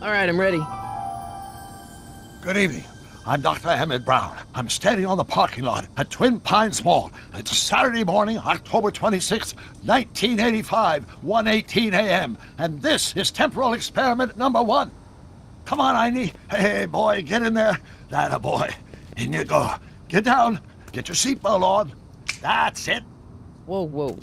All right, I'm ready. Good evening. I'm Dr. Emmett Brown. I'm standing on the parking lot at Twin Pines Mall. It's Saturday morning, October 26, 1985, 1:18 a.m. And this is temporal experiment number 1. Come on, Einie. Hey, boy, get in there. That boy. In you go. Get down. Get your seatbelt on. That's it. Whoa.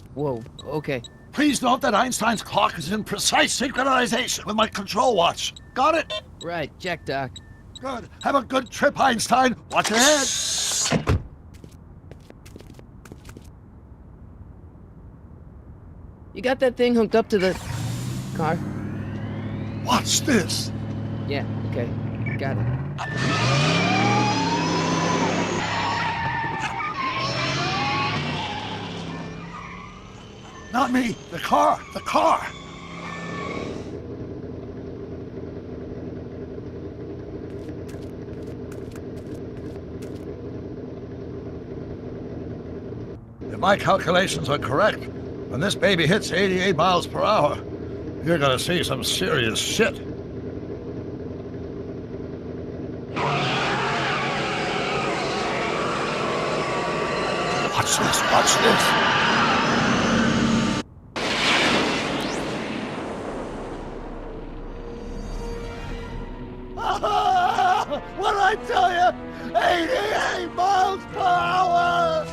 Okay. Please note that Einstein's clock is in precise synchronization with my control watch. Got it? Right, check, Doc. Good. Have a good trip, Einstein. Watch your head. You got that thing hooked up to the car? Watch this. Yeah, okay. Got it. Not me. The car. The car. If my calculations are correct, when this baby hits 88 miles per hour, you're gonna see some serious shit. Watch this, watch this. What'd I tell you? 88 miles per hour!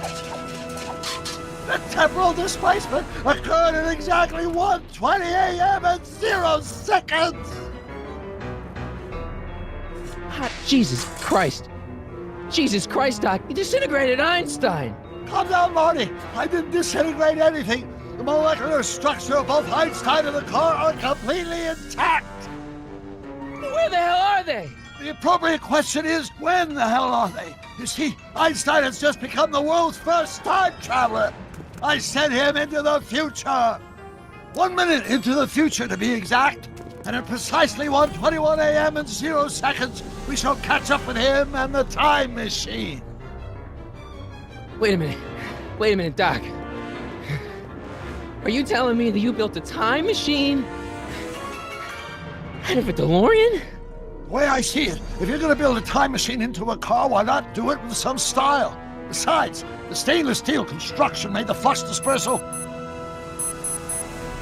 The temporal displacement occurred at exactly 1:20 a.m. and 0 seconds! Hot Jesus Christ. Jesus Christ, Doc. You disintegrated Einstein. Calm down, Marty. I didn't disintegrate anything. The molecular structure of both Einstein and the car are completely intact. Where the hell are they? The appropriate question is, when the hell are they? You see, Einstein has just become the world's first time traveler. I sent him into the future. 1 minute into the future, to be exact. And at precisely 1:21 a.m. and 0 seconds, we shall catch up with him and the time machine. Wait a minute, Doc. Are you telling me that you built a time machine out of a DeLorean? The way I see it, if you're going to build a time machine into a car, why not do it with some style? Besides, the stainless steel construction made the flux dispersal.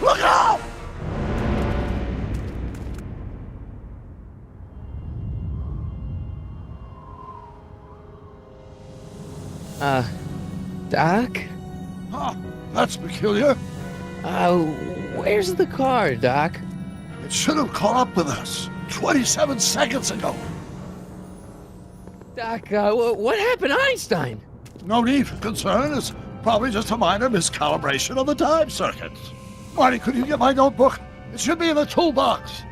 Look out! Doc? Huh, that's peculiar. Where's the car, Doc? It should have caught up with us 27 seconds ago. Doc, what happened to Einstein? No need for concern. It's probably just a minor miscalibration of the time circuits. Marty, could you get my notebook? It should be in the toolbox.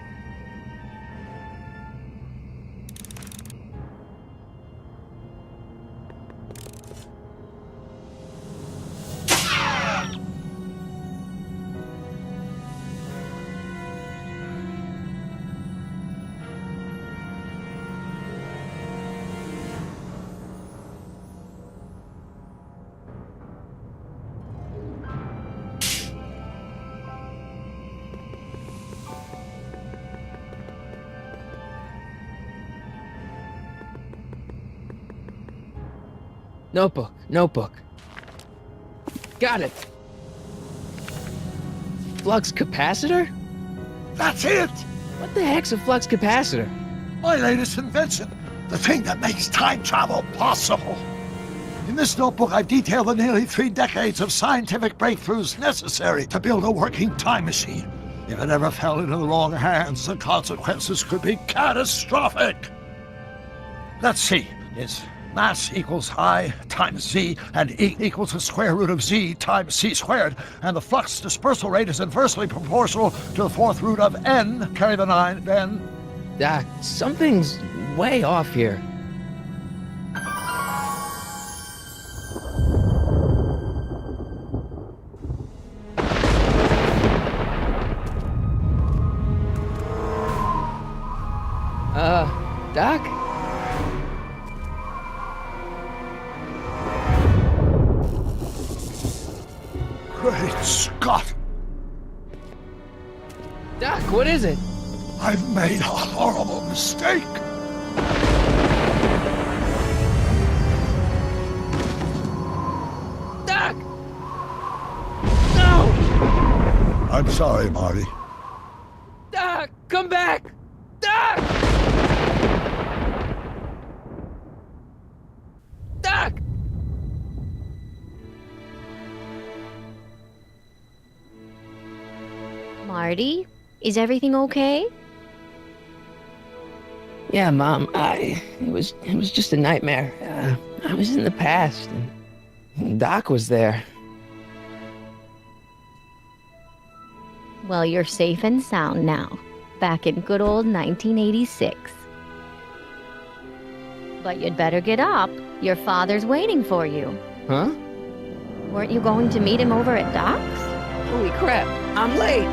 Notebook. Got it. Flux capacitor? That's it! What the heck's a flux capacitor? My latest invention. The thing that makes time travel possible. In this notebook, I've detailed the nearly 3 decades of scientific breakthroughs necessary to build a working time machine. If it ever fell into the wrong hands, the consequences could be catastrophic. Let's see. It's mass equals I times Z, and E equals the square root of Z times C squared, and the flux dispersal rate is inversely proportional to the 4th root of N, carry the 9, then... Doc, something's way off here. Doc? Great Scott! Doc, what is it? I've made a horrible mistake. Doc! No! I'm sorry, Marty. Doc, come back! Doc! Doc! Marty, is everything okay? Yeah, Mom, it was just a nightmare. I was in the past, and Doc was there. Well, you're safe and sound now, back in good old 1986. But you'd better get up. Your father's waiting for you. Huh? Weren't you going to meet him over at Doc's? Holy crap, I'm late!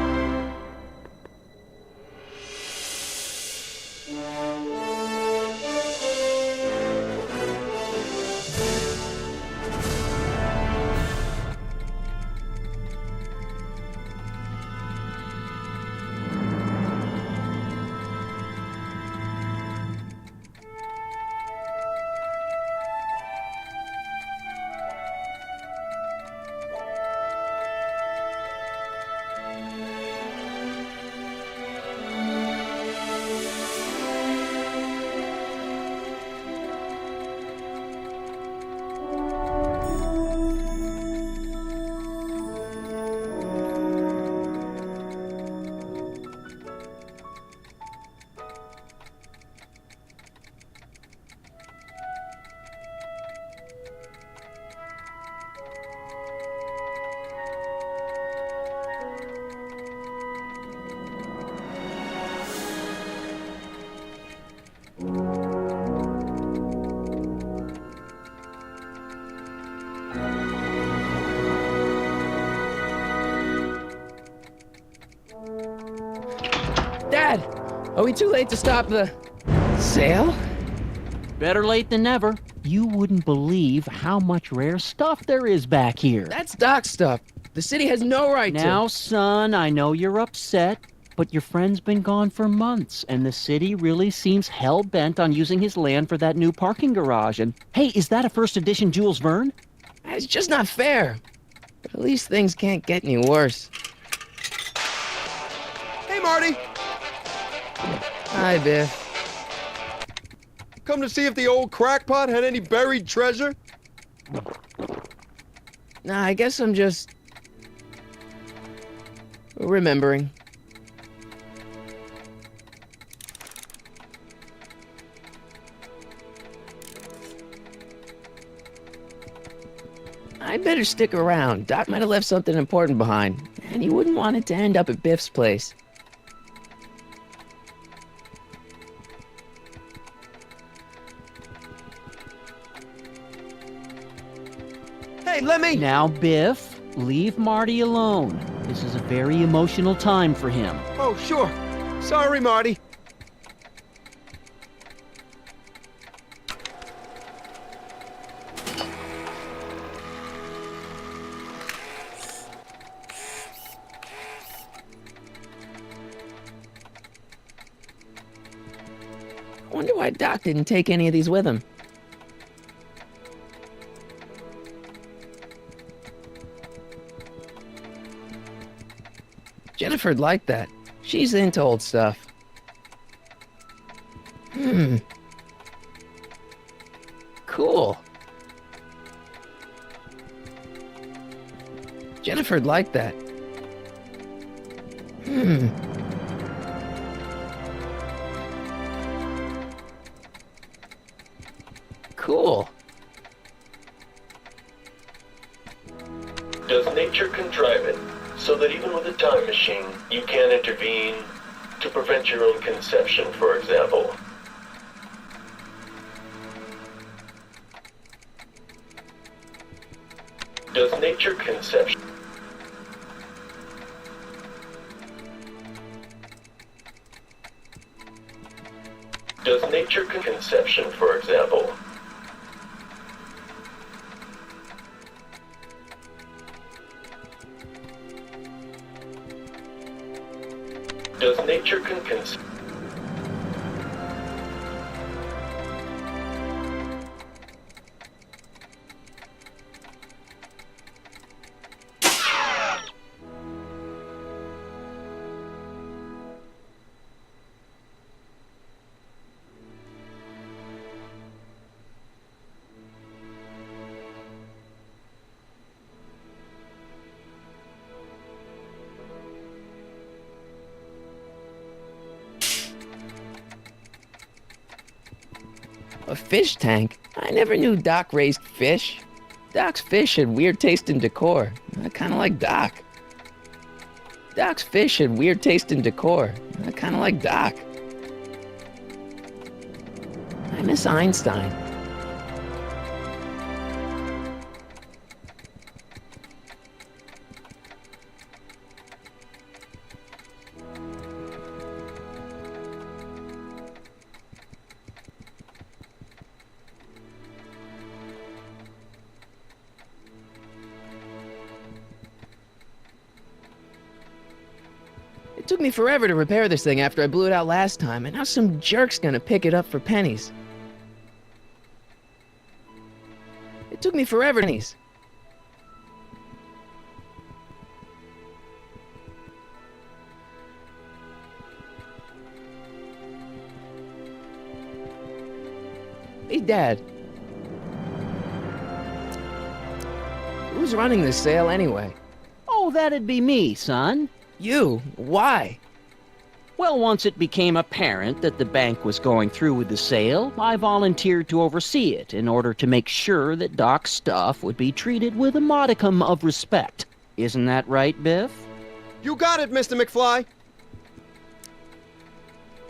Dad, are we too late to stop the sale? Better late than never. You wouldn't believe how much rare stuff there is back here. That's Doc's stuff. The city has no right to. Now, son, I know you're upset, but your friend's been gone for months, and the city really seems hell-bent on using his land for that new parking garage. And, hey, is that a first edition Jules Verne? It's just not fair. But at least things can't get any worse. Hey, Marty! Hi, Biff. Come to see if the old crackpot had any buried treasure? Nah, I guess I'm just remembering. I better stick around. Doc might have left something important behind, and he wouldn't want it to end up at Biff's place. Hey, let me... Now, Biff, leave Marty alone. This is a very emotional time for him. Oh, sure. Sorry, Marty. I wonder why Doc didn't take any of these with him. Jennifer'd like that. She's into old stuff. Cool. Jennifer'd like that. Cool. Does nature contrive it so that even with a time machine, you can't intervene to prevent your own conception, for example? Does nature conception... Does nature conception, for example? Does nature conceive... A fish tank? I never knew Doc raised fish. Doc's fish had weird taste and decor. I kind of like Doc. Doc's fish had weird taste and decor. I kind of like Doc. I miss Einstein. It took me forever to repair this thing after I blew it out last time, and now some jerk's gonna pick it up for pennies. It took me forever, pennies. Hey, Dad. Who's running this sale anyway? Oh, that'd be me, son. You? Why? Well, once it became apparent that the bank was going through with the sale, I volunteered to oversee it in order to make sure that Doc's stuff would be treated with a modicum of respect. Isn't that right, Biff? You got it, Mr. McFly.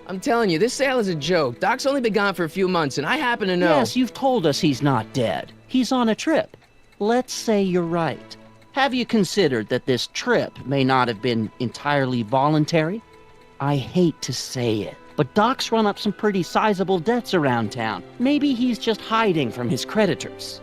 I'm telling you, this sale is a joke. Doc's only been gone for a few months, and I happen to know... Yes, you've told us he's not dead. He's on a trip. Let's say you're right. Have you considered that this trip may not have been entirely voluntary? I hate to say it, but Doc's run up some pretty sizable debts around town. Maybe he's just hiding from his creditors.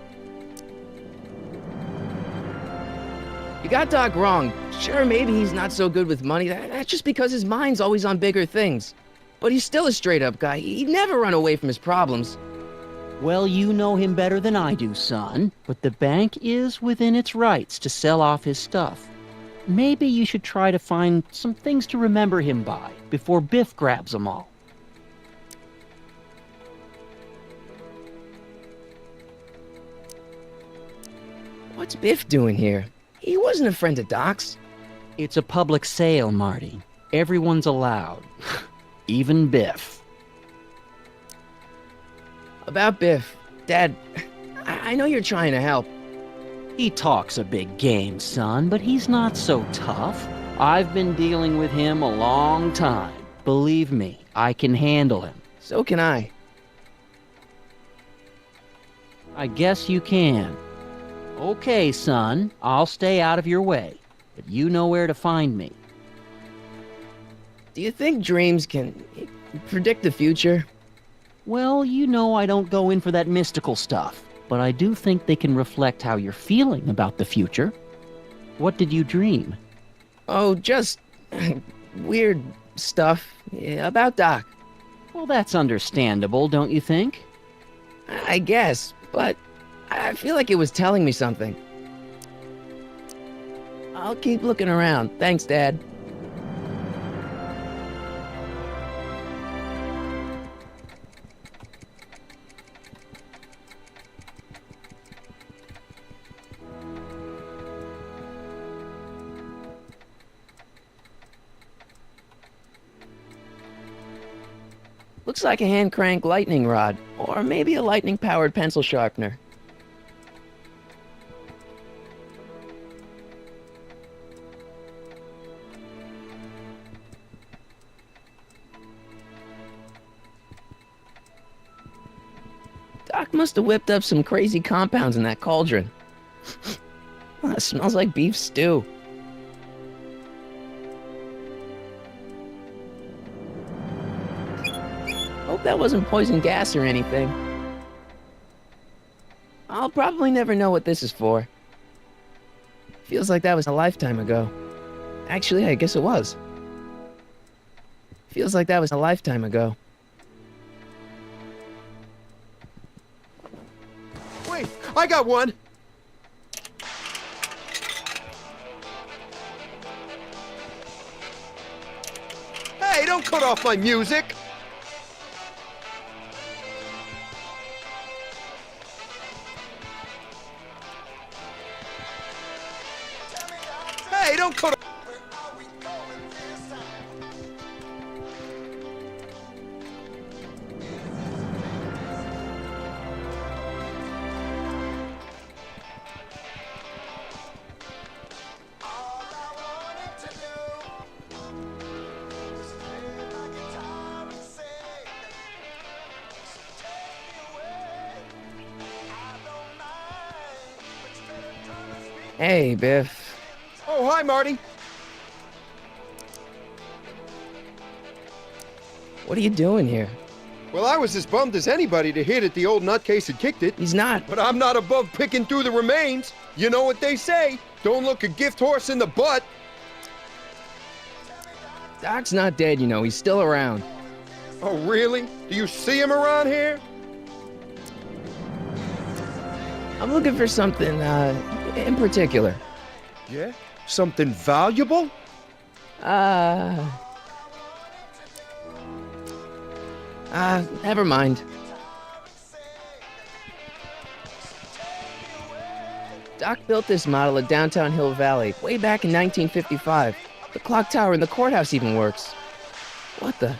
You got Doc wrong. Sure, maybe he's not so good with money. That's just because his mind's always on bigger things. But he's still a straight-up guy. He'd never run away from his problems. Well, you know him better than I do, son, but the bank is within its rights to sell off his stuff. Maybe you should try to find some things to remember him by before Biff grabs them all. What's Biff doing here? He wasn't a friend of Doc's. It's a public sale, Marty. Everyone's allowed. Even Biff. About Biff, Dad, I know you're trying to help. He talks a big game, son, but he's not so tough. I've been dealing with him a long time. Believe me, I can handle him. So can I. I guess you can. Okay, son, I'll stay out of your way, but you know where to find me. Do you think dreams can predict the future? Well, you know I don't go in for that mystical stuff, but I do think they can reflect how you're feeling about the future. What did you dream? Oh, just weird stuff about Doc. Well, that's understandable, don't you think? I guess, but I feel like it was telling me something. I'll keep looking around. Thanks, Dad. Looks like a hand-crank lightning rod, or maybe a lightning-powered pencil sharpener. Doc must have whipped up some crazy compounds in that cauldron. It smells like beef stew. Hope that wasn't poison gas or anything. I'll probably never know what this is for. Feels like that was a lifetime ago. Actually, I guess it was. Feels like that was a lifetime ago. Wait, I got one! Hey, don't cut off my music! Hey, don't cut off... Hey, Biff. Oh, hi, Marty. What are you doing here? Well, I was as bummed as anybody to hear that the old nutcase had kicked it. He's not. But I'm not above picking through the remains. You know what they say. Don't look a gift horse in the butt. Doc's not dead, you know. He's still around. Oh, really? Do you see him around here? I'm looking for something, in particular. Yeah? Something valuable? Never mind. Doc built this model at downtown Hill Valley way back in 1955. The clock tower in the courthouse even works. What the?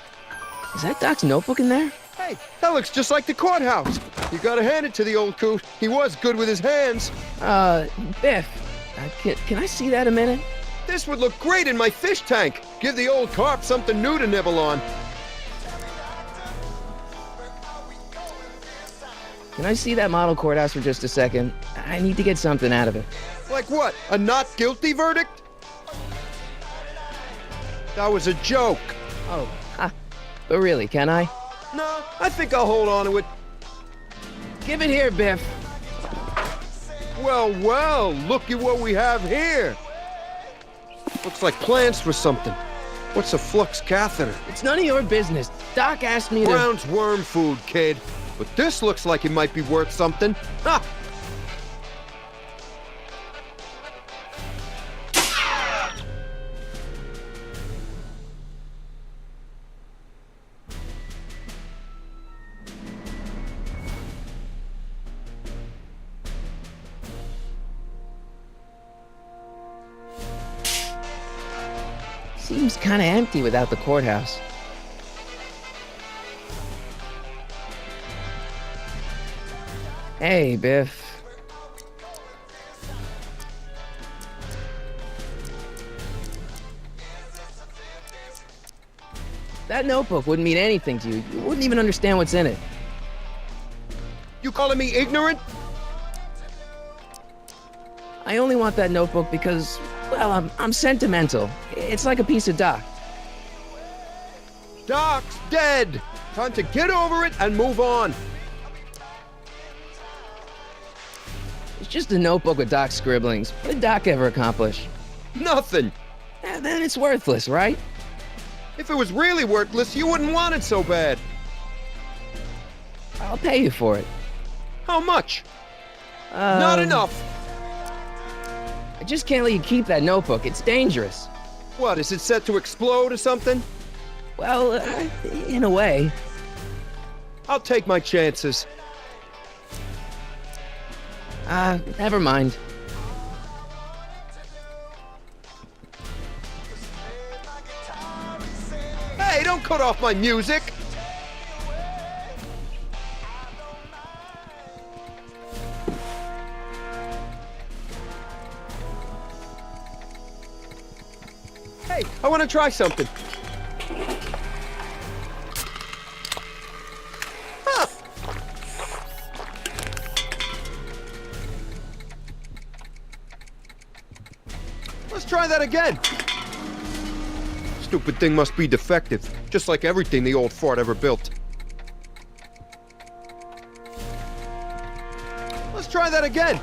Is that Doc's notebook in there? Hey, that looks just like the courthouse. You gotta hand it to the old coot. He was good with his hands. Biff, can I see that a minute? This would look great in my fish tank. Give the old carp something new to nibble on. Can I see that model courthouse for just a second? I need to get something out of it. Like what? A not guilty verdict? That was a joke. Oh, but really, can I? No, I think I'll hold on to it. Give it here, Biff. Well, well, look at what we have here. Looks like plans for something. What's a flux catheter? It's none of your business. Doc asked me to... Brown's worm food, kid. But this looks like it might be worth something. Ha! Seems kind of empty without the courthouse. Hey, Biff. That notebook wouldn't mean anything to you. You wouldn't even understand what's in it. You calling me ignorant? I only want that notebook because, well, I'm sentimental. It's like a piece of Doc. Doc's dead. Time to get over it and move on. It's just a notebook with Doc's scribblings. What did Doc ever accomplish? Nothing. Then it's worthless, right? If it was really worthless, you wouldn't want it so bad. I'll pay you for it. How much? Not enough. I just can't let you keep that notebook. It's dangerous. What, is it set to explode or something? Well, in a way. I'll take my chances. Never mind. Hey, don't cut off my music! Hey, I want to try something. Huh. Let's try that again. Stupid thing must be defective, just like everything the old fart ever built. Let's try that again.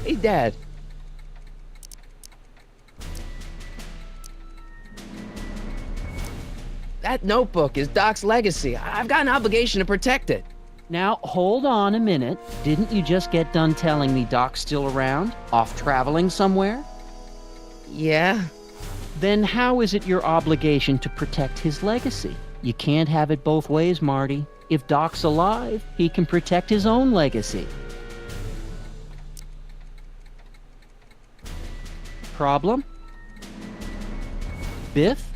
Hey, Dad. That notebook is Doc's legacy. I've got an obligation to protect it. Now, hold on a minute. Didn't you just get done telling me Doc's still around? Off traveling somewhere? Yeah? Then how is it your obligation to protect his legacy? You can't have it both ways, Marty. If Doc's alive, he can protect his own legacy. Problem? Biff?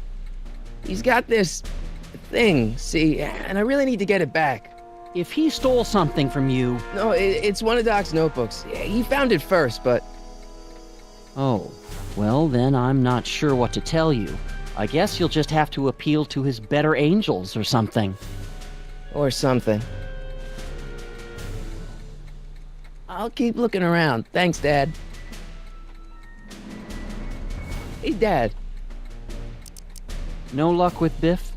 He's got this thing, see, and I really need to get it back. If he stole something from you... No, it's one of Doc's notebooks. He found it first, but... Oh, Well, then I'm not sure what to tell you. I guess you'll just have to appeal to his better angels or something. Or something. I'll keep looking around. Thanks, Dad. Hey, Dad. No luck with Biff?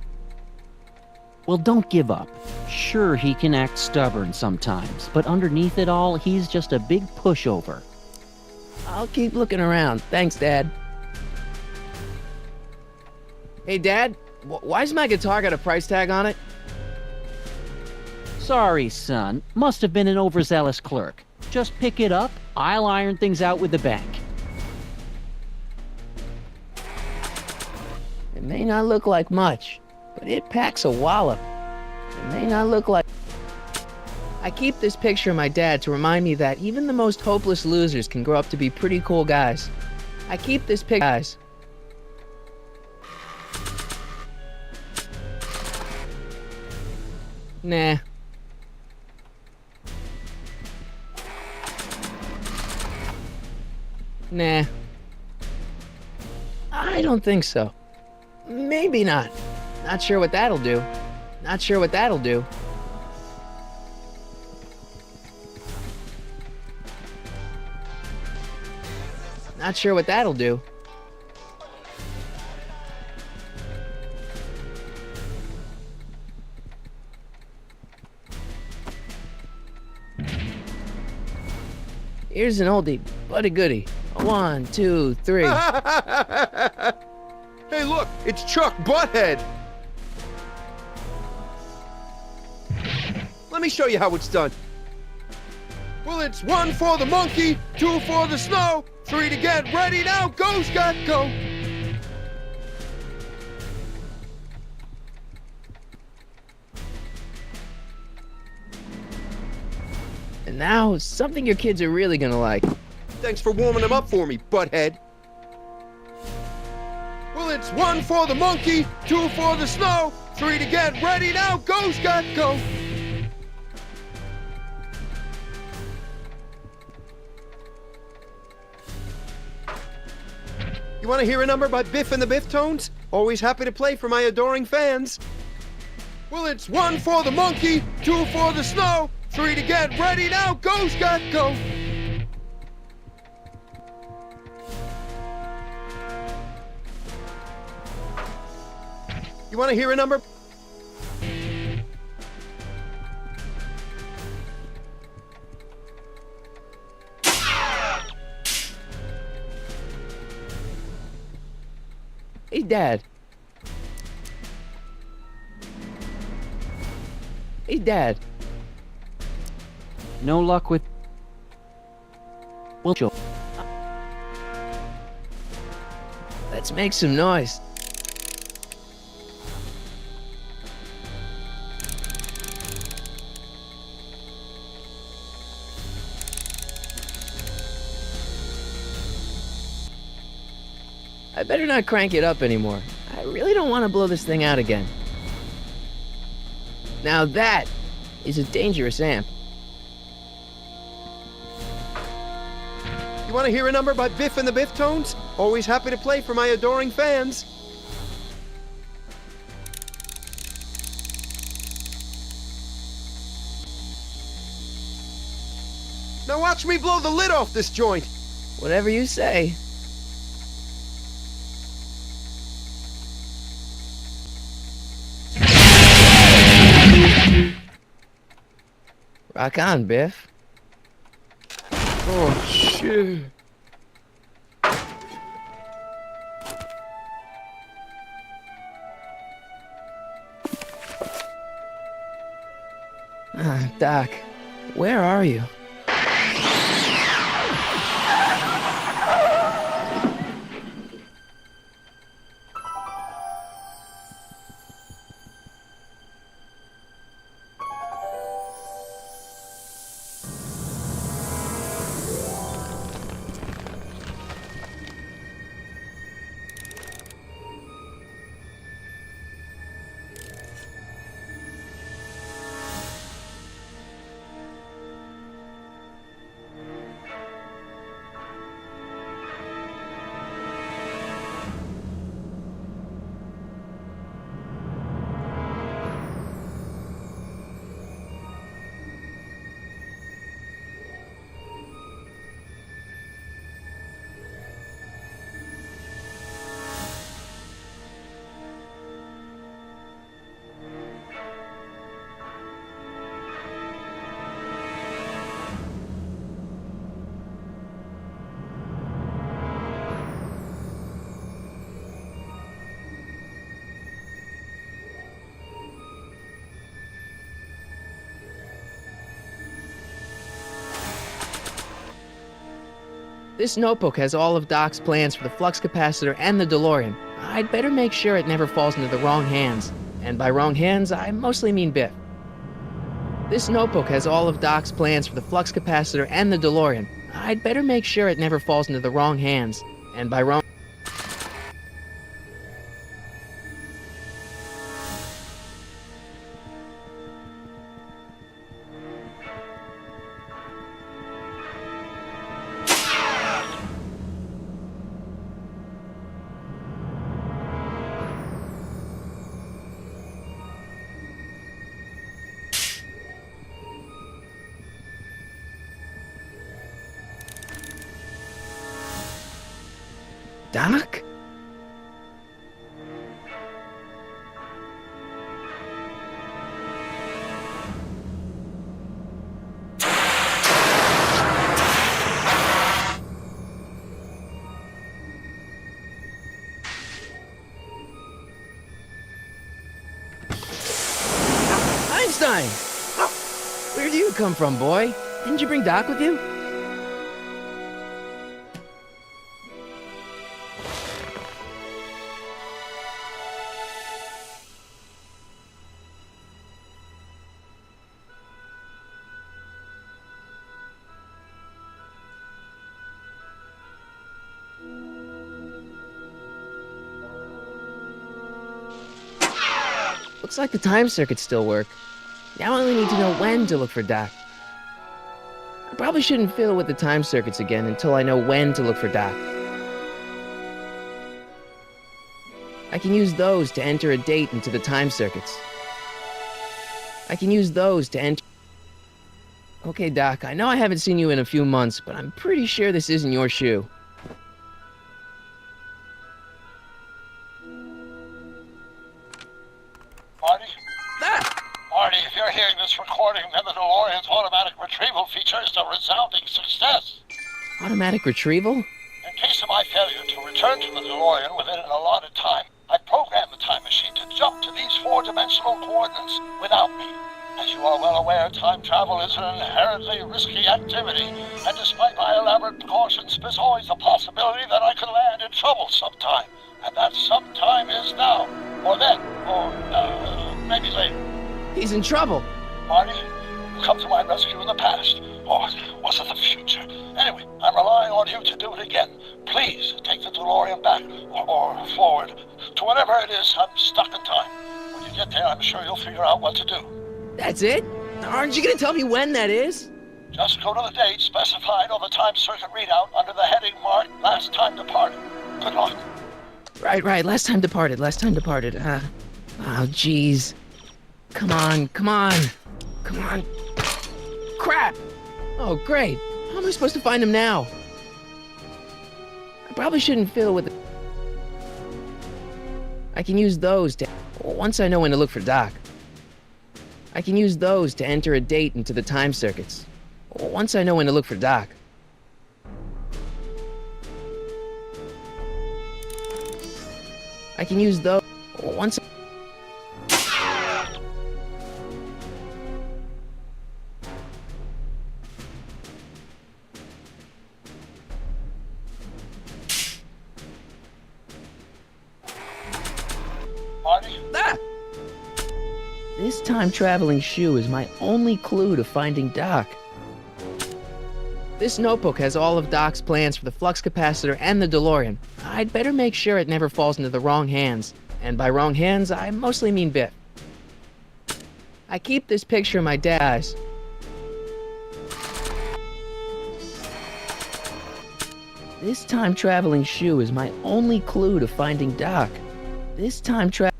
Well, don't give up. Sure, he can act stubborn sometimes, but underneath it all, he's just a big pushover. I'll keep looking around. Thanks, Dad. Hey, Dad. Why's my guitar got a price tag on it? Sorry, son. Must have been an overzealous clerk. Just pick it up. I'll iron things out with the bank. It may not look like much, but it packs a wallop. It may not look like... I keep this picture of my dad to remind me that even the most hopeless losers can grow up to be pretty cool guys. I keep this picture... Guys. Nah. Nah. I don't think so. Maybe not. Not sure what that'll do. Not sure what that'll do. Not sure what that'll do. Here's an oldie, but a goodie. 1, 2, 3. Hey, look, it's Chuck Butthead. Let me show you how it's done. Well, it's 1 for the monkey, 2 for the snow, 3 to get ready now. Go, Scott, go. And now, something your kids are really gonna like. Thanks for warming them up for me, Butthead. Well, it's 1 for the monkey, 2 for the snow, 3 to get ready now. Go, Scott, go. You want to hear a number by Biff and the Biff Tones? Always happy to play for my adoring fans. Well, it's 1 for the monkey, 2 for the snow, 3 to get ready now. Go, Scott, go. You want to hear a number? Hey, Dad. Hey, Dad. No luck with... Well, Let's make some noise. I better not crank it up anymore. I really don't want to blow this thing out again. Now that is a dangerous amp. You want to hear a number by Biff and the Biff Tones? Always happy to play for my adoring fans. Now watch me blow the lid off this joint. Whatever you say. Rock on, Biff. Oh, shit. Doc, where are you? This notebook has all of Doc's plans for the flux capacitor and the DeLorean. I'd better make sure it never falls into the wrong hands. And by wrong hands, I mostly mean Biff. This notebook has all of Doc's plans for the flux capacitor and the DeLorean. I'd better make sure it never falls into the wrong hands. And by wrong... Doc? Einstein! Where do you come from, boy? Didn't you bring Doc with you? Looks like the time circuits still work. Now I only need to know when to look for Doc. I probably shouldn't fiddle with the time circuits again until I know when to look for Doc. I can use those to enter a date into the time circuits. I can use those to enter... Okay, Doc, I know I haven't seen you in a few months, but I'm pretty sure this isn't your shoe. Marty? Ah! Marty, if you're hearing this recording, then the DeLorean's automatic retrieval feature is a resounding success. Automatic retrieval? In case of my failure to return to the DeLorean within an allotted time, I programmed the time machine to jump to these four-dimensional coordinates without me. As you are well aware, time travel is an inherently risky activity, and despite my elaborate precautions, there's always a possibility that I could land in trouble sometime. And that sometime is now, or then, or maybe later. He's in trouble. Marty, you come to my rescue in the past, or was it the future? Anyway, I'm relying on you to do it again. Please take the DeLorean back, or forward, to whatever it is. I'm stuck in time. When you get there, I'm sure you'll figure out what to do. That's it? Aren't you gonna tell me when that is? Just go to the date specified on the time circuit readout under the heading marked Last Time Departed. Good luck. Right. Last time departed. Oh, jeez. Come on. Crap! Oh, great. How am I supposed to find him now? I probably shouldn't fiddle with it. I can use those to... Once I know when to look for Doc. I can use those to enter a date into the time circuits. Once I know when to look for Doc. I can use those... Once... Marty? Ah! This time-traveling shoe is my only clue to finding Doc. This notebook has all of Doc's plans for the flux capacitor and the DeLorean. I'd better make sure it never falls into the wrong hands. And by wrong hands, I mostly mean Biff. I keep this picture of my dad's. This time-traveling shoe is my only clue to finding Doc. This time-traveling...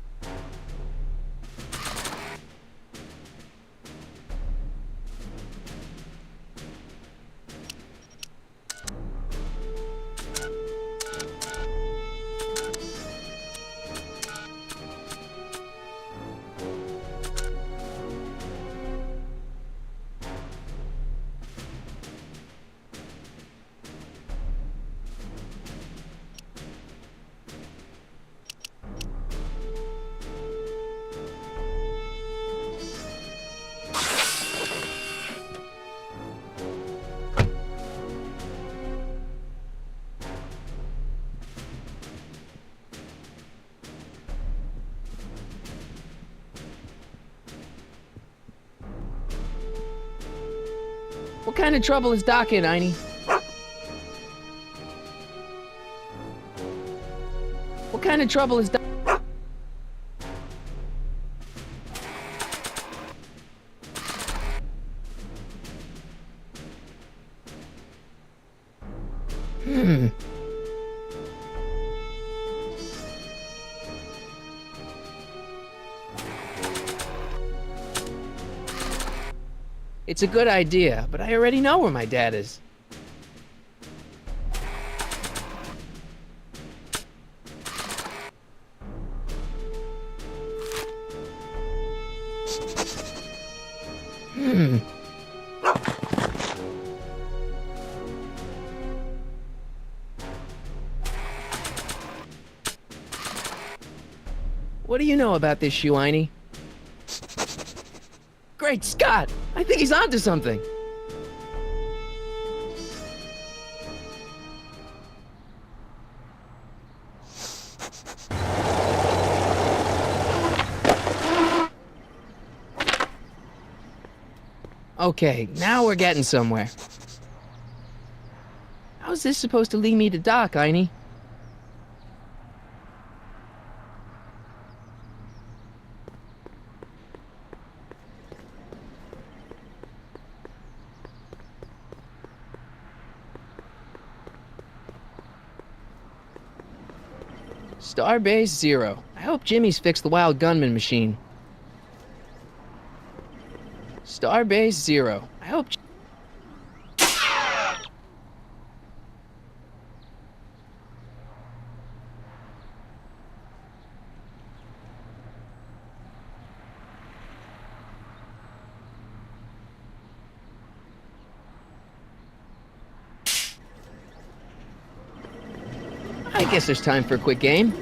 What kind of trouble is Doc in, Einie? What kind of trouble is Doc? It's a good idea, but I already know where my dad is. What do you know about this shoe, Einie? Great Scott! I think he's onto something. Okay, now we're getting somewhere. How's this supposed to lead me to Doc, Einie? Starbase 0. I hope Jimmy's fixed the Wild Gunman machine. Starbase 0. I hope... I guess there's time for a quick game.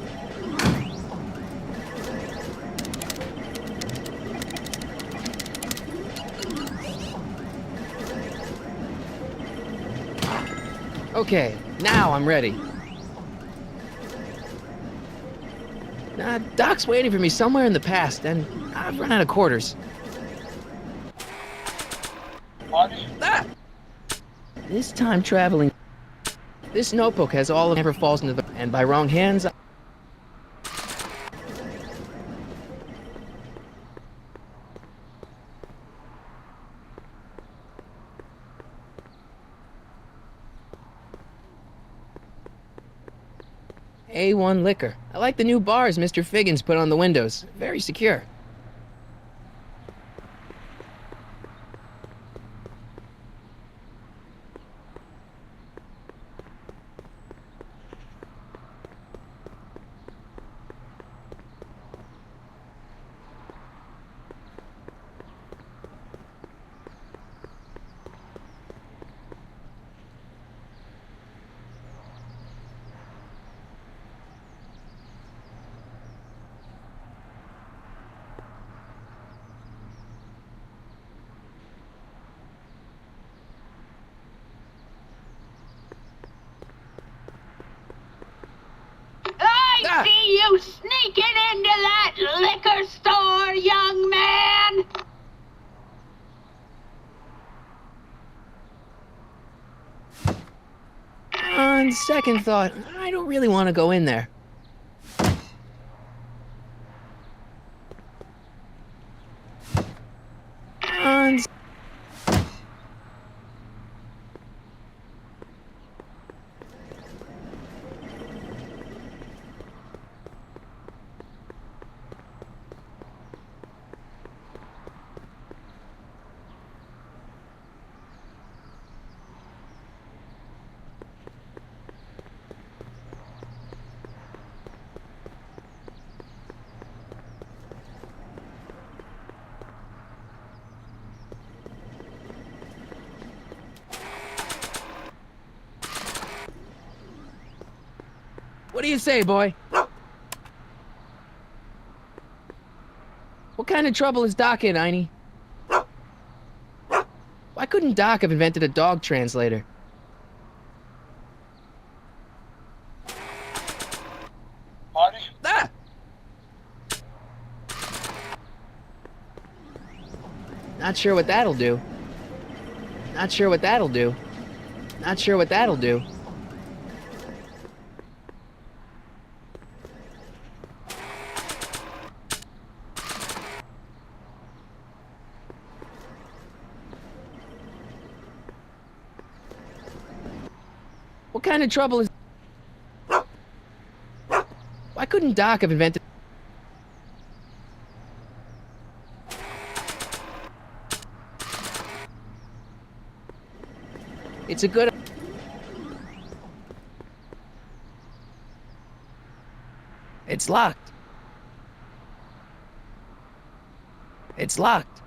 Okay, now I'm ready. Doc's waiting for me somewhere in the past, and I've run out of quarters. Ah! This time traveling. This notebook has all of never falls into the... And by wrong hands... A1 liquor. I like the new bars Mr. Figgins put on the windows. Very secure. I see you sneaking into that liquor store, young man! On second thought, I don't really want to go in there. On... What do you say, boy? What kind of trouble is Doc in, Einie? Why couldn't Doc have invented a dog translator? Ah! Not sure what that'll do. Not sure what that'll do. Not sure what that'll do. What kind of trouble is... Why couldn't Doc have invented... It's a good... It's locked. It's locked.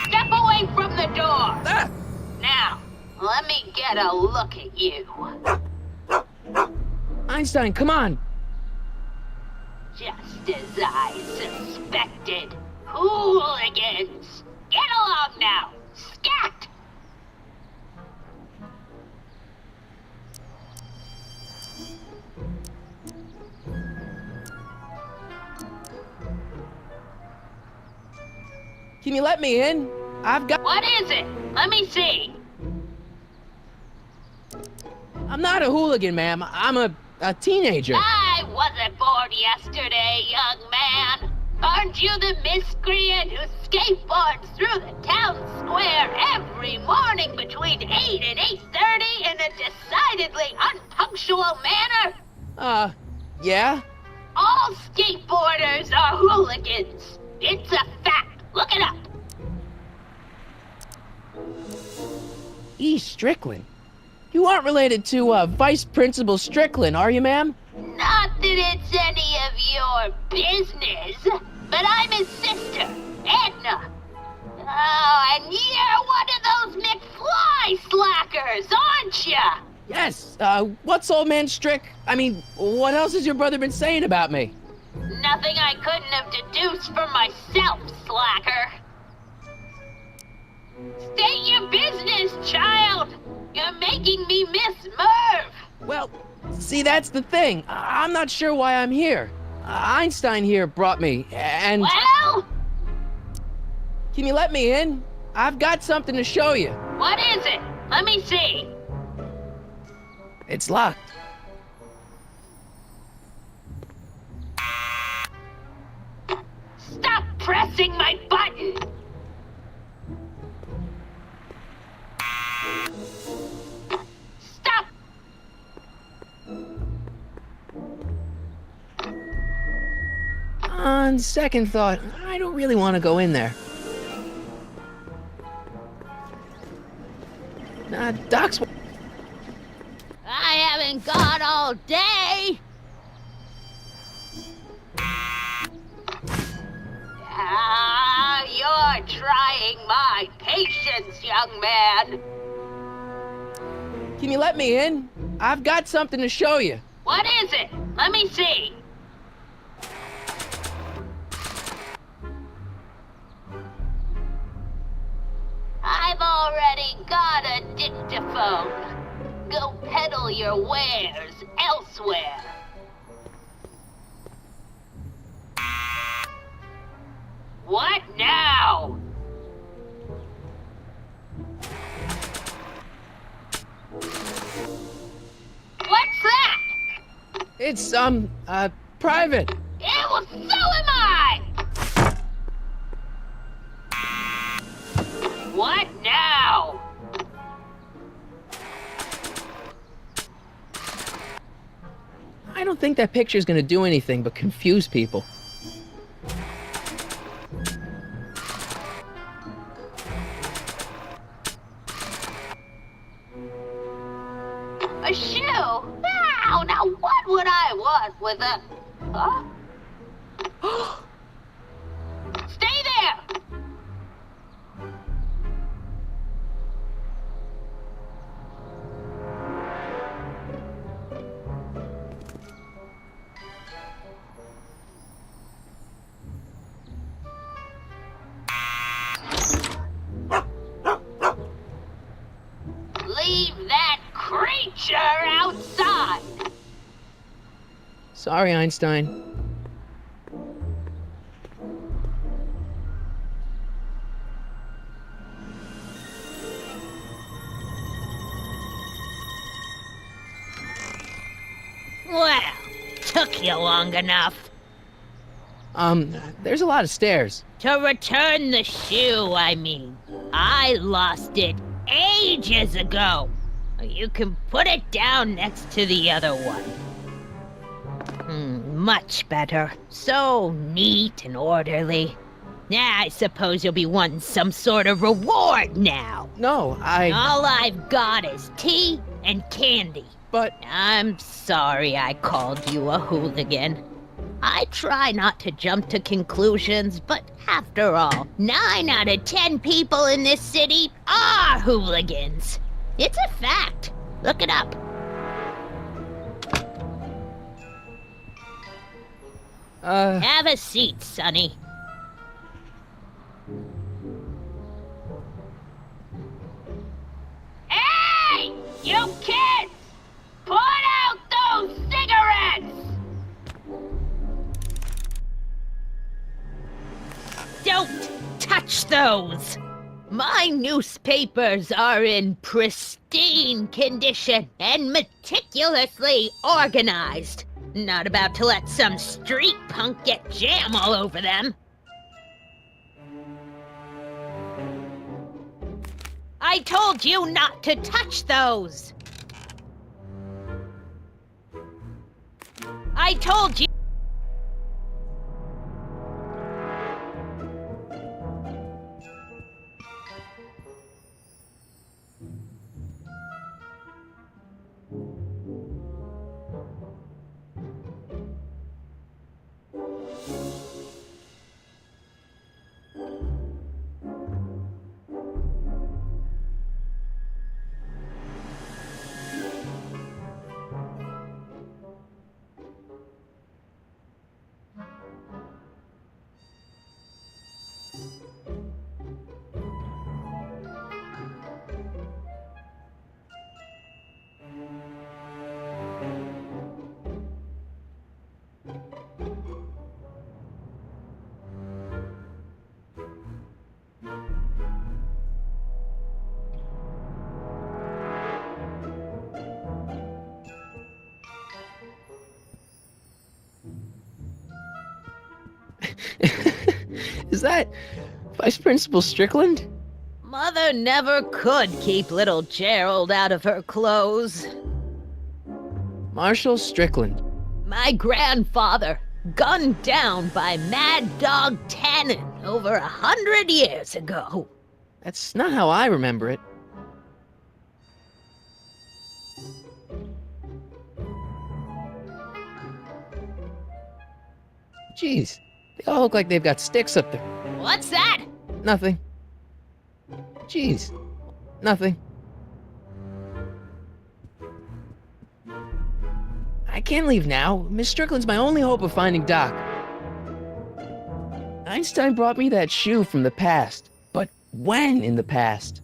Step away from the door. Ah! Now, let me get a look at you. Einstein, come on! Just as I suspected. Hooligans! Get along now! Scat! Can you let me in? I've got... What is it? Let me see. I'm not a hooligan, ma'am. I'm a teenager. I wasn't born yesterday, young man. Aren't you the miscreant who skateboards through the town square every morning between 8 and 8:30 in a decidedly unpunctual manner? Yeah? All skateboarders are hooligans. It's a fact. Look it up. E. Strickland. You aren't related to, Vice Principal Strickland, are you, ma'am? Not that it's any of your business, but I'm his sister, Edna. Oh, and you're one of those McFly slackers, aren't ya? Yes, what's old man Strick? I mean, what else has your brother been saying about me? Nothing I couldn't have deduced for myself, slacker. State your business, child. You're making me miss Merv. Well, see, that's the thing. I'm not sure why I'm here. Einstein here brought me, and... Well, Can you let me in? I've got something to show you. what is it? Let me see. It's locked. Stop pressing my button. Stop. On second thought, I don't really want to go in there. Doc's... I haven't got all day. You're trying my patience, young man. Can you let me in? I've got something to show you. What is it? Let me see. I've already got a dictaphone. Go peddle your wares elsewhere. What now? What's that? It's, private. Yeah, well, so am I! What now? I don't think that picture's gonna do anything but confuse people. A shoe? Now what would I want with a... Huh? Stay there! Sorry, Einstein. Well, took you long enough. There's a lot of stairs. To return the shoe, I mean. I lost it ages ago. You can put it down next to the other one. Much better. So neat and orderly. I suppose you'll be wanting some sort of reward now. No, All I've got is tea and candy. But... I'm sorry I called you a hooligan. I try not to jump to conclusions, but after all, 9 out of 10 people in this city are hooligans. It's a fact. Look it up. Have a seat, Sonny. Hey! You kids! Put out those cigarettes! Don't touch those! My newspapers are in pristine condition and meticulously organized. Not about to let some street punk get jam all over them. I told you not to touch those! I told you... Is that Vice Principal Strickland? Mother never could keep little Gerald out of her clothes. Marshall Strickland. My grandfather, gunned down by Mad Dog Tannen over 100 years ago. That's not how I remember it. Jeez, they all look like they've got sticks up there. What's that? Nothing. Jeez, nothing. I can't leave now. Miss Strickland's my only hope of finding Doc. Einstein brought me that shoe from the past. But when in the past?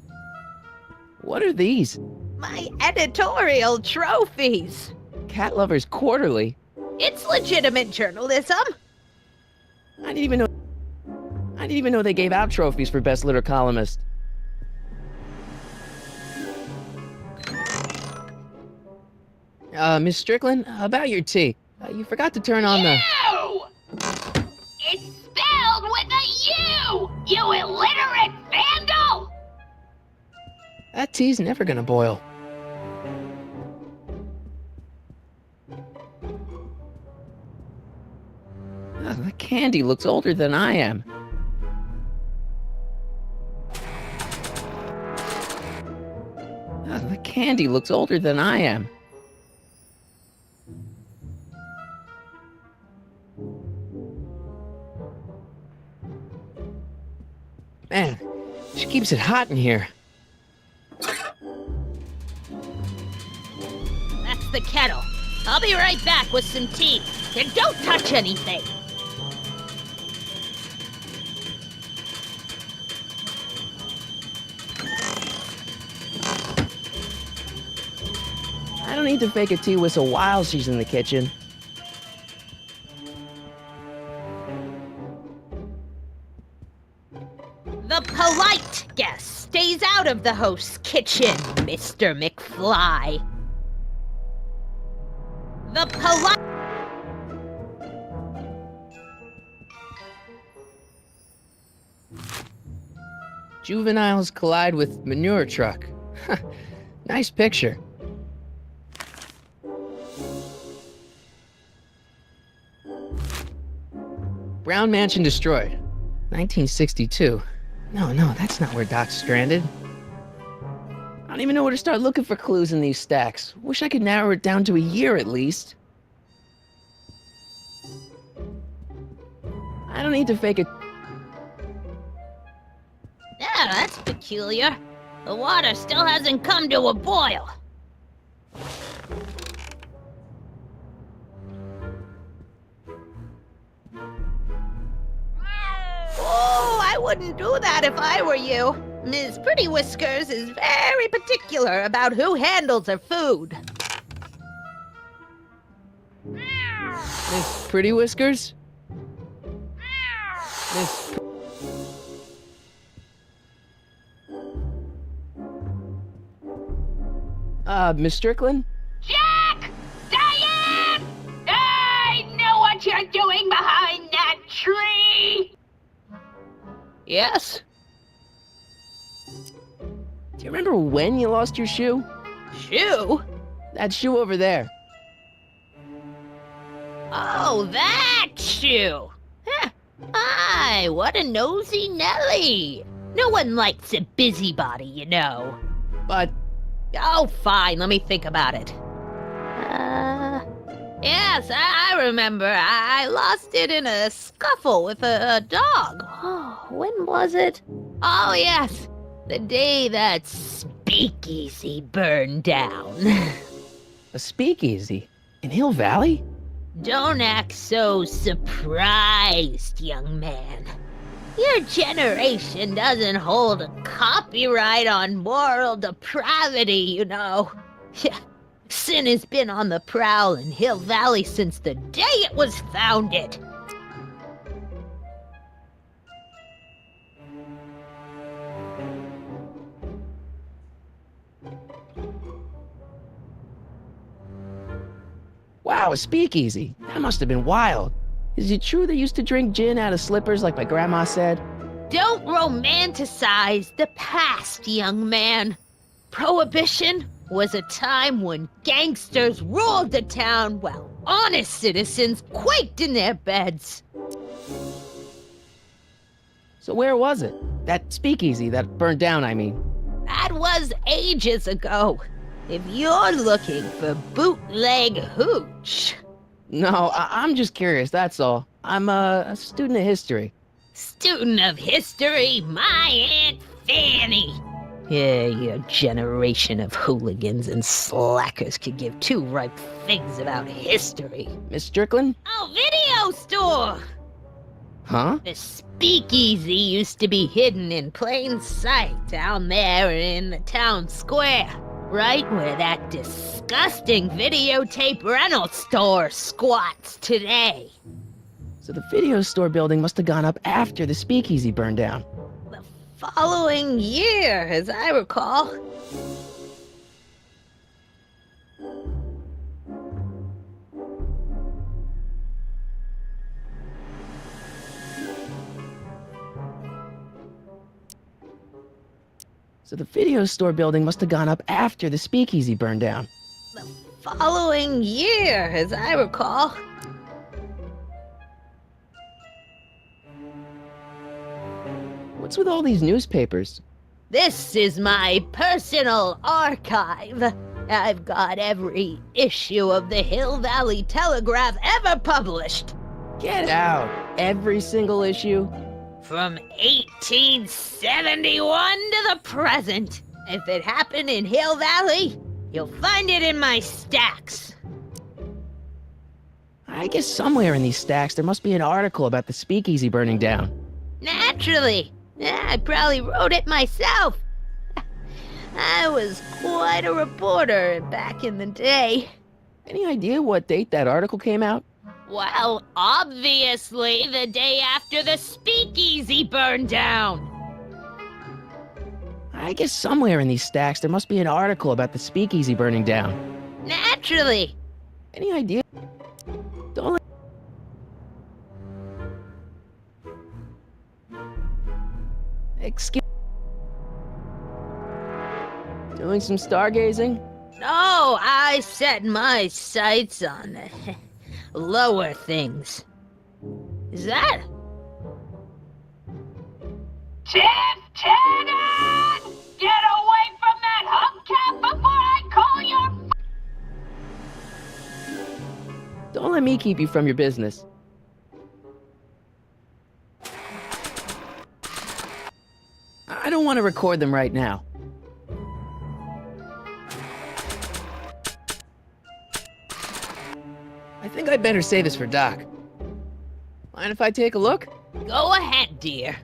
What are these? My editorial trophies. Cat Lovers Quarterly? It's legitimate journalism. I didn't even know they gave out trophies for best litter columnist. Miss Strickland, about your tea. You forgot to turn on the... You! It's spelled with a U! You illiterate vandal! That tea's never gonna boil. The candy looks older than I am. The candy looks older than I am. Man, she keeps it hot in here. That's the kettle. I'll be right back with some tea. And don't touch anything. I don't need to fake a tea whistle while she's in the kitchen. The polite guest stays out of the host's kitchen, Mr. McFly. The polite... Juveniles collide with manure truck. Nice picture. Brown Mansion destroyed. 1962. No, that's not where Doc's stranded. I don't even know where to start looking for clues in these stacks. Wish I could narrow it down to a year at least. I don't need to fake it. Yeah, that's peculiar. The water still hasn't come to a boil. Oh, I wouldn't do that if I were you. Ms. Pretty Whiskers is very particular about who handles her food. Miss Pretty Whiskers? Miss... Miss Strickland? Jack! Diane! I know what you're doing behind that tree! Yes? Do you remember when you lost your shoe? Shoe? That shoe over there. Oh, that shoe! Huh. Aye, what a nosy Nelly! No one likes a busybody, you know. But... Oh, fine, let me think about it. Yes, I remember. I lost it in a scuffle with a dog. Oh, when was it? Oh, yes, the day that speakeasy burned down. A speakeasy? In Hill Valley? Don't act so surprised, young man. Your generation doesn't hold a copyright on moral depravity, you know. Sin has been on the prowl in Hill Valley since the day it was founded. Wow, a speakeasy. That must have been wild. Is it true they used to drink gin out of slippers like my grandma said? Don't romanticize the past, young man. Prohibition was a time when gangsters ruled the town while honest citizens quaked in their beds. So where was it? That speakeasy that burned down, I mean. That was ages ago. If you're looking for bootleg hooch... No, I'm just curious, that's all. I'm a student of history. Student of history, my Aunt Fanny. Yeah, your generation of hooligans and slackers could give two ripe figs about history. Miss Strickland? Oh, video store! Huh? The speakeasy used to be hidden in plain sight down there in the town square. Right where that disgusting videotape rental store squats today. So the video store building must have gone up after the speakeasy burned down. The following year, as I recall. So the video store building must have gone up after the speakeasy burned down. The following year, as I recall. What's with all these newspapers? This is my personal archive. I've got every issue of the Hill Valley Telegraph ever published. Get out! Every single issue? From 1871 to the present. If it happened in Hill Valley, you'll find it in my stacks. I guess somewhere in these stacks there must be an article about the speakeasy burning down. Naturally. I probably wrote it myself. I was quite a reporter back in the day. Any idea what date that article came out? Well, obviously the day after the speakeasy burned down. I guess somewhere in these stacks there must be an article about the speakeasy burning down. Naturally. Any idea? Don't let... Excuse... Doing some stargazing? No, I set my sights on the lower things. Is that? Lieutenant! Get away from that hubcap before I call your... Don't let me keep you from your business. I don't want to record them right now. I think I'd better save this for Doc. Mind if I take a look? Go ahead, dear.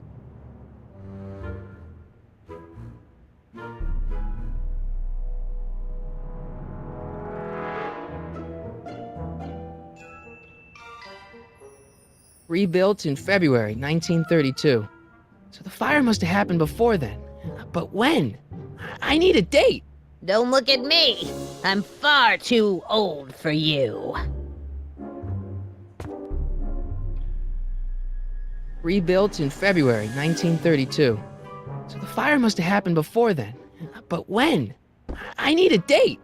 Rebuilt in February 1932. So the fire must have happened before then. But when? I need a date! Don't look at me. I'm far too old for you. Rebuilt in February 1932. So the fire must have happened before then. But when? I need a date!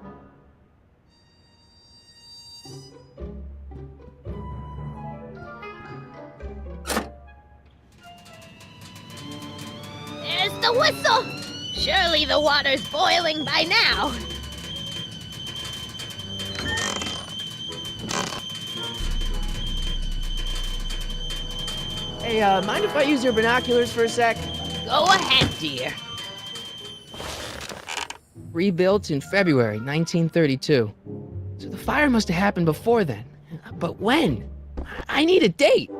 There's the whistle! Surely the water's boiling by now. Hey, mind if I use your binoculars for a sec? Go ahead, dear. Rebuilt in February 1932. So the fire must have happened before then. But when? I need a date!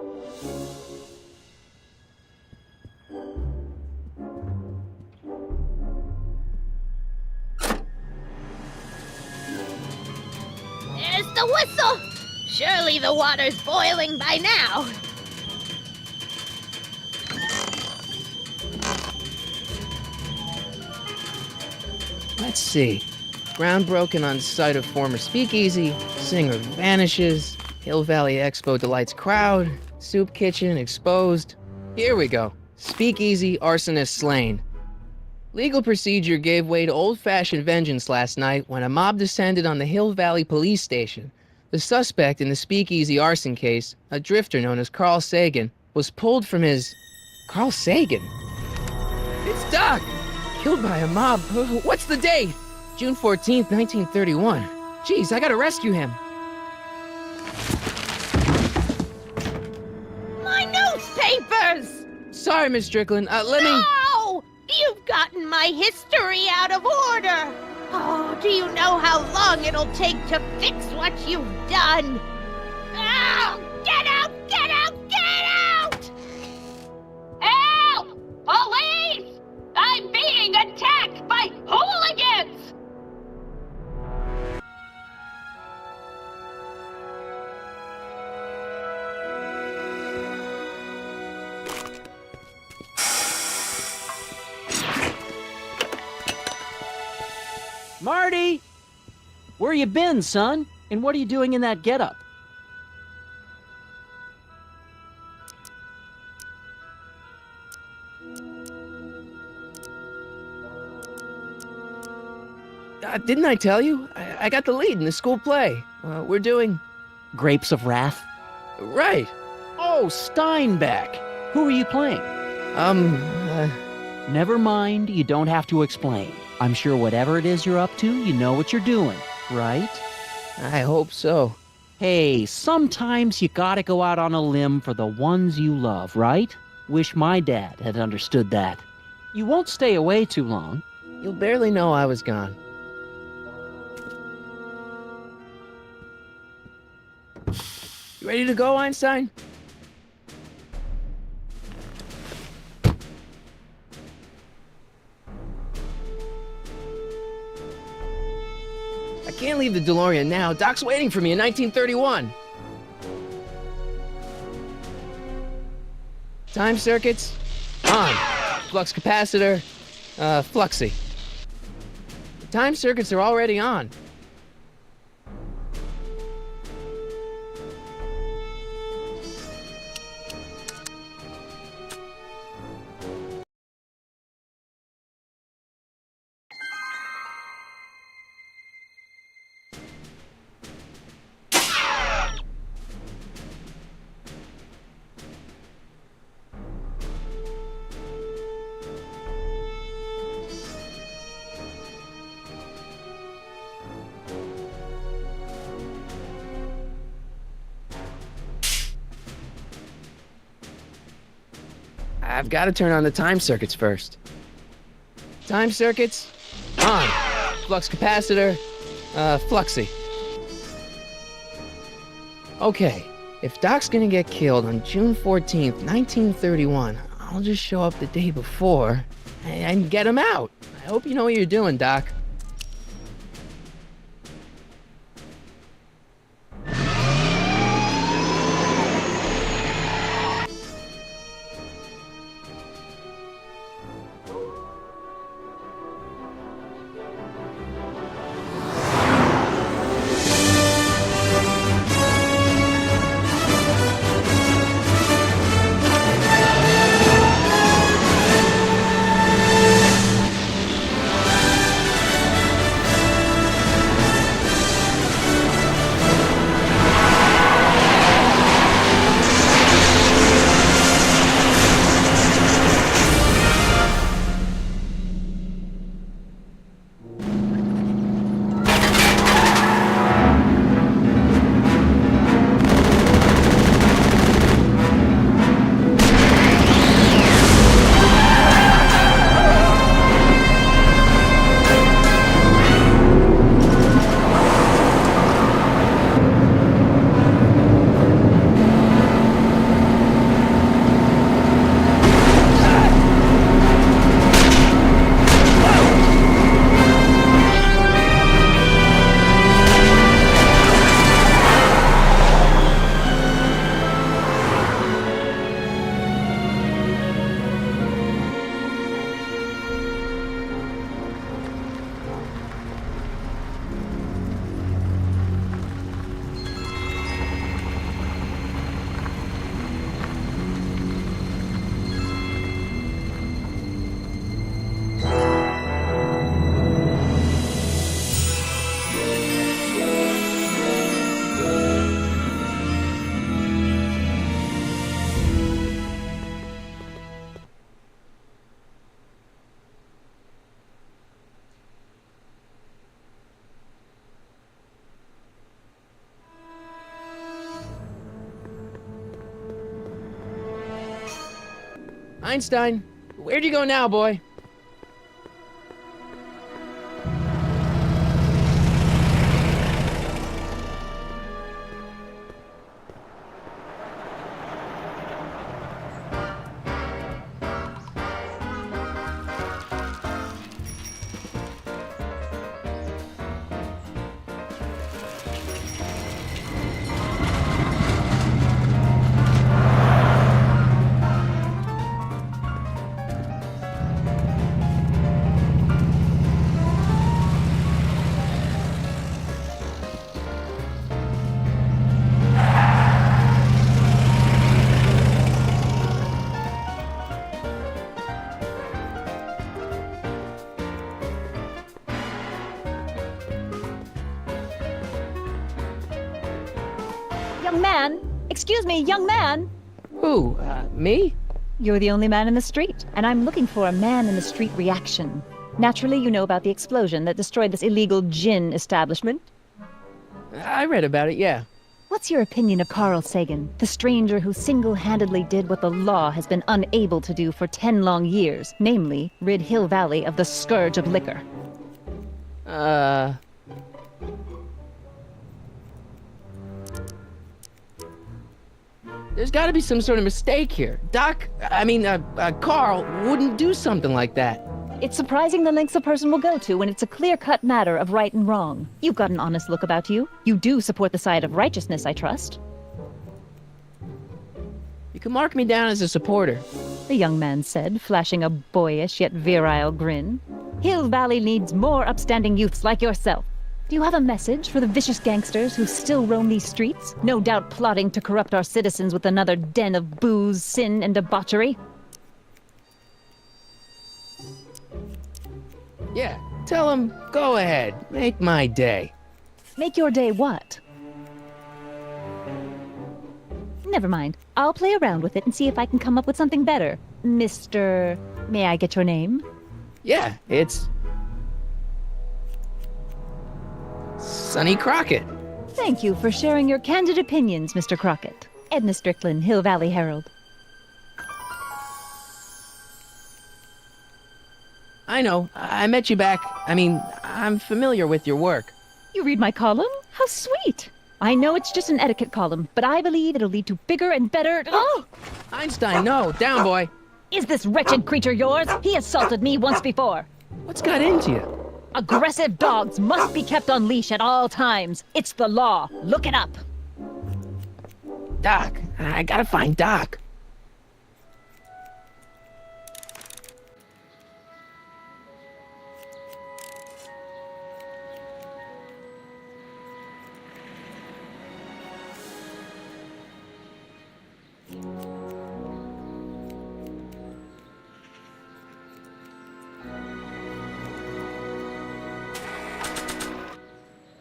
There's the whistle! Surely the water's boiling by now. Let's see. Ground broken on site of former speakeasy, singer vanishes, Hill Valley Expo delights crowd, soup kitchen exposed. Here we go. Speakeasy arsonist slain. Legal procedure gave way to old-fashioned vengeance last night when a mob descended on the Hill Valley police station. The suspect in the speakeasy arson case, a drifter known as Carl Sagan, was pulled from his... Carl Sagan? It's Doc! Killed by a mob. What's the date? June 14th, 1931. Jeez, I gotta rescue him. My newspapers! Sorry, Miss Strickland. Let me... No! You've gotten my history out of order! Oh, do you know how long it'll take to fix what you've done? Oh, get out! Get out! Get out! Help! Police! I'm being attacked by hooligans! Marty! Where you been, son? And what are you doing in that getup? Didn't I tell you? I got the lead in the school play. We're doing... Grapes of Wrath? Right. Oh, Steinbeck! Who are you playing? Never mind, you don't have to explain. I'm sure whatever it is you're up to, you know what you're doing, right? I hope so. Hey, sometimes you gotta go out on a limb for the ones you love, right? Wish my dad had understood that. You won't stay away too long. You'll barely know I was gone. You ready to go, Einstein? I can't leave the DeLorean now. Doc's waiting for me in 1931. Time circuits on. Flux capacitor Fluxy. The time circuits are already on. I've got to turn on the time circuits first. Time circuits, on. Flux capacitor, Fluxy. Okay, if Doc's gonna get killed on June 14th, 1931, I'll just show up the day before and get him out. I hope you know what you're doing, Doc. Einstein, where'd you go now, boy? Young man! Excuse me, young man! Who, me? You're the only man in the street, and I'm looking for a man-in-the-street reaction. Naturally, you know about the explosion that destroyed this illegal gin establishment. I read about it, yeah. What's your opinion of Carl Sagan, the stranger who single-handedly did what the law has been unable to do for 10 long years, namely, rid Hill Valley of the scourge of liquor? There's gotta be some sort of mistake here. Carl wouldn't do something like that. It's surprising the lengths a person will go to when it's a clear-cut matter of right and wrong. You've got an honest look about you. You do support the side of righteousness, I trust. You can mark me down as a supporter, the young man said, flashing a boyish yet virile grin. Hill Valley needs more upstanding youths like yourself. Do you have a message for the vicious gangsters who still roam these streets, no doubt plotting to corrupt our citizens with another den of booze, sin, and debauchery? Yeah, tell them, go ahead, make my day. Make your day what? Never mind. I'll play around with it and see if I can come up with something better. Mr. May I get your name? Yeah, it's Sonny Crockett. Thank you for sharing your candid opinions, Mr. Crockett. Edna Strickland, Hill Valley Herald. I know, I met you back. I'm familiar with your work. You read my column? How sweet! I know it's just an etiquette column, but I believe it'll lead to bigger and better... Oh! Einstein, no, down, boy. Is this wretched creature yours? He assaulted me once before. What's got into you? Aggressive dogs must be kept on leash at all times. It's the law. Look it up. Doc, I gotta find Doc.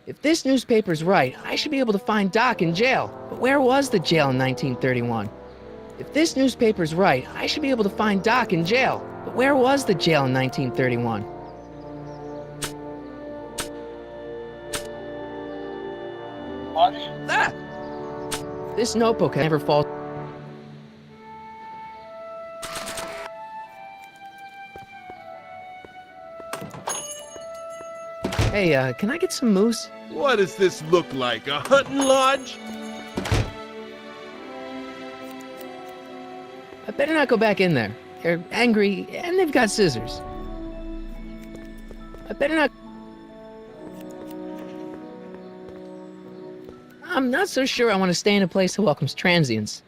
If this newspaper's right, I should be able to find Doc in jail. But where was the jail in 1931? If this newspaper's right, I should be able to find Doc in jail. But where was the jail in 1931? Ah! This notebook never falls. Hey, can I get some moose? What does this look like, a hunting lodge? I better not go back in there. They're angry, and they've got scissors. I better not... I'm not so sure I want to stay in a place that welcomes transients.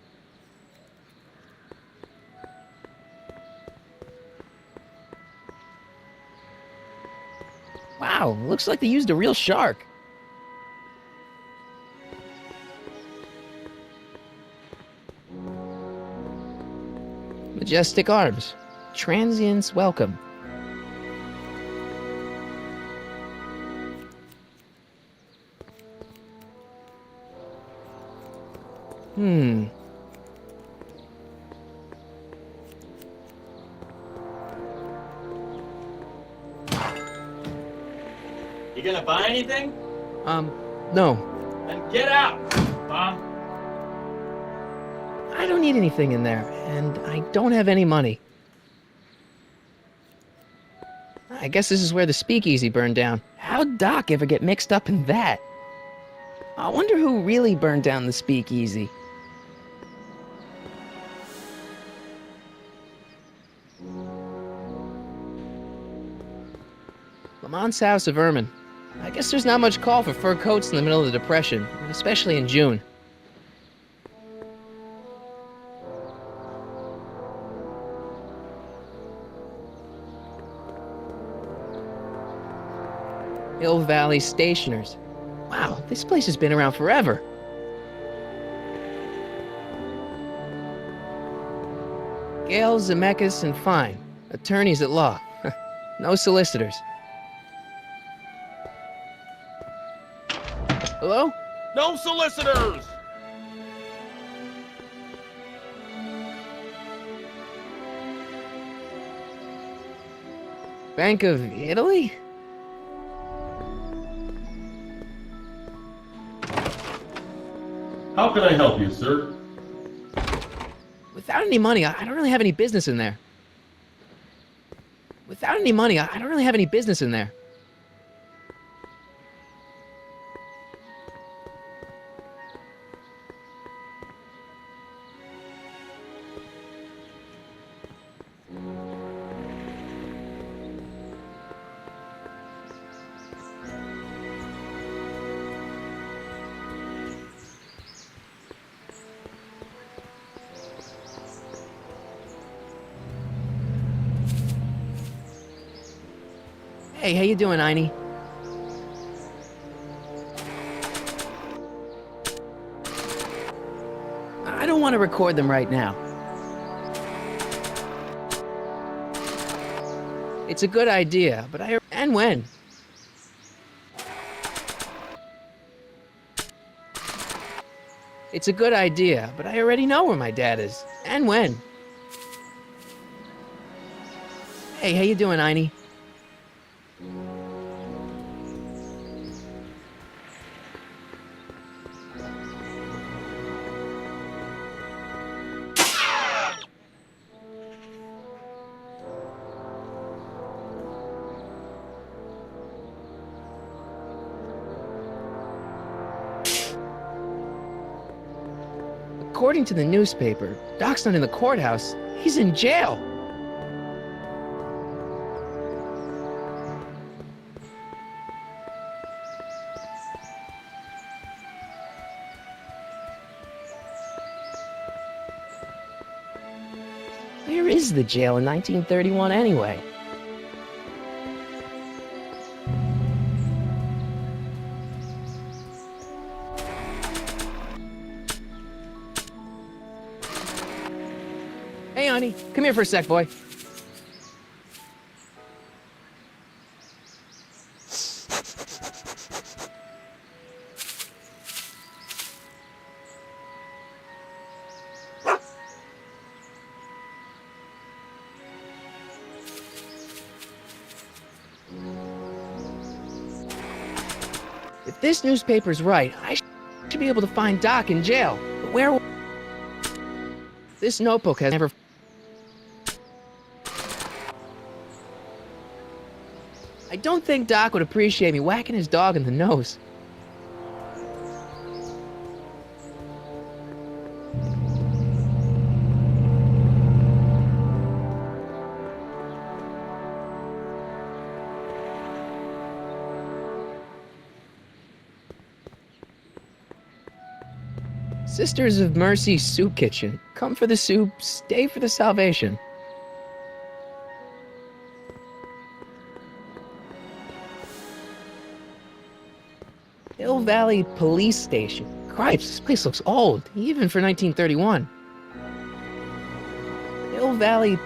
Wow, looks like they used a real shark. Majestic arms. Transients welcome. You gonna buy anything? No. Then get out, Bob. I don't need anything in there, and I don't have any money. I guess this is where the speakeasy burned down. How'd Doc ever get mixed up in that? I wonder who really burned down the speakeasy. Lamont's House of Ermine. I guess there's not much call for fur coats in the middle of the Depression, especially in June. Hill Valley Stationers. Wow, this place has been around forever. Gale, Zemeckis, and Fine. Attorneys at law. No solicitors. Hello? No solicitors! Bank of Italy? How can I help you, sir? Without any money, I don't really have any business in there. Without any money, I don't really have any business in there. Hey, how you doing, Einie? I don't want to record them right now. It's a good idea, but and when? It's a good idea, but I already know where my dad is. And when. Hey, how you doing, Einie? According to the newspaper, Doc's not in the courthouse. He's in jail. Where is the jail in 1931 anyway? Hey, honey, come here for a sec, boy. If this newspaper's right, I should be able to find Doc in jail. But where? This notebook has never... I don't think Doc would appreciate me whacking his dog in the nose. Sisters of Mercy Soup Kitchen. Come for the soup, stay for the salvation. Hill Valley Police Station. Cripes, this place looks old, even for 1931. Hill Valley...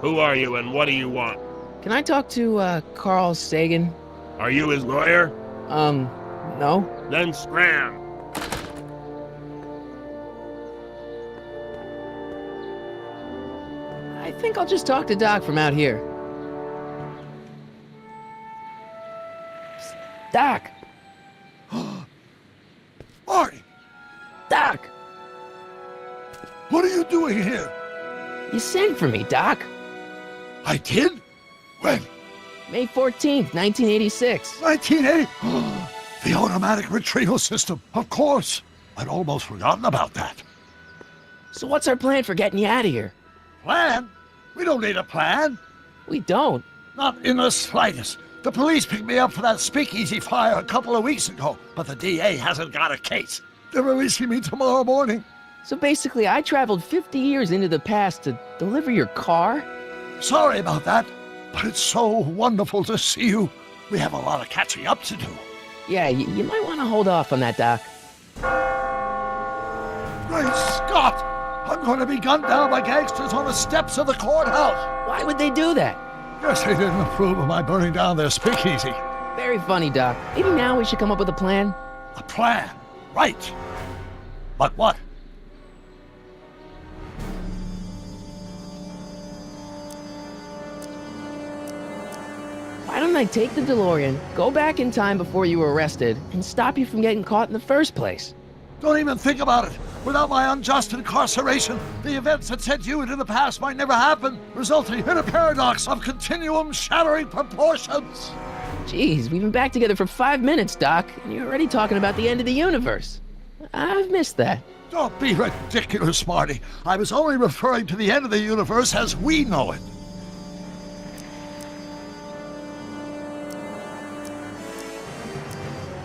Who are you and what do you want? Can I talk to, Carl Sagan? Are you his lawyer? No. Then scram. I think I'll just talk to Doc from out here. Doc! Marty! Doc! What are you doing here? You sent for me, Doc. I did? When? May 14th, 1986. 1980? The automatic retrieval system. Of course. I'd almost forgotten about that. So what's our plan for getting you out of here? Plan? We don't need a plan. We don't. Not in the slightest. The police picked me up for that speakeasy fire a couple of weeks ago, but the DA hasn't got a case. They're releasing me tomorrow morning. So basically, I traveled 50 years into the past to deliver your car? Sorry about that, but it's so wonderful to see you. We have a lot of catching up to do. Yeah, you might want to hold off on that, Doc. Great Scott! I'm going to be gunned down by gangsters on the steps of the courthouse. Why would they do that? Guess they didn't approve of my burning down their speakeasy. Very funny, Doc. Maybe now we should come up with a plan? A plan? Right. But what? Why don't I take the DeLorean, go back in time before you were arrested, and stop you from getting caught in the first place? Don't even think about it. Without my unjust incarceration, the events that sent you into the past might never happen, resulting in a paradox of continuum-shattering proportions. Jeez, we've been back together for 5 minutes, Doc, and you're already talking about the end of the universe. I've missed that. Don't be ridiculous, Marty. I was only referring to the end of the universe as we know it.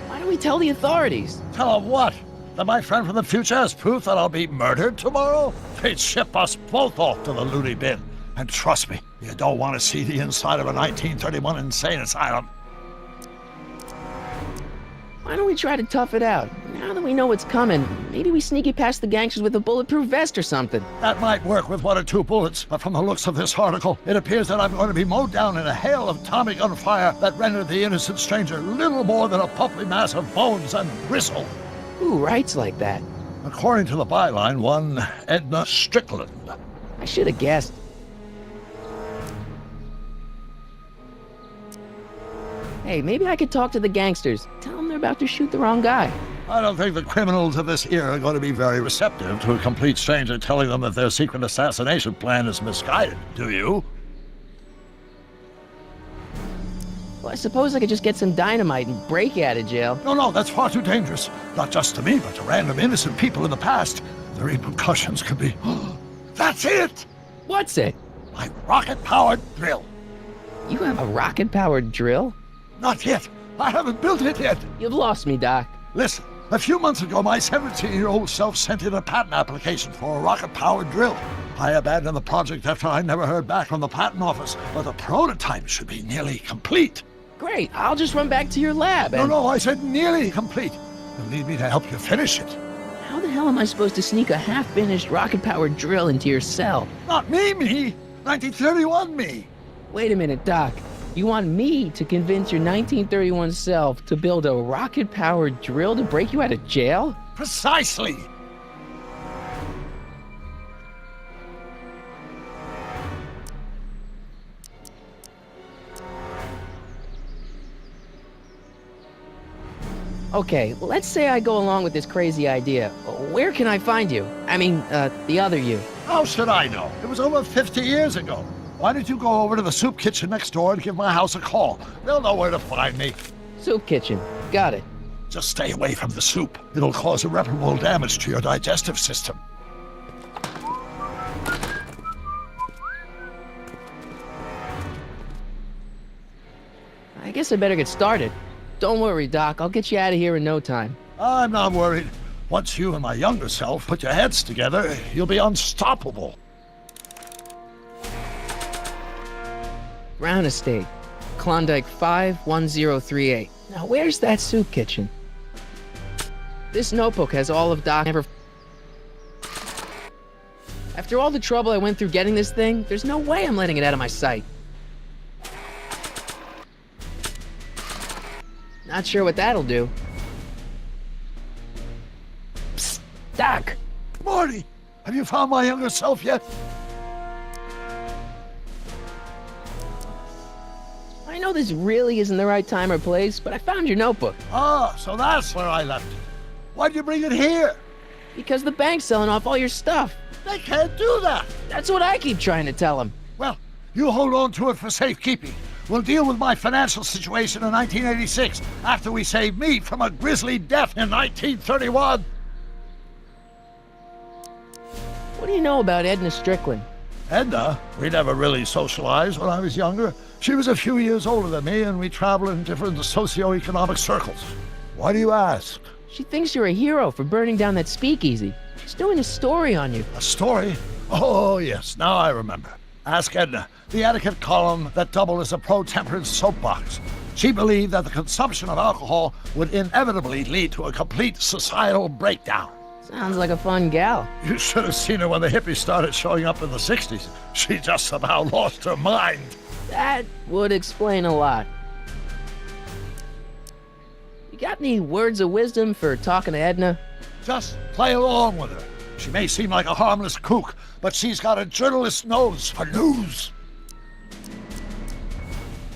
Why don't we tell the authorities? Tell them what? That my friend from the future has proof that I'll be murdered tomorrow? They'd ship us both off to the loony bin. And trust me, you don't want to see the inside of a 1931 insane asylum. Why don't we try to tough it out? Now that we know what's coming, maybe we sneak it past the gangsters with a bulletproof vest or something. That might work with 1 or 2 bullets, but from the looks of this article, it appears that I'm going to be mowed down in a hail of Tommy gun fire that rendered the innocent stranger little more than a puffy mass of bones and gristle. Who writes like that? According to the byline, one Edna Strickland. I should have guessed. Hey, maybe I could talk to the gangsters. Tell them they're about to shoot the wrong guy. I don't think the criminals of this era are going to be very receptive to a complete stranger telling them that their secret assassination plan is misguided, do you? Well, I suppose I could just get some dynamite and break you out of jail. No, that's far too dangerous. Not just to me, but to random innocent people in the past. The repercussions could be... That's it! What's it? My rocket-powered drill. You have a rocket-powered drill? Not yet. I haven't built it yet. You've lost me, Doc. Listen, a few months ago, my 17-year-old self sent in a patent application for a rocket-powered drill. I abandoned the project after I never heard back from the patent office, but the prototype should be nearly complete. Great, I'll just run back to your lab and... No, I said nearly complete. You'll need me to help you finish it. How the hell am I supposed to sneak a half-finished rocket-powered drill into your cell? Not me. 1931 me. Wait a minute, Doc. You want me to convince your 1931 self to build a rocket-powered drill to break you out of jail? Precisely. Okay, well, let's say I go along with this crazy idea. Where can I find you? I mean, the other you. How should I know? It was over 50 years ago. Why don't you go over to the soup kitchen next door and give my house a call? They'll know where to find me. Soup kitchen. Got it. Just stay away from the soup. It'll cause irreparable damage to your digestive system. I guess I better get started. Don't worry, Doc. I'll get you out of here in no time. I'm not worried. Once you and my younger self put your heads together, you'll be unstoppable. Brown Estate, Klondike 51038. Now, where's that soup kitchen? This notebook has all of Doc ever... After all the trouble I went through getting this thing, there's no way I'm letting it out of my sight. Not sure what that'll do. Psst, Doc! Marty, have you found my younger self yet? I know this really isn't the right time or place, but I found your notebook. Ah, so that's where I left it. Why'd you bring it here? Because the bank's selling off all your stuff. They can't do that. That's what I keep trying to tell them. Well, you hold on to it for safekeeping. We'll deal with my financial situation in 1986 after we save me from a grisly death in 1931. What do you know about Edna Strickland? Edna? We never really socialized when I was younger. She was a few years older than me, and we traveled in different socioeconomic circles. Why do you ask? She thinks you're a hero for burning down that speakeasy. She's doing a story on you. A story? Oh, yes, now I remember. Ask Edna, the etiquette column that doubled as a pro-temperance soapbox. She believed that the consumption of alcohol would inevitably lead to a complete societal breakdown. Sounds like a fun gal. You should have seen her when the hippies started showing up in the 60s. She just about lost her mind. That would explain a lot. You got any words of wisdom for talking to Edna? Just play along with her. She may seem like a harmless kook, but she's got a journalist's nose for news.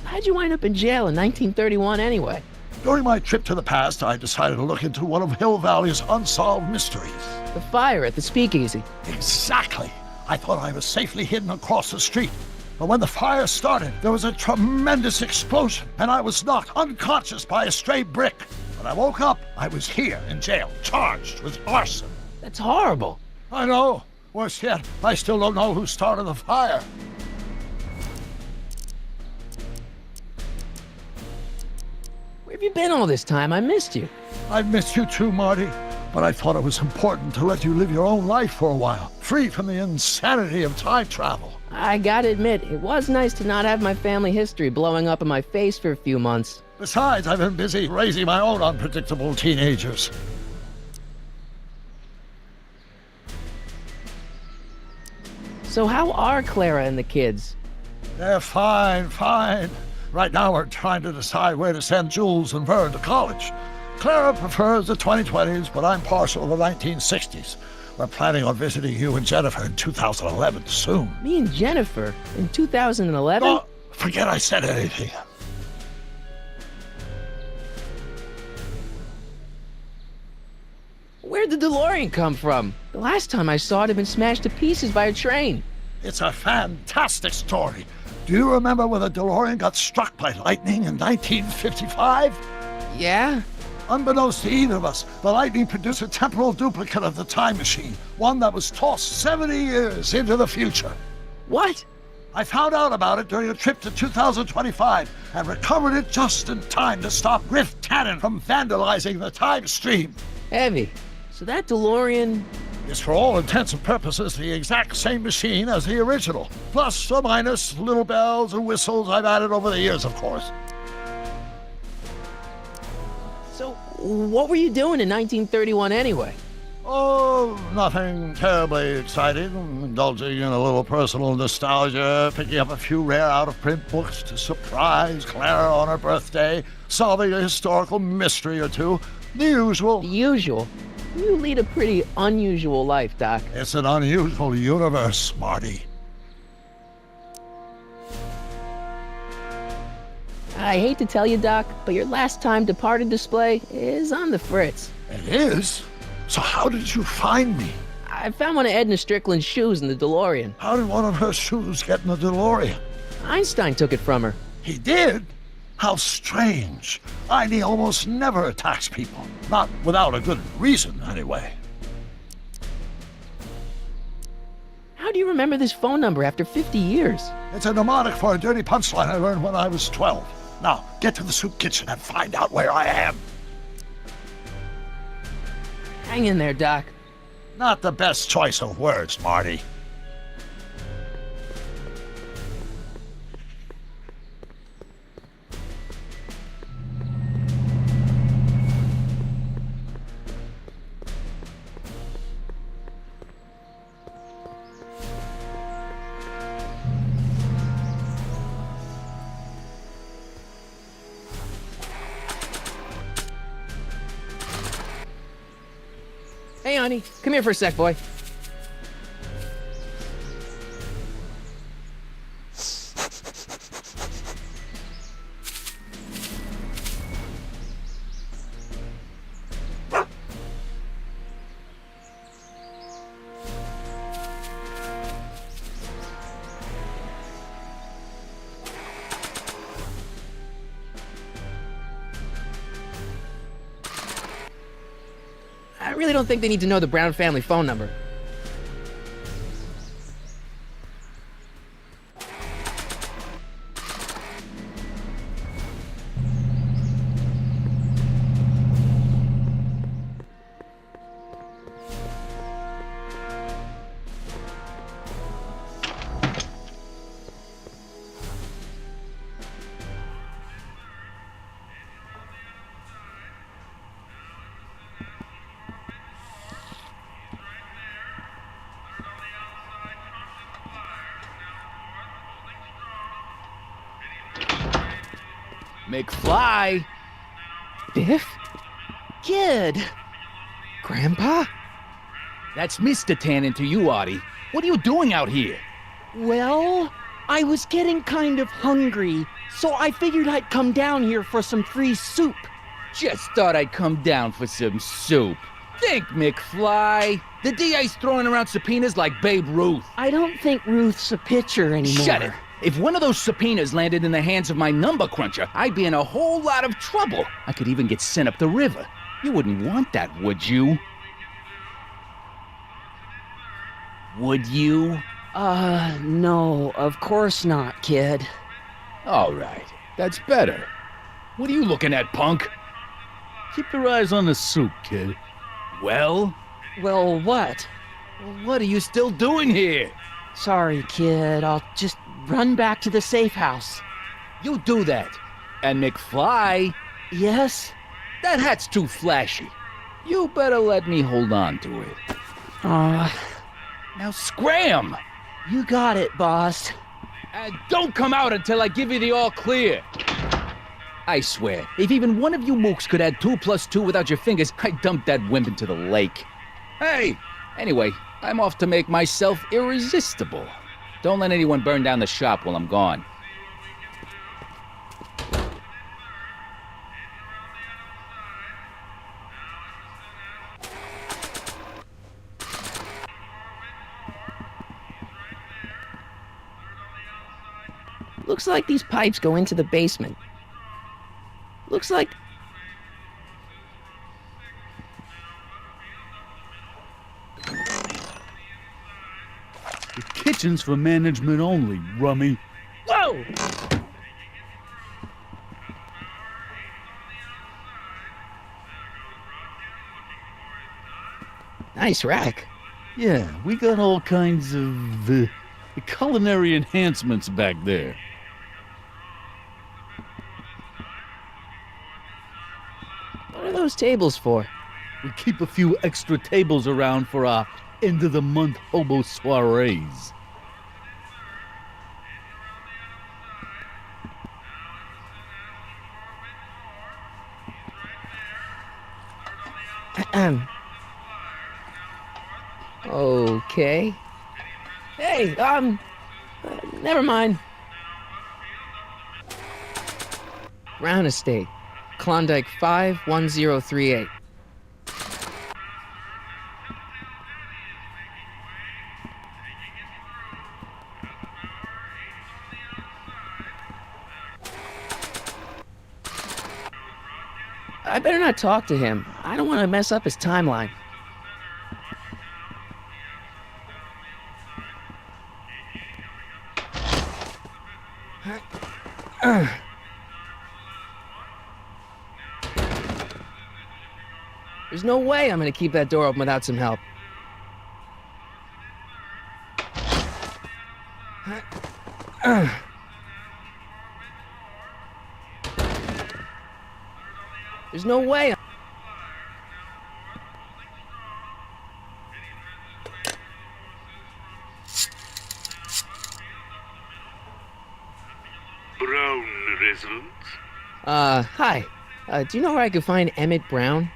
How'd you wind up in jail in 1931 anyway? During my trip to the past, I decided to look into one of Hill Valley's unsolved mysteries. The fire at the speakeasy. Exactly. I thought I was safely hidden across the street. But when the fire started, there was a tremendous explosion, and I was knocked unconscious by a stray brick. When I woke up, I was here in jail, charged with arson. That's horrible. I know. Worse yet, I still don't know who started the fire. Where have you been all this time? I missed you. I've missed you too, Marty. but I thought it was important to let you live your own life for a while, free from the insanity of time travel. I gotta admit, it was nice to not have my family history blowing up in my face for a few months. Besides, I've been busy raising my own unpredictable teenagers. So how are Clara and the kids? They're fine. Right now we're trying to decide where to send Jules and Vern to college. Clara prefers the 2020s, but I'm partial to the 1960s. We're planning on visiting you and Jennifer in 2011 soon. Me and Jennifer? In 2011? Oh, forget I said anything. Where'd the DeLorean come from? The last time I saw it had been smashed to pieces by a train. It's a fantastic story. Do you remember when the DeLorean got struck by lightning in 1955? Yeah? Unbeknownst to either of us, the lightning produced a temporal duplicate of the time machine, one that was tossed 70 years into the future. What? I found out about it during a trip to 2025 and recovered it just in time to stop Griff Tannen from vandalizing the time stream. Heavy. So that DeLorean... is for all intents and purposes the exact same machine as the original, plus or minus little bells and whistles I've added over the years, of course. So, what were you doing in 1931 anyway? Oh, nothing terribly exciting. Indulging in a little personal nostalgia, picking up a few rare out-of-print books to surprise Clara on her birthday, solving a historical mystery or two. The usual. The usual? You lead a pretty unusual life, Doc. It's an unusual universe, Marty. I hate to tell you, Doc, but your last time departed display is on the fritz. It is? So how did you find me? I found one of Edna Strickland's shoes in the DeLorean. How did one of her shoes get in the DeLorean? Einstein took it from her. He did? How strange. Einie almost never attacks people. Not without a good reason, anyway. How do you remember this phone number after 50 years? It's a mnemonic for a dirty punchline I learned when I was 12. Now, get to the soup kitchen and find out where I am. Hang in there, Doc. Not the best choice of words, Marty. Hey, honey, come here for a sec, boy. I really don't think they need to know the Brown family phone number. McFly? Biff? Kid! Grandpa? That's Mr. Tannen to you, Artie. What are you doing out here? Well, I was getting kind of hungry, so I figured I'd come down here for some free soup. Just thought I'd come down for some soup. Think, McFly. The DA's throwing around subpoenas like Babe Ruth. I don't think Ruth's a pitcher anymore. Shut it. If one of those subpoenas landed in the hands of my number cruncher, I'd be in a whole lot of trouble. I could even get sent up the river. You wouldn't want that, would you? Would you? No, of course not, kid. All right, that's better. What are you looking at, punk? Keep your eyes on the soup, kid. Well? Well, what? What are you still doing here? Sorry, kid. I'll just run back to the safe house. You do that. And McFly, Yes? that hat's too flashy. You better let me hold on to it. Now scram! You got it, boss. And don't come out until I give you the all clear. I swear, if even one of you mooks could add 2 + 2 without your fingers, I'd dump that wimp into the lake. Hey! Anyway, I'm off to make myself irresistible. Don't let anyone burn down the shop while I'm gone. Looks like these pipes go into the basement. Looks like... The kitchen's for management only, rummy. Whoa! Nice rack. Yeah, we got all kinds of culinary enhancements back there. What are those tables for? We keep a few extra tables around for our end-of-the-month hobo soirees. Okay. Hey, never mind. Brown Estate, Klondike 51038. I better not talk to him. I don't want to mess up his timeline. There's no way I'm gonna keep that door open without some help. There's no way. Brown residence? Hi. Do you know where I could find Emmett Brown?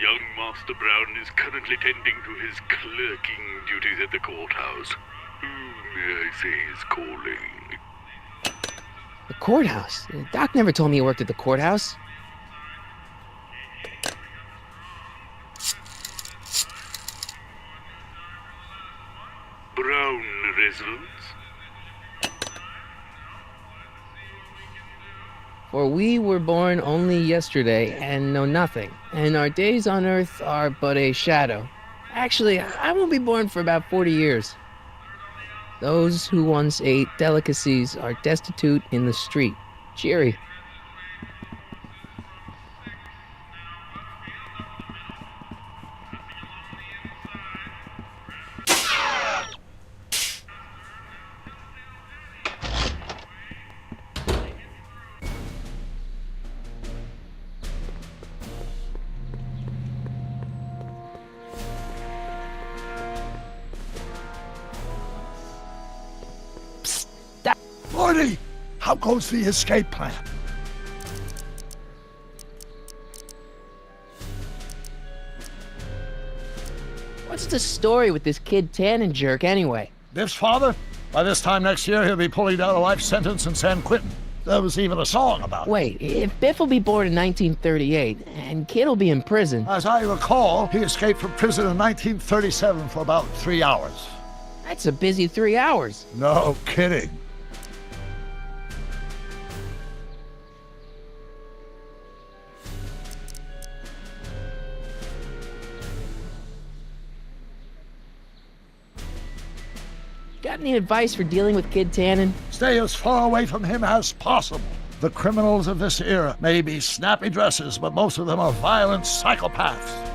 Young Master Brown is currently tending to his clerking duties at the courthouse. Who may I say is calling? The courthouse? Doc never told me he worked at the courthouse. Brown residence? For we were born only yesterday and know nothing, and our days on earth are but a shadow. Actually, I won't be born for about 40 years. Those who once ate delicacies are destitute in the street. Cheery. Morty, how goes the escape plan? What's the story with this kid Tannen jerk anyway? Biff's father? By this time next year, he'll be pulling down a life sentence in San Quentin. There was even a song about it. Wait, if Biff will be born in 1938, and Kid will be in prison... As I recall, he escaped from prison in 1937 for about 3 hours. That's a busy 3 hours. No kidding. Got any advice for dealing with Kid Tannen? Stay as far away from him as possible. The criminals of this era may be snappy dresses, but most of them are violent psychopaths.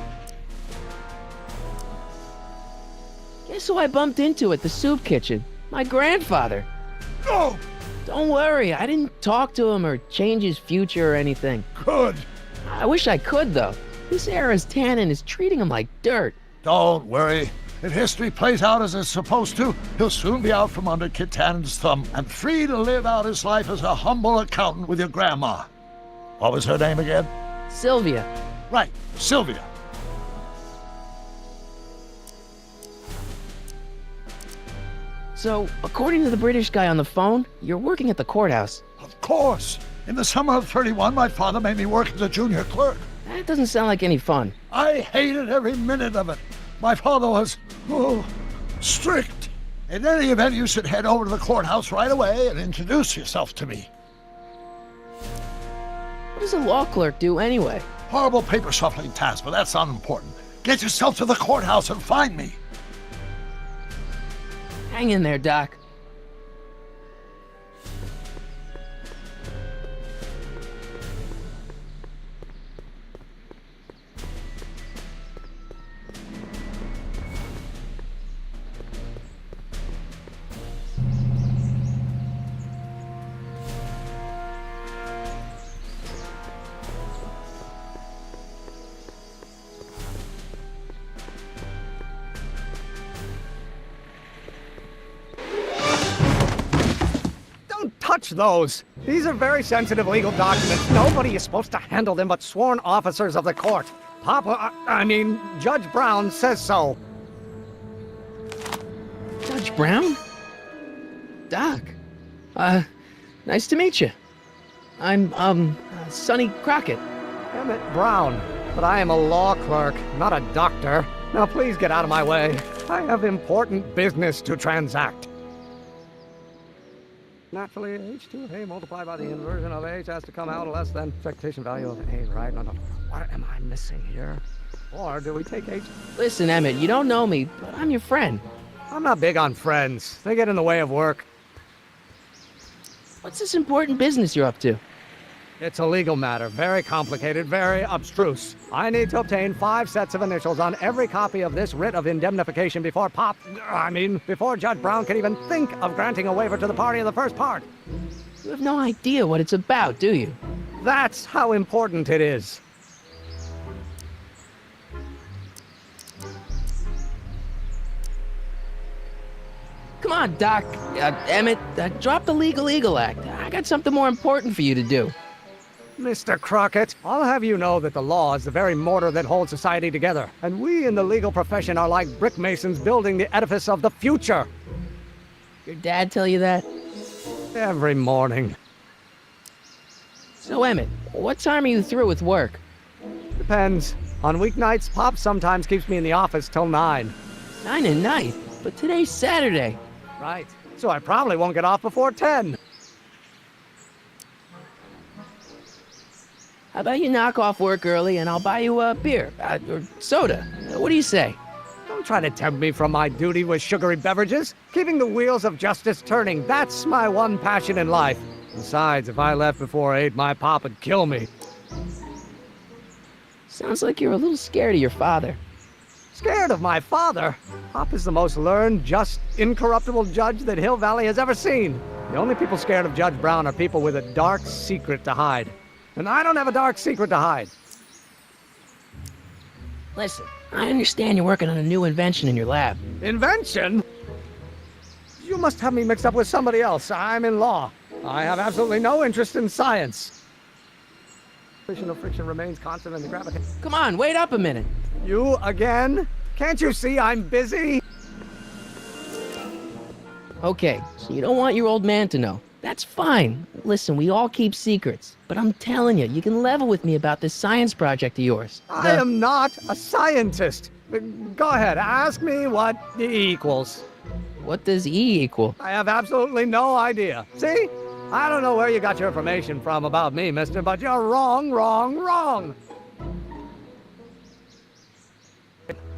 Guess who I bumped into at the soup kitchen? My grandfather. No! Don't worry, I didn't talk to him or change his future or anything. Good. I wish I could, though. This era's Tannen is treating him like dirt. Don't worry. If history plays out as it's supposed to, he'll soon be out from under Kit Tannen's thumb and free to live out his life as a humble accountant with your grandma. What was her name again? Sylvia. Right, Sylvia. So, according to the British guy on the phone, you're working at the courthouse. Of course. In the summer of '31, my father made me work as a junior clerk. That doesn't sound like any fun. I hated every minute of it. My father was, strict. In any event, you should head over to the courthouse right away and introduce yourself to me. What does a law clerk do anyway? Horrible paper shuffling task, but that's unimportant. Get yourself to the courthouse and find me. Hang in there, Doc. Touch those. These are very sensitive legal documents. Nobody is supposed to handle them but sworn officers of the court. Judge Brown says so. Judge Brown? Doc. Nice to meet you. I'm, Sonny Crockett. Emmett Brown. But I am a law clerk, not a doctor. Now please get out of my way. I have important business to transact. Naturally, H2A multiplied by the inversion of H has to come out less than expectation value of A, right? No. What am I missing here? Or do we take H? Listen, Emmett, you don't know me, but I'm your friend. I'm not big on friends. They get in the way of work. What's this important business you're up to? It's a legal matter. Very complicated, very abstruse. I need to obtain 5 sets of initials on every copy of this writ of indemnification before before Judge Brown can even think of granting a waiver to the party in the first part. You have no idea what it's about, do you? That's how important it is. Come on, Doc. Emmett, drop the Legal Eagle Act. I got something more important for you to do. Mr. Crockett, I'll have you know that the law is the very mortar that holds society together, and we in the legal profession are like brick masons building the edifice of the future. Your dad tell you that? Every morning. So, Emmett, what time are you through with work? Depends. On weeknights, Pop sometimes keeps me in the office till 9. 9 at night? But today's Saturday. Right. So I probably won't get off before 10. How about you knock off work early and I'll buy you a beer, or soda. What do you say? Don't try to tempt me from my duty with sugary beverages. Keeping the wheels of justice turning, that's my one passion in life. Besides, if I left before 8, my pop would kill me. Sounds like you're a little scared of your father. Scared of my father? Pop is the most learned, just, incorruptible judge that Hill Valley has ever seen. The only people scared of Judge Brown are people with a dark secret to hide. And I don't have a dark secret to hide. Listen, I understand you're working on a new invention in your lab. Invention? You must have me mixed up with somebody else. I'm in law. I have absolutely no interest in science. Friction remains constant in the gravity. Come on, wait up a minute. You again? Can't you see I'm busy? Okay, so you don't want your old man to know. That's fine. Listen, we all keep secrets. But I'm telling you, you can level with me about this science project of yours. I am not a scientist. Go ahead, ask me what E equals. What does E equal? I have absolutely no idea. See? I don't know where you got your information from about me, mister, but you're wrong.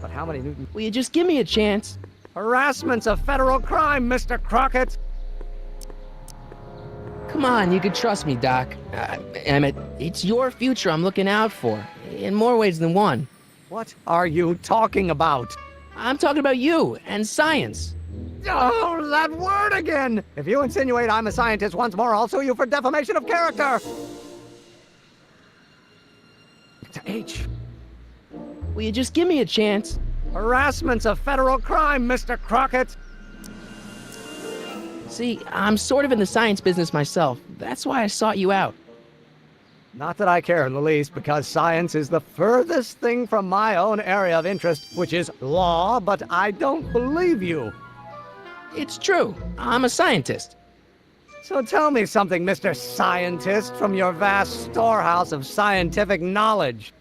But how many Newton? Will you just give me a chance? Harassment's a federal crime, Mr. Crockett. Come on, you can trust me, Doc. Emmett, it's your future I'm looking out for, in more ways than one. What are you talking about? I'm talking about you and science. Oh, that word again! If you insinuate I'm a scientist once more, I'll sue you for defamation of character! To H. Will you just give me a chance? Harassment's a federal crime, Mr. Crockett! See, I'm sort of in the science business myself. That's why I sought you out. Not that I care in the least, because science is the furthest thing from my own area of interest, which is law, but I don't believe you. It's true. I'm a scientist. So tell me something, Mr. Scientist, from your vast storehouse of scientific knowledge.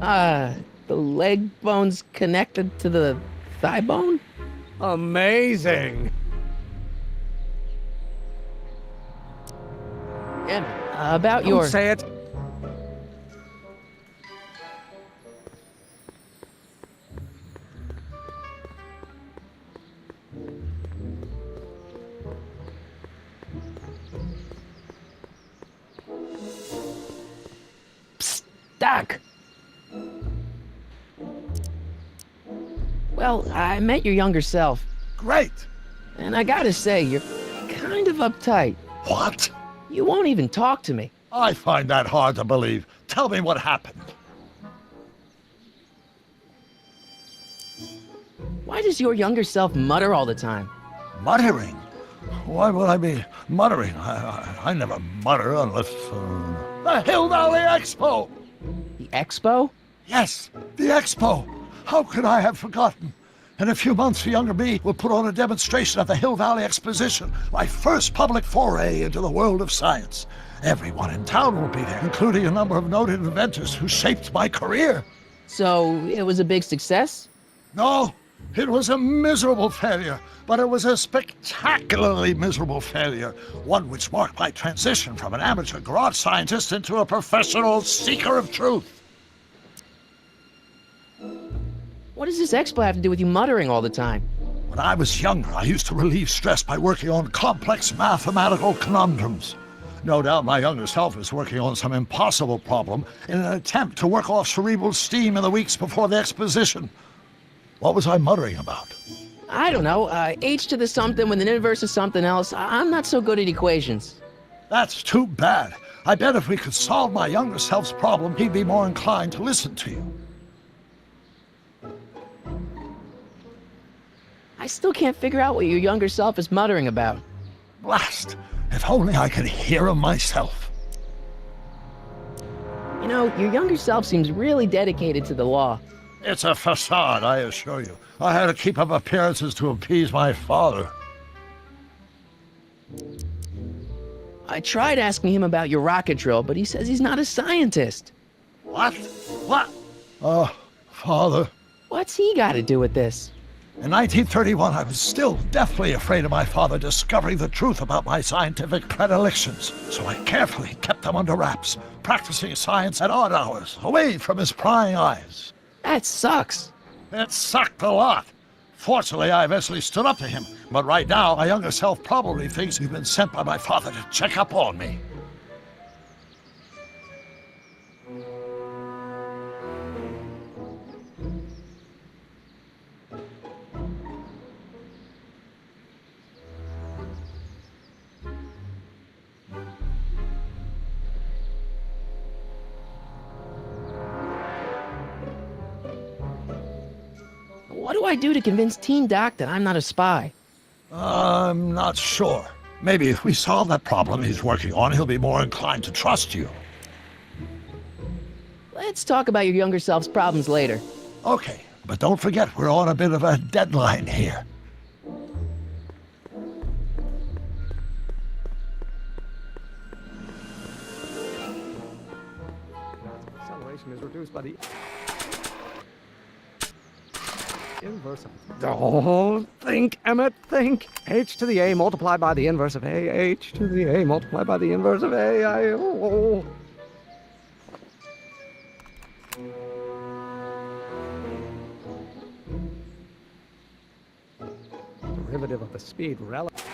The leg bone's connected to the thigh bone? Amazing. Yeah, about Don't your... say it. Psst, Doc. Well, I met your younger self. Great. And I gotta say, you're kind of uptight. What? You won't even talk to me. I find that hard to believe. Tell me what happened. Why does your younger self mutter all the time? Muttering? Why would I be muttering? I never mutter unless... The Hill Valley Expo! The Expo? Yes, the Expo! How could I have forgotten? In a few months, the younger me will put on a demonstration at the Hill Valley Exposition, my first public foray into the world of science. Everyone in town will be there, including a number of noted inventors who shaped my career. So, it was a big success? No, it was a miserable failure, but it was a spectacularly miserable failure, one which marked my transition from an amateur garage scientist into a professional seeker of truth. What does this expo have to do with you muttering all the time? When I was younger, I used to relieve stress by working on complex mathematical conundrums. No doubt my younger self is working on some impossible problem in an attempt to work off cerebral steam in the weeks before the exposition. What was I muttering about? I don't know, h to the something with an inverse of something else. I'm not so good at equations. That's too bad. I bet if we could solve my younger self's problem, he'd be more inclined to listen to you. I still can't figure out what your younger self is muttering about. Blast! If only I could hear him myself. You know, your younger self seems really dedicated to the law. It's a facade, I assure you. I had to keep up appearances to appease my father. I tried asking him about your rocket drill, but he says he's not a scientist. What? What? Father. What's he got to do with this? In 1931, I was still deathly afraid of my father discovering the truth about my scientific predilections, so I carefully kept them under wraps, practicing science at odd hours, away from his prying eyes. That sucks. It sucked a lot. Fortunately, I eventually stood up to him, but right now, my younger self probably thinks he's been sent by my father to check up on me. What do I do to convince Teen Doc that I'm not a spy? I'm not sure. Maybe if we solve that problem he's working on, he'll be more inclined to trust you. Let's talk about your younger self's problems later. Okay, but don't forget we're on a bit of a deadline here. Acceleration is reduced by the inverse of... Don't think, Emmett, think. H to the A multiplied by the inverse of A. H to the A multiplied by the inverse of A. Derivative of the speed relative to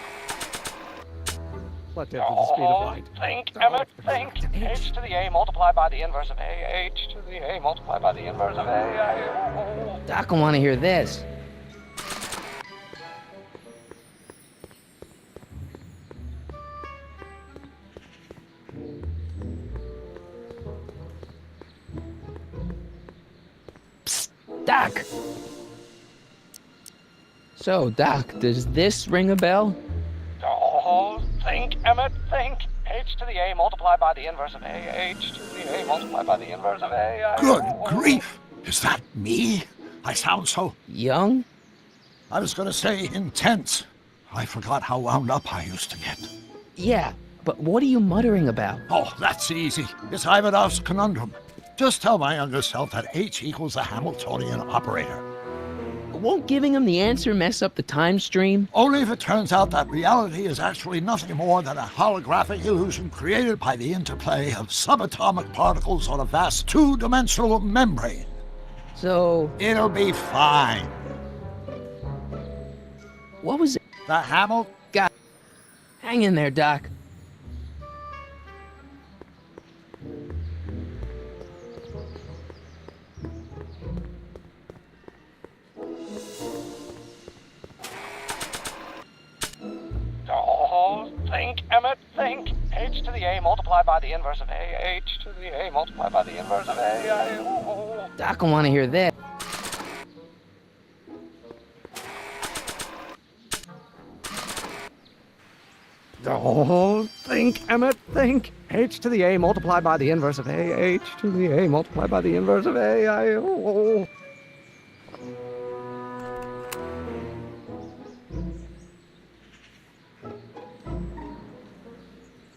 the speed of light. Think, Emmett, think. H to the A multiplied by the inverse of A. H to the A multiplied by the inverse of A. Doc will want to hear this. Psst, Doc! So, Doc, does this ring a bell? Oh, think, Emmett, think. H to the A multiplied by the inverse of A. H to the A multiplied by the inverse of A. Good grief! Is that me? I sound so young? I was gonna say intense. I forgot how wound up I used to get. Yeah, but what are you muttering about? Oh, that's easy. It's Ivanov's conundrum. Just tell my younger self that H equals the Hamiltonian operator. Won't giving him the answer mess up the time stream? Only if it turns out that reality is actually nothing more than a holographic illusion created by the interplay of subatomic particles on a vast two-dimensional membrane. So... It'll be fine. What was it? The Hamil... God. Hang in there, Doc. Oh, think, Emmett, think. H to the A multiplied by the inverse of A. H to the A multiplied by the inverse of A. Doc will want to hear this. Oh, think, Emmett, think. H to the A multiplied by the inverse of A. H to the A multiplied by the inverse of A.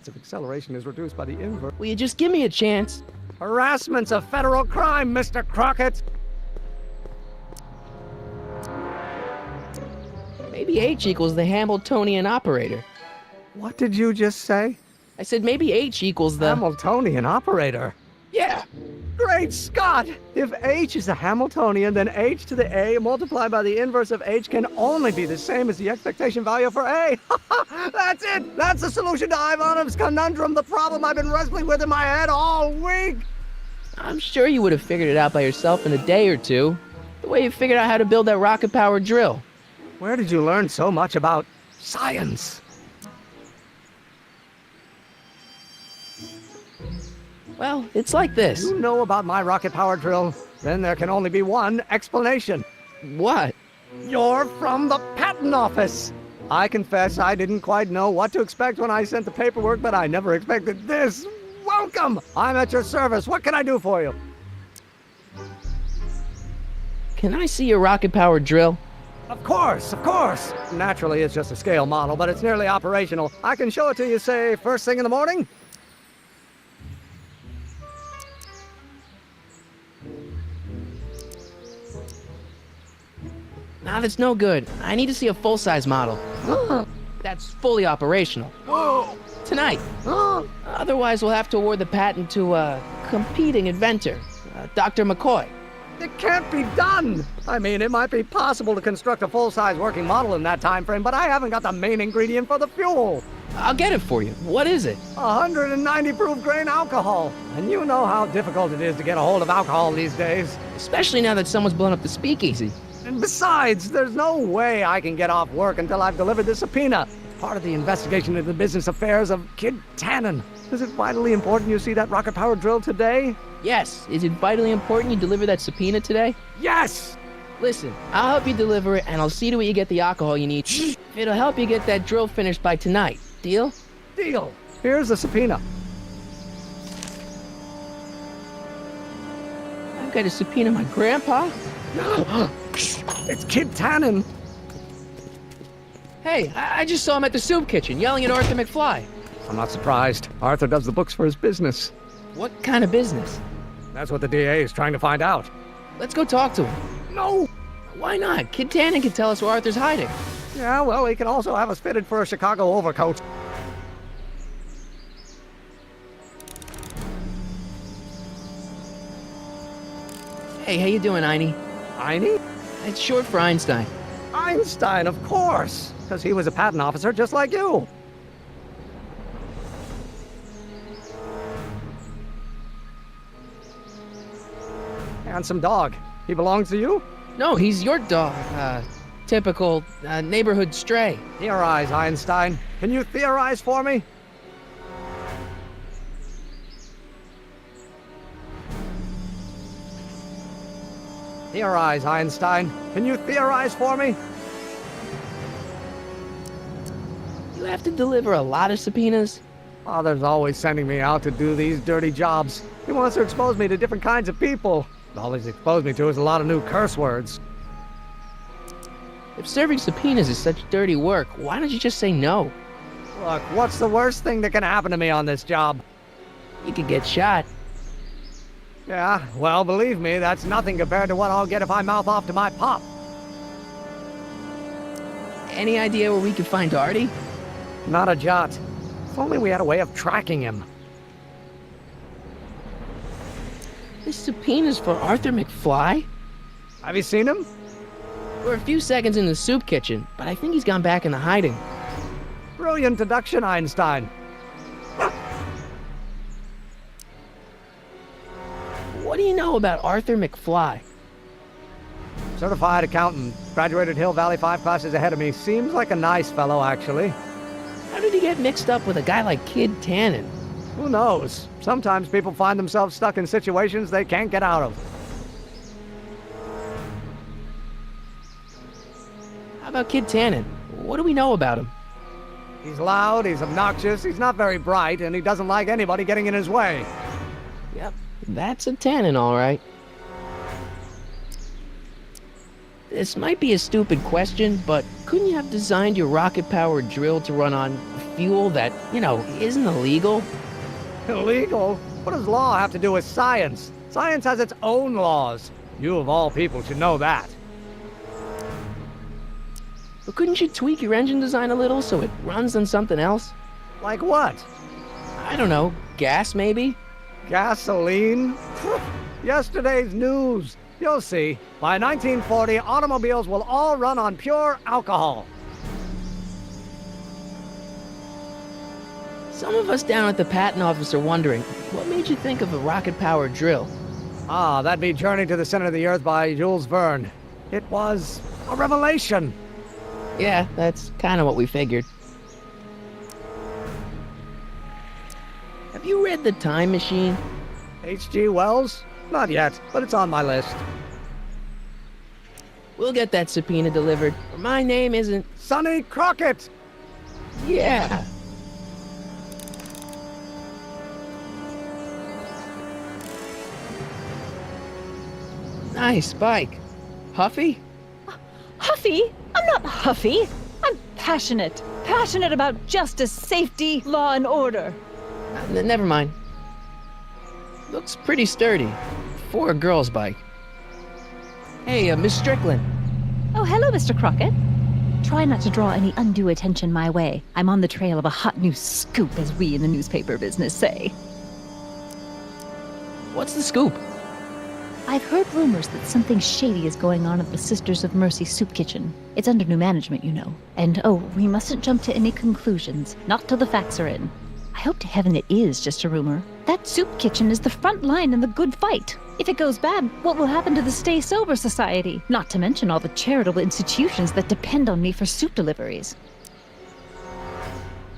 If acceleration is reduced by the inverse. Will you just give me a chance? Harassment's a federal crime, Mr. Crockett. Maybe H equals the Hamiltonian operator. What did you just say? I said maybe H equals the... Hamiltonian operator? Yeah. Great Scott! If H is a Hamiltonian, then H to the A multiplied by the inverse of H can only be the same as the expectation value for A. That's it! That's the solution to Ivanov's conundrum, the problem I've been wrestling with in my head all week! I'm sure you would have figured it out by yourself in a day or two. The way you figured out how to build that rocket-powered drill. Where did you learn so much about science? Well, it's like this. You know about my rocket-powered drill? Then there can only be one explanation. What? You're from the patent office. I confess I didn't quite know what to expect when I sent the paperwork, but I never expected this. Welcome! I'm at your service. What can I do for you? Can I see your rocket-powered drill? Of course, of course. Naturally, it's just a scale model, but it's nearly operational. I can show it to you, say, first thing in the morning. Nah, that's no good. I need to see a full-size model. That's fully operational. Tonight. Otherwise, we'll have to award the patent to a competing inventor, Dr. McCoy. It can't be done! I mean, it might be possible to construct a full-size working model in that time frame, but I haven't got the main ingredient for the fuel. I'll get it for you. What is it? 190 proof grain alcohol. And you know how difficult it is to get a hold of alcohol these days. Especially now that someone's blown up the speakeasy. And besides, there's no way I can get off work until I've delivered the subpoena. Part of the investigation into the business affairs of Kid Tannen. Is it vitally important you see that rocket-powered drill today? Yes. Is it vitally important you deliver that subpoena today? Yes! Listen, I'll help you deliver it, and I'll see to it you get the alcohol you need. It'll help you get that drill finished by tonight. Deal? Deal. Here's the subpoena. I've got to subpoena my grandpa? It's Kid Tannen. Hey, I just saw him at the soup kitchen, yelling at Arthur McFly. I'm not surprised. Arthur does the books for his business. What kind of business? That's what the DA is trying to find out. Let's go talk to him. No! Why not? Kid Tannen can tell us where Arthur's hiding. Yeah, well, he can also have us fitted for a Chicago overcoat. Hey, how you doing, Einie? Einie? It's short for Einstein. Einstein, of course, because he was a patent officer just like you. Handsome dog. He belongs to you? No, he's your dog. Typical neighborhood stray. Theorize, Einstein. Can you theorize for me? Theorize, Einstein. Can you theorize for me? You have to deliver a lot of subpoenas? Father's always sending me out to do these dirty jobs. He wants to expose me to different kinds of people. All he's exposed me to is a lot of new curse words. If serving subpoenas is such dirty work, why don't you just say no? Look, what's the worst thing that can happen to me on this job? You could get shot. Yeah, well, believe me, that's nothing compared to what I'll get if I mouth off to my pop. Any idea where we could find Artie? Not a jot. If only we had a way of tracking him. This subpoena's for Arthur McFly? Have you seen him? We're a few seconds in the soup kitchen, but I think he's gone back into hiding. Brilliant deduction, Einstein. What do you know about Arthur McFly? Certified accountant. Graduated Hill Valley 5 classes ahead of me. Seems like a nice fellow, actually. How did he get mixed up with a guy like Kid Tannen? Who knows? Sometimes people find themselves stuck in situations they can't get out of. How about Kid Tannen? What do we know about him? He's loud, he's obnoxious, he's not very bright, and he doesn't like anybody getting in his way. Yep, that's a Tannen, all right. This might be a stupid question, but couldn't you have designed your rocket-powered drill to run on fuel that, isn't illegal? Illegal? What does law have to do with science? Science has its own laws. You, of all people, should know that. But couldn't you tweak your engine design a little so it runs on something else? Like what? I don't know. Gas, maybe? Gasoline? Yesterday's news. You'll see. By 1940, automobiles will all run on pure alcohol. Some of us down at the patent office are wondering, what made you think of a rocket-powered drill? Ah, that'd be Journey to the Center of the Earth by Jules Verne. It was a revelation. Yeah, that's kind of what we figured. Have you read The Time Machine? H.G. Wells? Not yet, but it's on my list. We'll get that subpoena delivered. My name isn't... Sonny Crockett! Yeah. Nice bike. Huffy? Huffy? I'm not huffy. I'm passionate. Passionate about justice, safety, law, and order. Never mind. Looks pretty sturdy. For a girl's bike. Hey, Miss Strickland. Oh, hello, Mr. Crockett. Try not to draw any undue attention my way. I'm on the trail of a hot new scoop, as we in the newspaper business say. What's the scoop? I've heard rumors that something shady is going on at the Sisters of Mercy soup kitchen. It's under new management, you know. And we mustn't jump to any conclusions, not till the facts are in. I hope to heaven it is just a rumor. That soup kitchen is the front line in the good fight. If it goes bad, what will happen to the Stay Sober Society? Not to mention all the charitable institutions that depend on me for soup deliveries.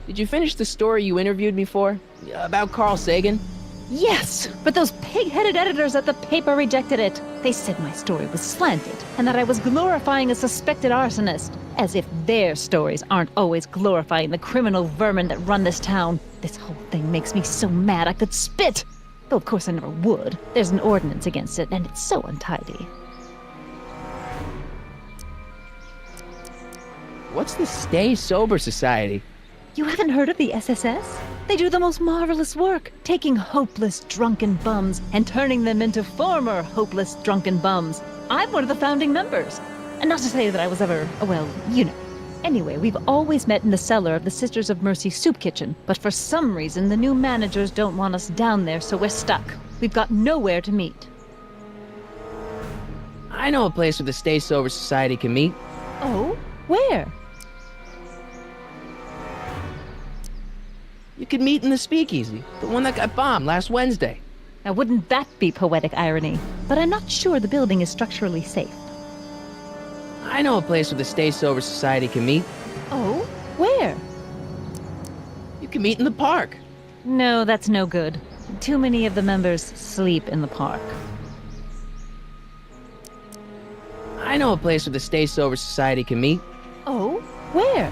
Did you finish the story you interviewed me for? About Carl Sagan? Yes, but those pig-headed editors at the paper rejected it. They said my story was slanted, and that I was glorifying a suspected arsonist. As if their stories aren't always glorifying the criminal vermin that run this town. This whole thing makes me so mad I could spit! Though of course I never would. There's an ordinance against it, and it's so untidy. What's the Stay Sober Society? You haven't heard of the SSS? They do the most marvelous work, taking hopeless drunken bums and turning them into former hopeless drunken bums. I'm one of the founding members. And not to say that I was ever, well, you know. Anyway, we've always met in the cellar of the Sisters of Mercy soup kitchen, but for some reason the new managers don't want us down there, so we're stuck. We've got nowhere to meet. I know a place where the Stay Sober Society can meet. Oh? Where? You could meet in the Speakeasy, the one that got bombed last Wednesday. Now wouldn't that be poetic irony? But I'm not sure the building is structurally safe. I know a place where the Stay Sober Society can meet. Oh? Where? You can meet in the park. No, that's no good. Too many of the members sleep in the park. I know a place where the Stay Sober Society can meet. Oh? Where?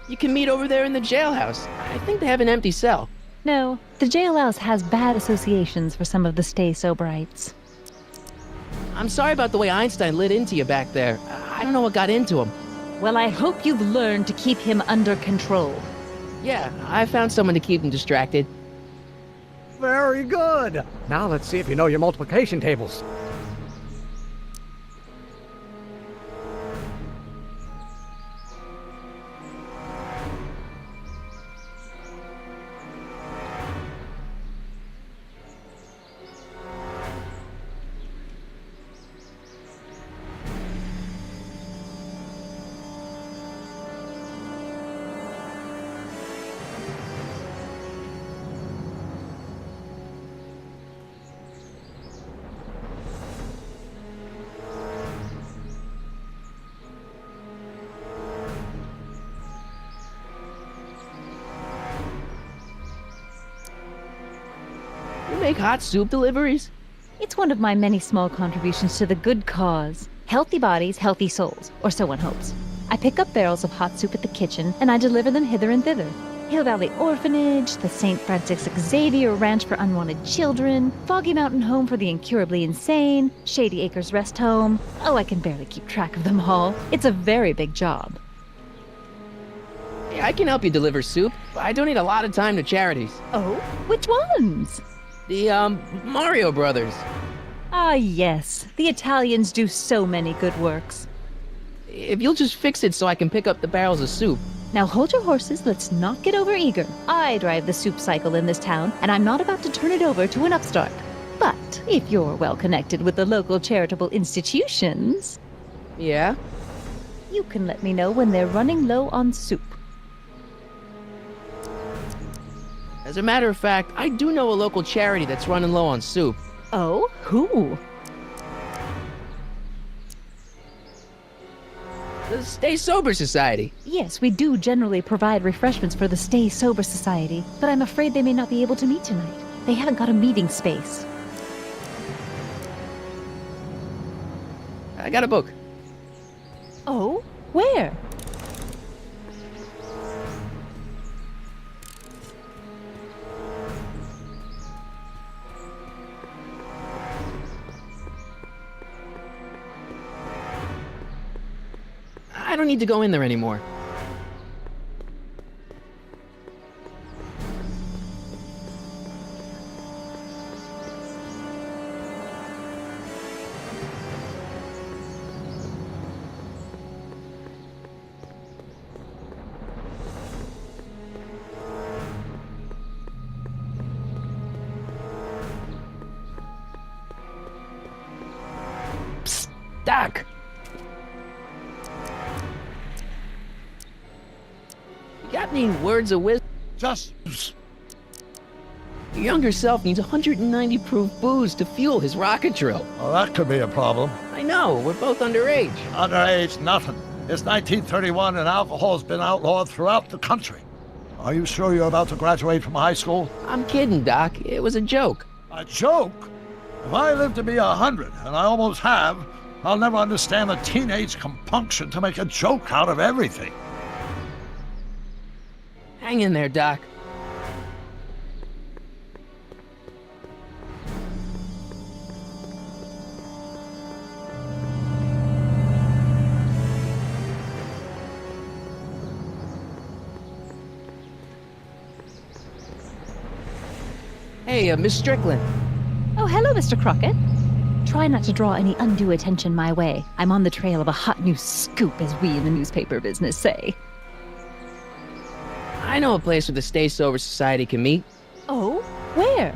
You can meet over there in the jailhouse. I think they have an empty cell. No, the jailhouse has bad associations for some of the Stay Soberites. I'm sorry about the way Einstein lit into you back there. I don't know what got into him. Well, I hope you've learned to keep him under control. Yeah, I found someone to keep him distracted. Very good. Now let's see if you know your multiplication tables. You make hot soup deliveries? It's one of my many small contributions to the good cause. Healthy bodies, healthy souls, or so one hopes. I pick up barrels of hot soup at the kitchen, and I deliver them hither and thither. Hill Valley Orphanage, the St. Francis Xavier Ranch for Unwanted Children, Foggy Mountain Home for the Incurably Insane, Shady Acres Rest Home. Oh, I can barely keep track of them all. It's a very big job. Hey, I can help you deliver soup. I donate a lot of time to charities. Oh? Which ones? The, Mario Brothers. Ah, yes. The Italians do so many good works. If you'll just fix it so I can pick up the barrels of soup. Now hold your horses, let's not get overeager. I drive the soup cycle in this town, and I'm not about to turn it over to an upstart. But if you're well connected with the local charitable institutions... Yeah? You can let me know when they're running low on soup. As a matter of fact, I do know a local charity that's running low on soup. Oh? Who? The Stay Sober Society. Yes, we do generally provide refreshments for the Stay Sober Society, but I'm afraid they may not be able to meet tonight. They haven't got a meeting space. I got a book. Oh? Where? I don't need to go in there anymore. Psst, Doc! Got any words of wisdom? Just... Your younger self needs 190 proof booze to fuel his rocket drill. Well, that could be a problem. I know, we're both underage. Underage, nothing. It's 1931 and alcohol's been outlawed throughout the country. Are you sure you're about to graduate from high school? I'm kidding, Doc. It was a joke. A joke? If I live to be 100, and I almost have, I'll never understand the teenage compunction to make a joke out of everything. Hang in there, Doc. Hey, Miss Strickland. Oh, hello, Mr. Crockett. Try not to draw any undue attention my way. I'm on the trail of a hot new scoop, as we in the newspaper business say. I know a place where the Stay Sober Society can meet. Oh? Where?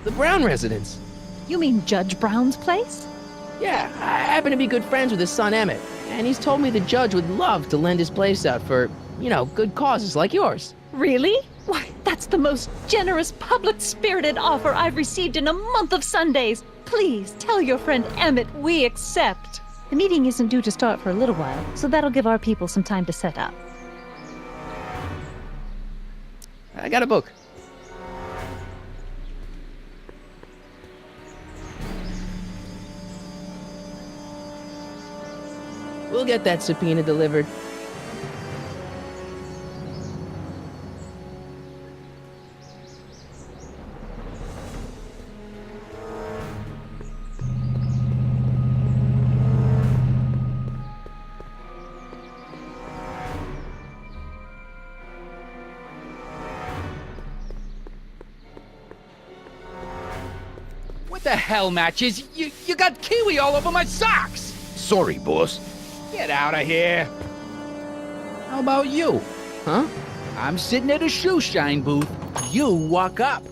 The Brown residence. You mean Judge Brown's place? Yeah, I happen to be good friends with his son Emmett, and he's told me the judge would love to lend his place out for, you know, good causes like yours. Really? Why, that's the most generous, public-spirited offer I've received in a month of Sundays. Please tell your friend Emmett we accept. The meeting isn't due to start for a little while, so that'll give our people some time to set up. I got a book. We'll get that subpoena delivered. What the hell, Matches? You got kiwi all over my socks! Sorry, boss. Get out of here! How about you? Huh? I'm sitting at a shoe shine booth. You walk up.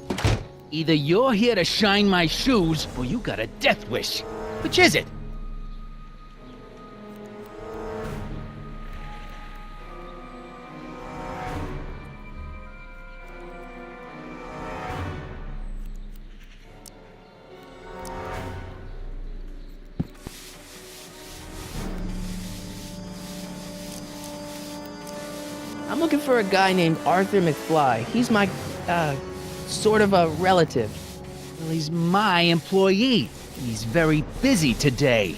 Either you're here to shine my shoes, or you got a death wish. Which is it? I'm looking for a guy named Arthur McFly. He's my, sort of a relative. Well, he's my employee. He's very busy today.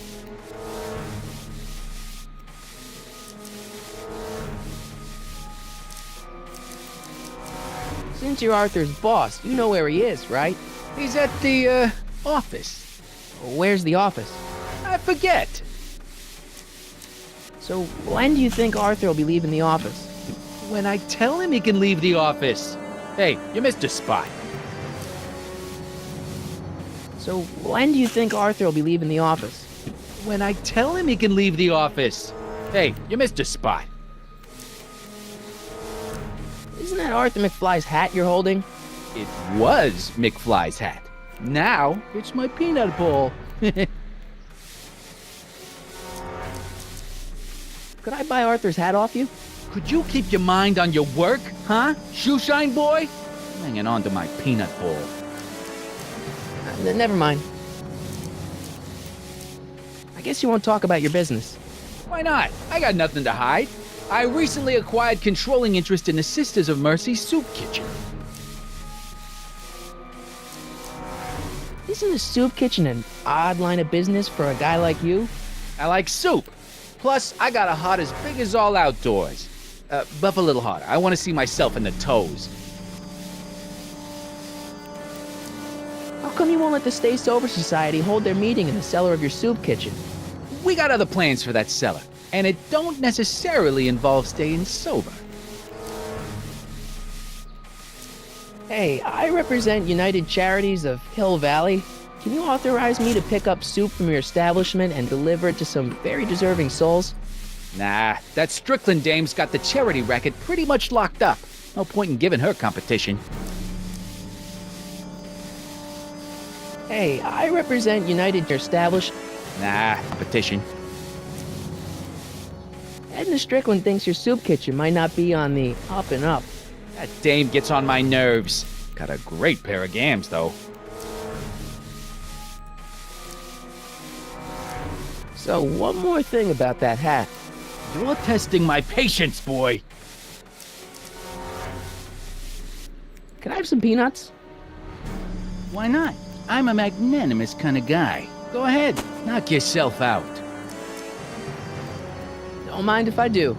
Since you're Arthur's boss, you know where he is, right? He's at the, office. Where's the office? I forget. So when do you think Arthur will be leaving the office? When I tell him he can leave the office. Hey, you missed a spot. So when do you think Arthur will be leaving the office? When I tell him he can leave the office. Hey, you missed a spot. Isn't that Arthur McFly's hat you're holding? It was McFly's hat. Now, it's my peanut ball. Could I buy Arthur's hat off you? Could you keep your mind on your work, huh? Shoe shine boy? I'm hanging on to my peanut ball. Never mind. I guess you won't talk about your business. Why not? I got nothing to hide. I recently acquired controlling interest in the Sisters of Mercy soup kitchen. Isn't a soup kitchen an odd line of business for a guy like you? I like soup. Plus, I got a heart as big as all outdoors. Buff a little harder. I want to see myself in the toes. How come you won't let the Stay Sober Society hold their meeting in the cellar of your soup kitchen? We got other plans for that cellar, and it don't necessarily involve staying sober. Hey, I represent United Charities of Hill Valley. Can you authorize me to pick up soup from your establishment and deliver it to some very deserving souls? Nah, that Strickland dame's got the charity racket pretty much locked up. No point in giving her competition. Hey, I represent United Establishment. Nah, competition. Edna Strickland thinks your soup kitchen might not be on the up and up. That dame gets on my nerves. Got a great pair of gams, though. So, one more thing about that hat. You're testing my patience, boy. Can I have some peanuts? Why not? I'm a magnanimous kind of guy. Go ahead, knock yourself out. Don't mind if I do.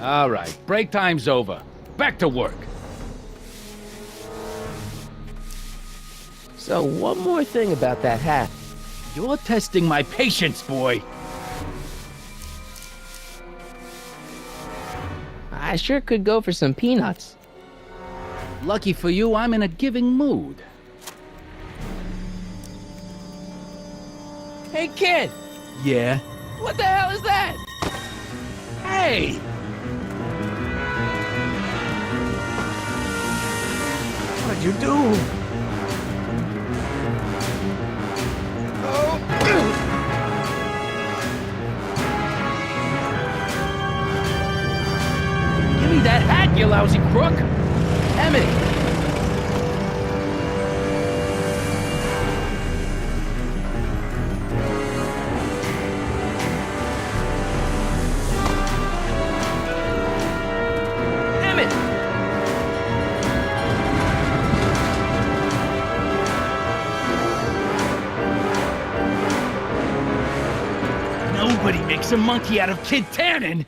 All right, break time's over. Back to work. So, one more thing about that hat. You're testing my patience, boy. I sure could go for some peanuts. Lucky for you, I'm in a giving mood. Hey, kid! Yeah? What the hell is that? Hey! What'd you do? Give me that hat, you lousy crook! Emmett! Somebody makes a monkey out of Kid Tannen!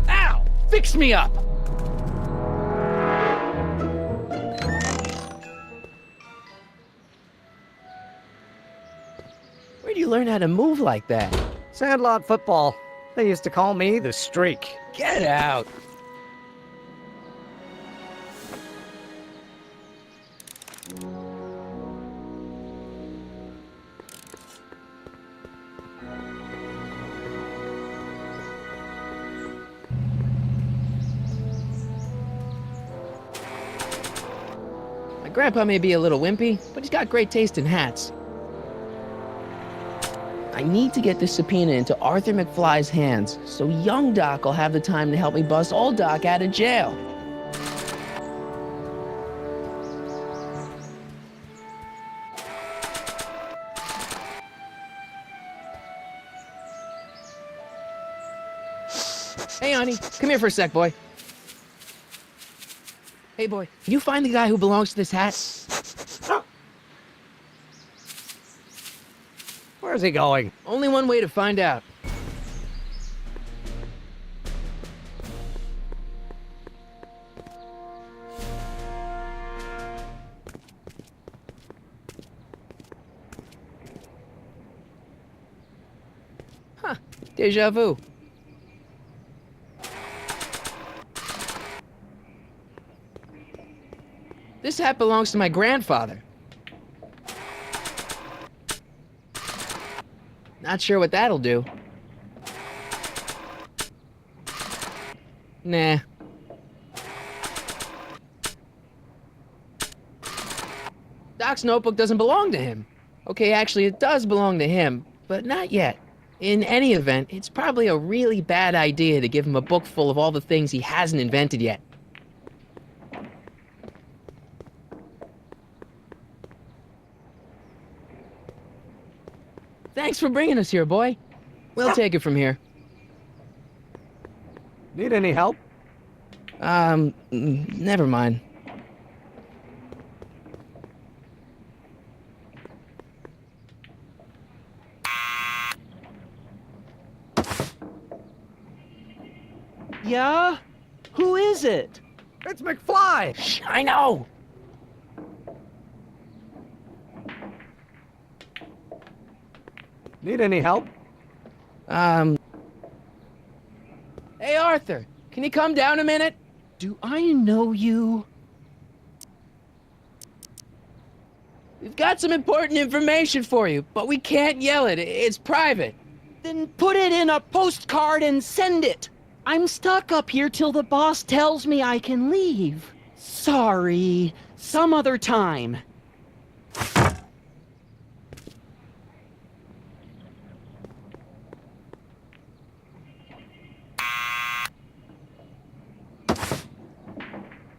Ow! Fix me up! Where'd you learn how to move like that? Sandlot football. They used to call me the Streak. Get out! My grandpa may be a little wimpy, but he's got great taste in hats. I need to get this subpoena into Arthur McFly's hands, so young Doc will have the time to help me bust old Doc out of jail. Hey, honey, come here for a sec, boy. Hey, boy, can you find the guy who belongs to this hat? Where's he going? Only one way to find out. Huh, deja vu. This hat belongs to my grandfather. Not sure what that'll do. Nah. Doc's notebook doesn't belong to him. Okay, actually, it does belong to him, but not yet. In any event, it's probably a really bad idea to give him a book full of all the things he hasn't invented yet. Thanks for bringing us here, boy. We'll take it from here. Need any help? Never mind. Yeah? Who is it? It's McFly! Shh, I know! Need any help? Hey, Arthur, can you come down a minute? Do I know you? We've got some important information for you, but we can't yell it. It's private. Then put it in a postcard and send it. I'm stuck up here till the boss tells me I can leave. Sorry. Some other time.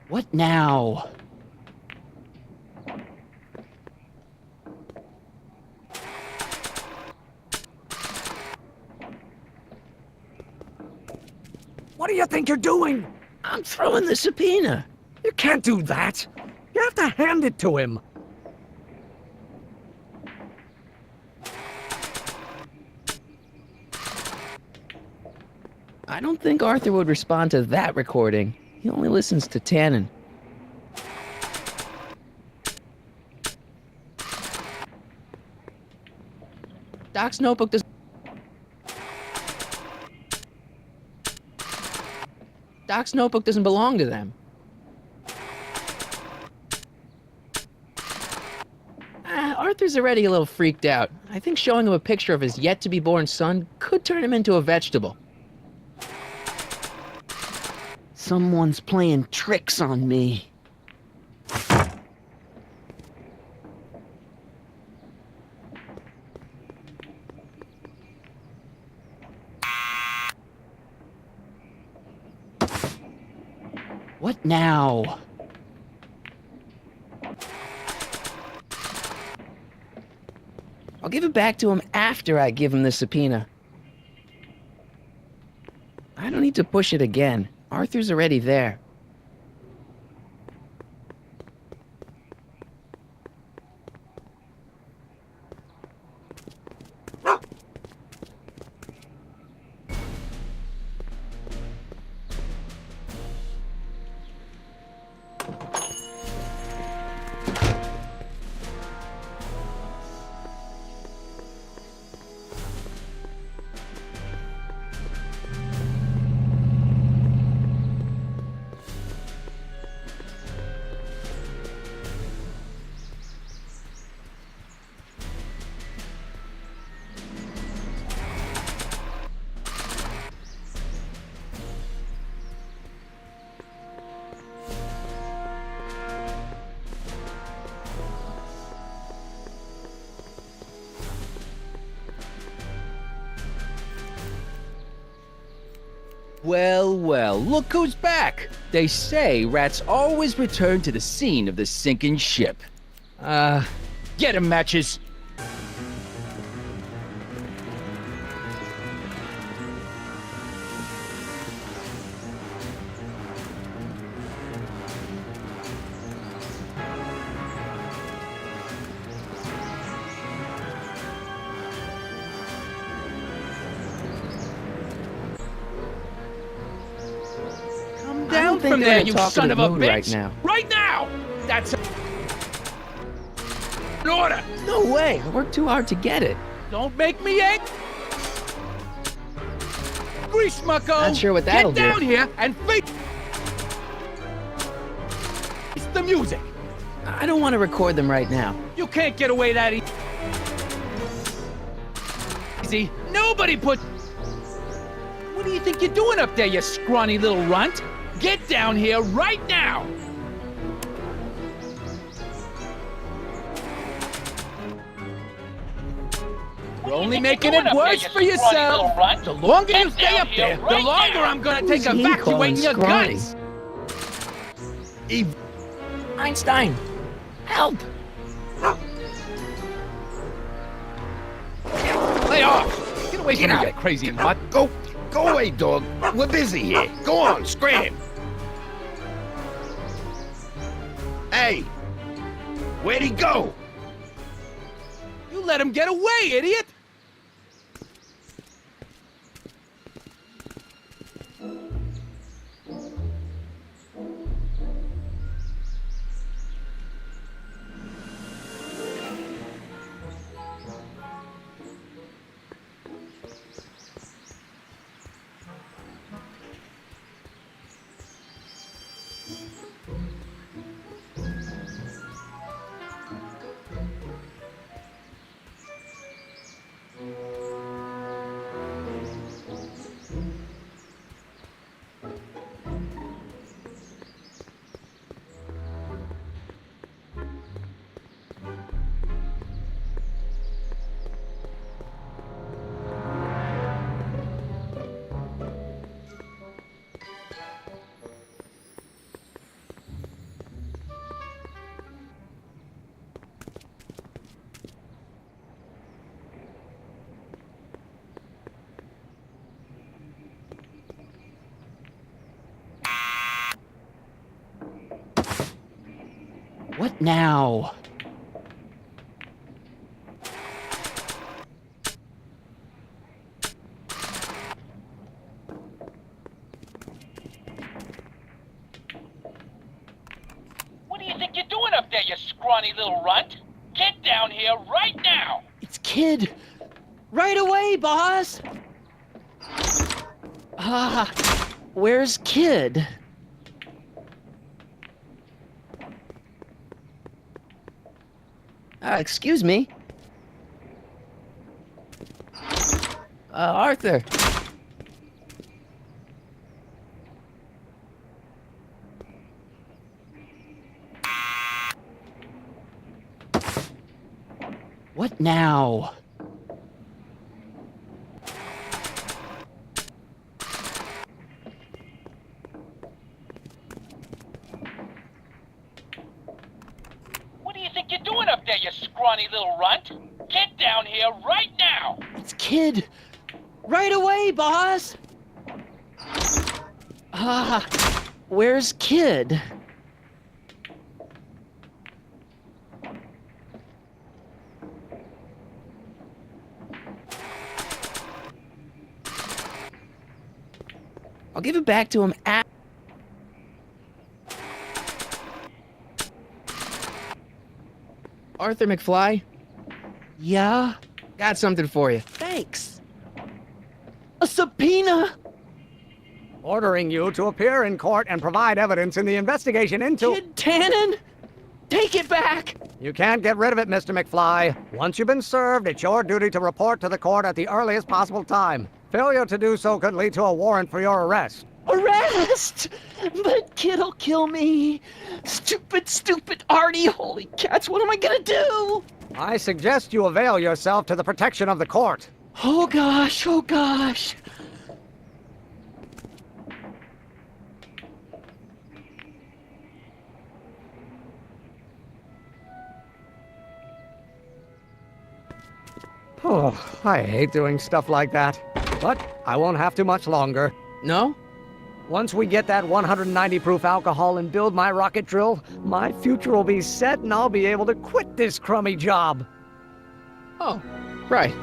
What now? What do you think you're doing? I'm throwing the subpoena. You can't do that. You have to hand it to him. I don't think Arthur would respond to that recording. He only listens to Tannen. Doc's notebook doesn't... Doc's notebook doesn't belong to them. Arthur's already a little freaked out. I think showing him a picture of his yet-to-be-born son could turn him into a vegetable. Someone's playing tricks on me. What now? I'll give it back to him after I give him the subpoena. I don't need to push it again. Arthur's already there. Well, well, look who's back. They say rats always return to the scene of the sinking ship. Get 'em, Matches. Down think from they're there, in a you talkative son of a mood bitch! right now. Right now! That's an order! No way! I worked too hard to get it. Don't make me angry! Mucko! Not sure what that'll Get do. down here and face the music! I don't want to record them right now. You can't get away that easy. Nobody put... What do you think you're doing up there, you scrawny little runt? Get down here right now! You're only making it worse for yourself. The longer you stay up there, the longer I'm gonna take Who's he calling evacuating your scrawny? guts! Einstein! Help! Lay off! Get away from me, you crazy mutt! Go away, dog. We're busy here. Go on, scram. Hey, where'd he go? You let him get away, idiot! What now? What do you think you're doing up there, you scrawny little runt? Get down here right now! It's Kid. Right away, boss. Where's Kid? Excuse me? Arthur. What now? What do you think you're doing up there, you scrawny little runt? Get down here right now! It's Kid. Right away, boss. Where's Kid? I'll give it back to him at... Arthur McFly? Yeah? Got something for you. Thanks. A subpoena? Ordering you to appear in court and provide evidence in the investigation into... Kid Tannen? Take it back! You can't get rid of it, Mr. McFly. Once you've been served, it's your duty to report to the court at the earliest possible time. Failure to do so could lead to a warrant for your arrest. Arrest! But Kid'll kill me. Stupid Artie. Holy cats, what am I gonna do? I suggest you avail yourself to the protection of the court. Oh gosh. Oh, I hate doing stuff like that. But I won't have to much longer. No? Once we get that 190 proof alcohol and build my rocket drill, my future will be set and I'll be able to quit this crummy job. Oh, right.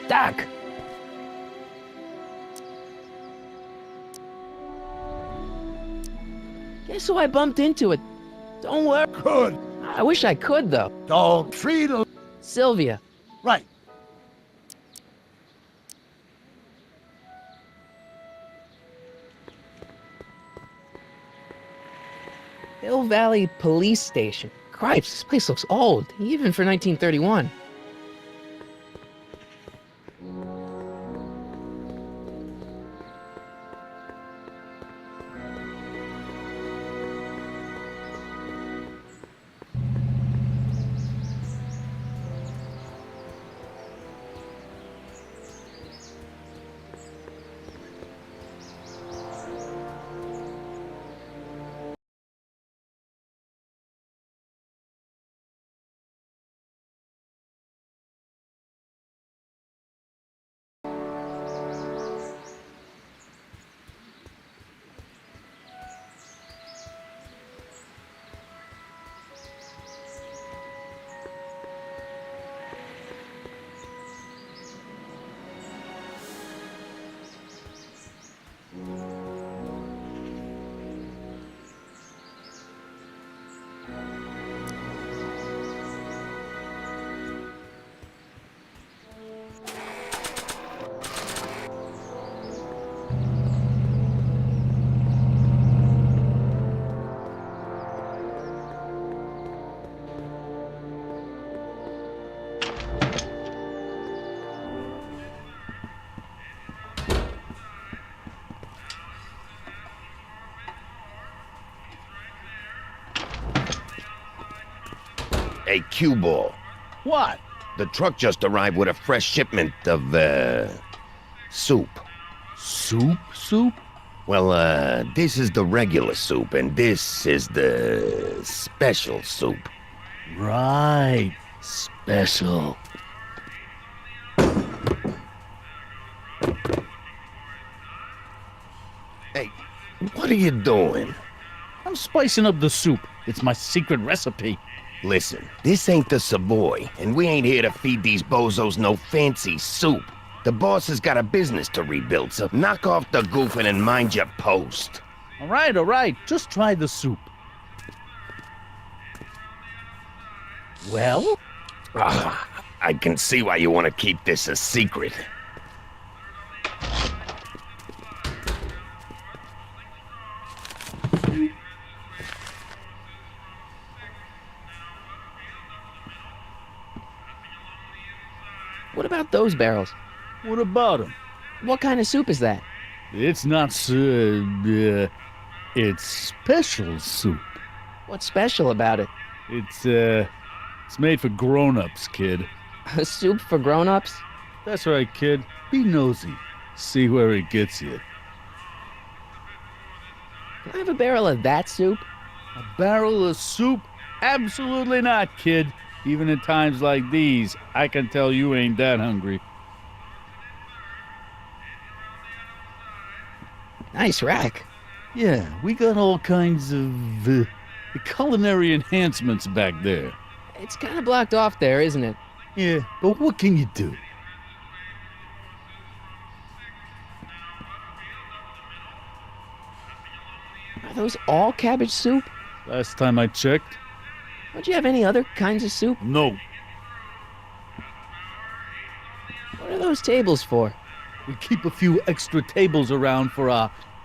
Doc! Guess who I bumped into it? Don't worry. Good. I wish I could, though. Don't treat her. Sylvia. Right. Hill Valley Police Station. Cripes, this place looks old, even for 1931. Hey, cue ball. What? The truck just arrived with a fresh shipment of, soup. Soup? Soup? Well, this is the regular soup, and this is the special soup. Right. Special. Hey, what are you doing? I'm spicing up the soup. It's my secret recipe. Listen, this ain't the Savoy, and we ain't here to feed these bozos no fancy soup. The boss has got a business to rebuild, so knock off the goofing and mind your post. All right. Just try the soup. Well? I can see why you want to keep this a secret. What about those barrels? What about them? What kind of soup is that? It's not it's special soup. What's special about it? It's made for grown-ups, kid. A soup for grown-ups? That's right, kid. Be nosy. See where it gets you. Can I have a barrel of that soup? A barrel of soup? Absolutely not, kid. Even in times like these, I can tell you ain't that hungry. Nice rack. Yeah, we got all kinds of culinary enhancements back there. It's kind of blocked off there, isn't it? Yeah, but what can you do? Are those all cabbage soup? Last time I checked. Don't you have any other kinds of soup? No. What are those tables for? We keep a few extra tables around for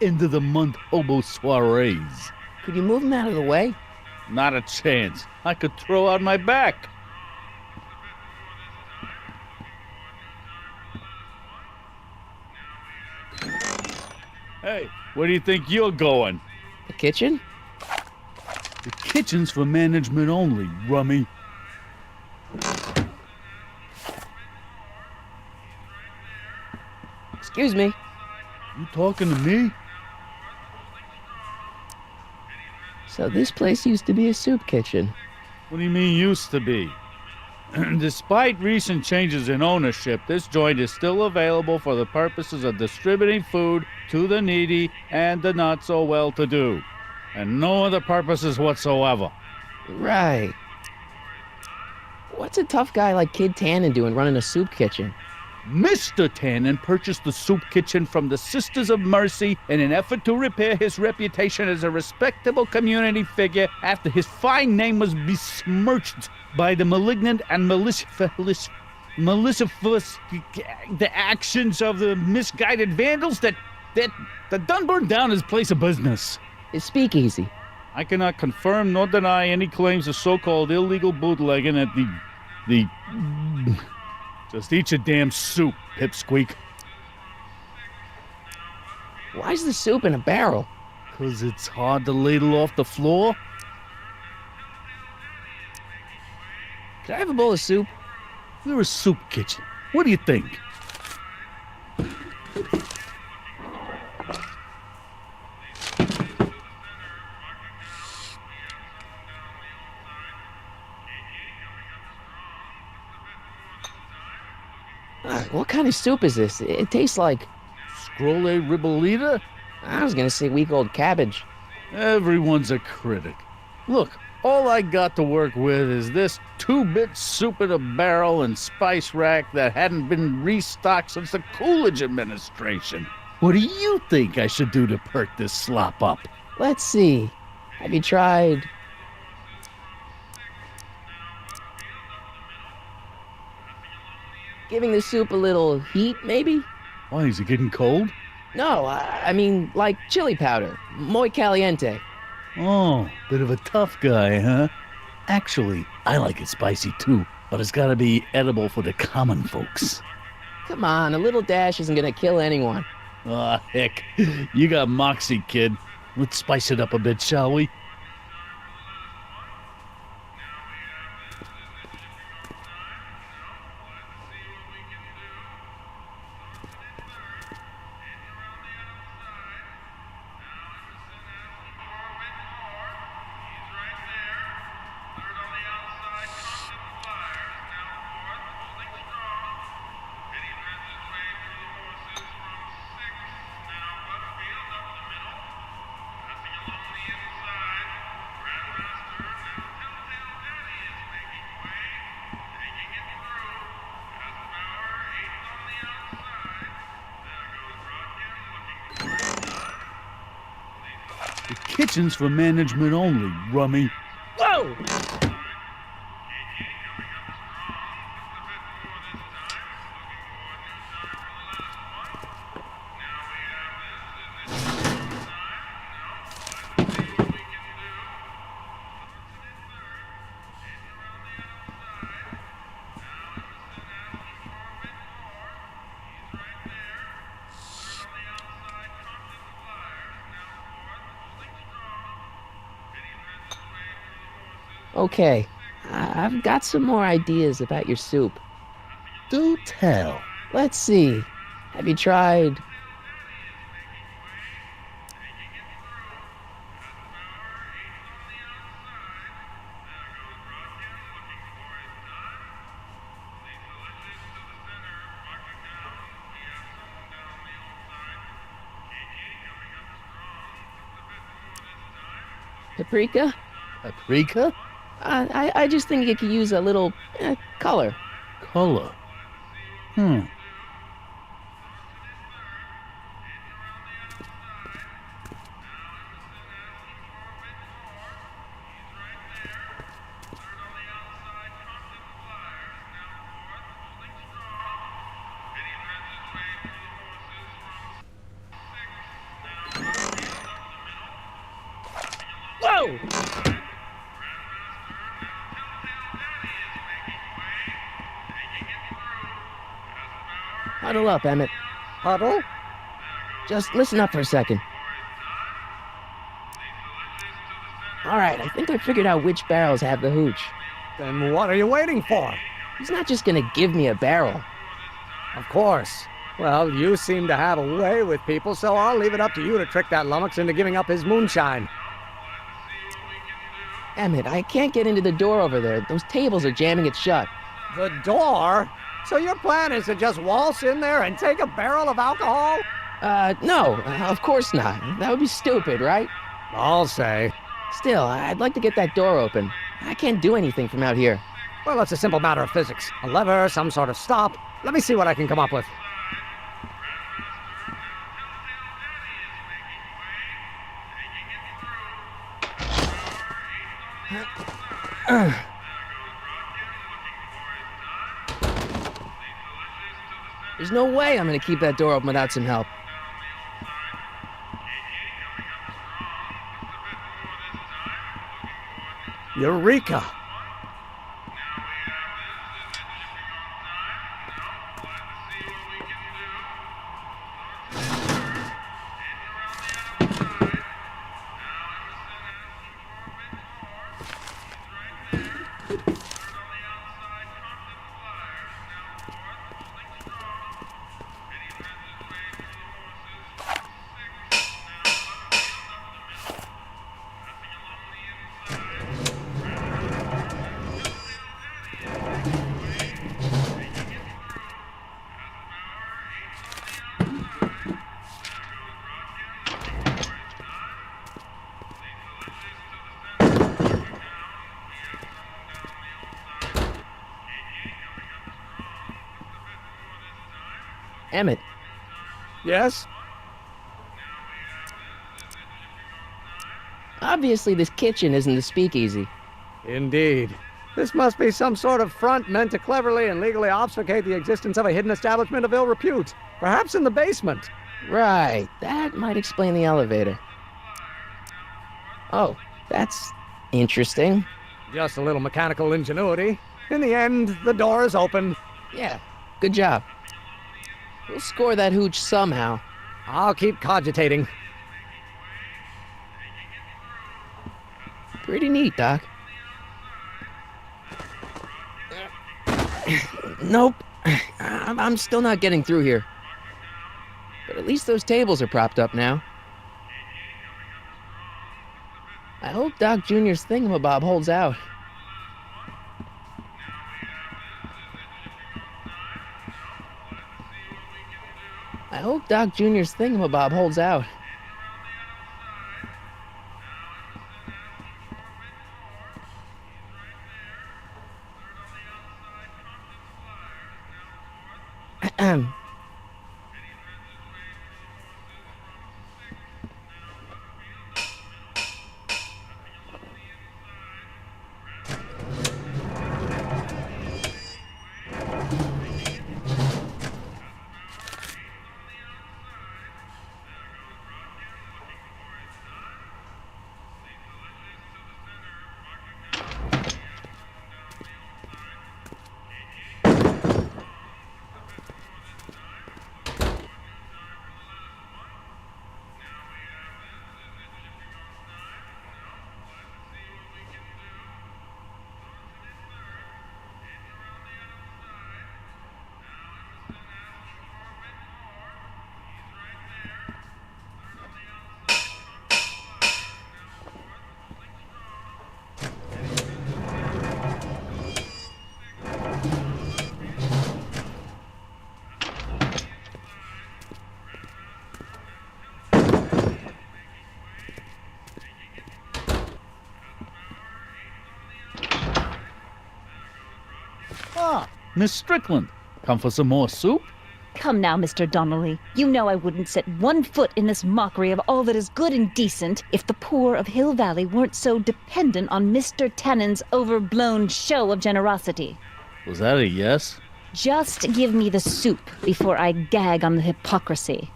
end of the month hobo soirees. Could you move him out of the way? Not a chance. I could throw out my back. Hey, where do you think you're going? The kitchen? The kitchen's for management only, rummy. Excuse me. You talking to me? So this place used to be a soup kitchen. What do you mean used to be? Despite recent changes in ownership, this joint is still available for the purposes of distributing food to the needy and the not so well-to-do, and no other purposes whatsoever. Right. What's a tough guy like Kid Tannen doing running a soup kitchen? Mr. Tannen purchased the soup kitchen from the Sisters of Mercy in an effort to repair his reputation as a respectable community figure after his fine name was besmirched by the malignant and malicious the actions of the misguided vandals that done burned down his place of business. His speakeasy. I cannot confirm nor deny any claims of so-called illegal bootlegging at the Just eat your damn soup, pipsqueak. Why's the soup in a barrel? 'Cause it's hard to ladle off the floor. Can I have a bowl of soup? We're a soup kitchen. What do you think? What kind of soup is this? It tastes like... Scrolle ribolita? I was gonna say week-old cabbage. Everyone's a critic. Look, all I got to work with is this 2-bit soup in a barrel and spice rack that hadn't been restocked since the Coolidge administration. What do you think I should do to perk this slop up? Let's see. Have you tried... giving the soup a little heat, maybe? Why, is it getting cold? No, I mean, like chili powder. Muy caliente. Oh, bit of a tough guy, huh? Actually, I like it spicy too, but it's gotta be edible for the common folks. Come on, a little dash isn't gonna kill anyone. Aw, heck. You got moxie, kid. Let's spice it up a bit, shall we? The kitchen's for management only, rummy. Whoa! Okay, I've got some more ideas about your soup. Do tell. Let's see. Have you tried... paprika? Paprika? I just think you could use a little color. Color? Huddle up, Emmett. Huddle? Just listen up for a second. All right, I think I figured out which barrels have the hooch. Then what are you waiting for? He's not just gonna give me a barrel. Of course. Well, you seem to have a way with people, so I'll leave it up to you to trick that lummox into giving up his moonshine. Emmett, I can't get into the door over there. Those tables are jamming it shut. The door? So your plan is to just waltz in there and take a barrel of alcohol? No, of course not. That would be stupid, right? I'll say. Still, I'd like to get that door open. I can't do anything from out here. Well, it's a simple matter of physics. A lever, some sort of stop. Let me see what I can come up with. There's no way I'm gonna keep that door open without some help. Eureka! Emmett. Yes? Obviously, this kitchen isn't the speakeasy. Indeed. This must be some sort of front meant to cleverly and legally obfuscate the existence of a hidden establishment of ill repute. Perhaps in the basement. Right. That might explain the elevator. Oh, that's interesting. Just a little mechanical ingenuity. In the end, the door is open. Yeah, good job. We'll score that hooch somehow. I'll keep cogitating. Pretty neat, Doc. Nope. I'm still not getting through here. But at least those tables are propped up now. I hope Doc Jr.'s thingamabob holds out. I hope Doc Jr.'s thingamabob holds out. Ahem. Ah, Miss Strickland. Come for some more soup? Come now, Mr. Donnelly. You know I wouldn't set one foot in this mockery of all that is good and decent if the poor of Hill Valley weren't so dependent on Mr. Tannen's overblown show of generosity. Was that a yes? Just give me the soup before I gag on the hypocrisy.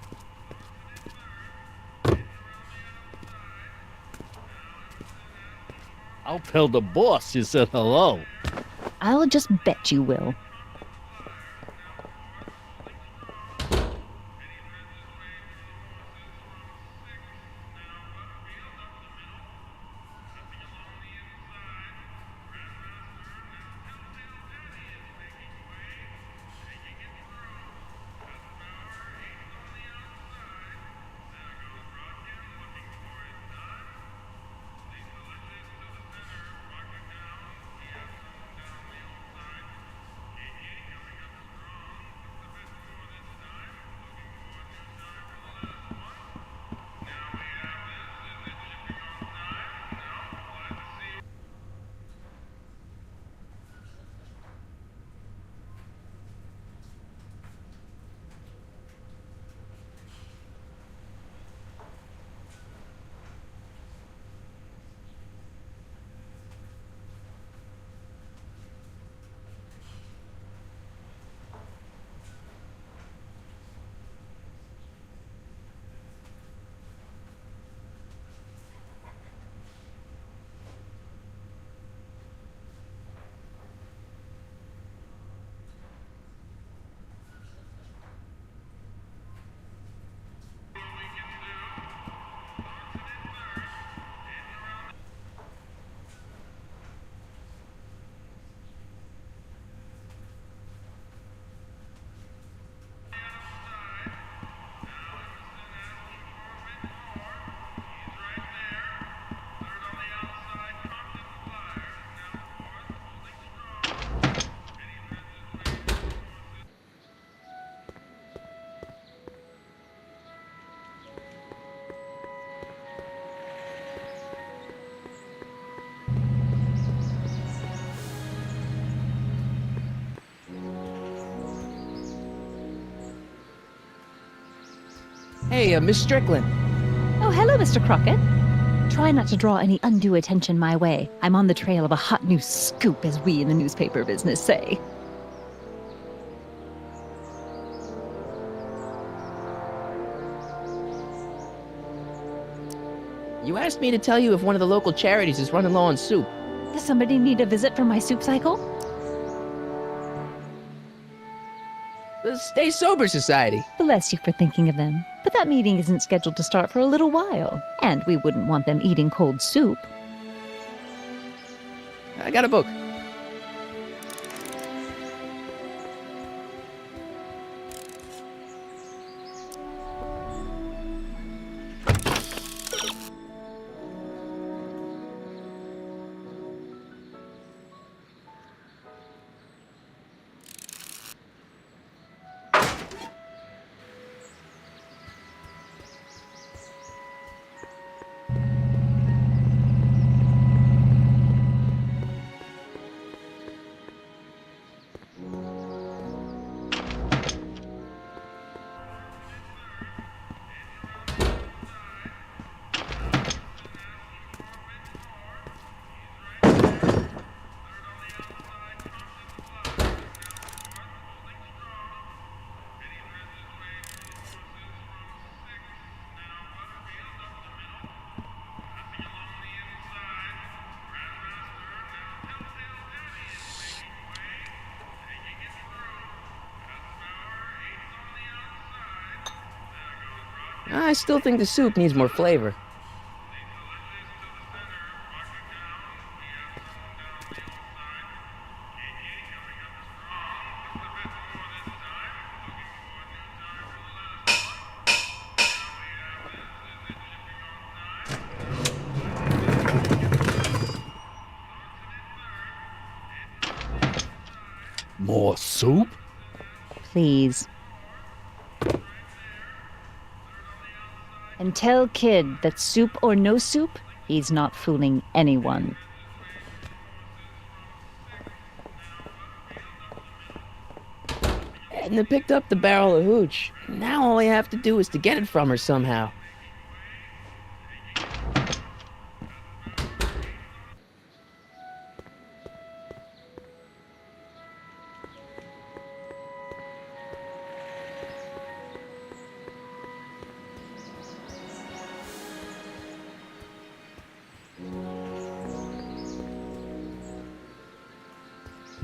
I'll tell the boss you said hello. I'll just bet you will. Hey, Miss Strickland. Oh, hello, Mr. Crockett. Try not to draw any undue attention my way. I'm on the trail of a hot new scoop, as we in the newspaper business say. You asked me to tell you if one of the local charities is running low on soup. Does somebody need a visit from my soup cycle? The Stay Sober Society. Bless you for thinking of them. But that meeting isn't scheduled to start for a little while. And we wouldn't want them eating cold soup. I got a book. I still think the soup needs more flavor. More soup? Please. And tell Kid that soup or no soup, he's not fooling anyone. Edna picked up the barrel of hooch. Now all I have to do is to get it from her somehow.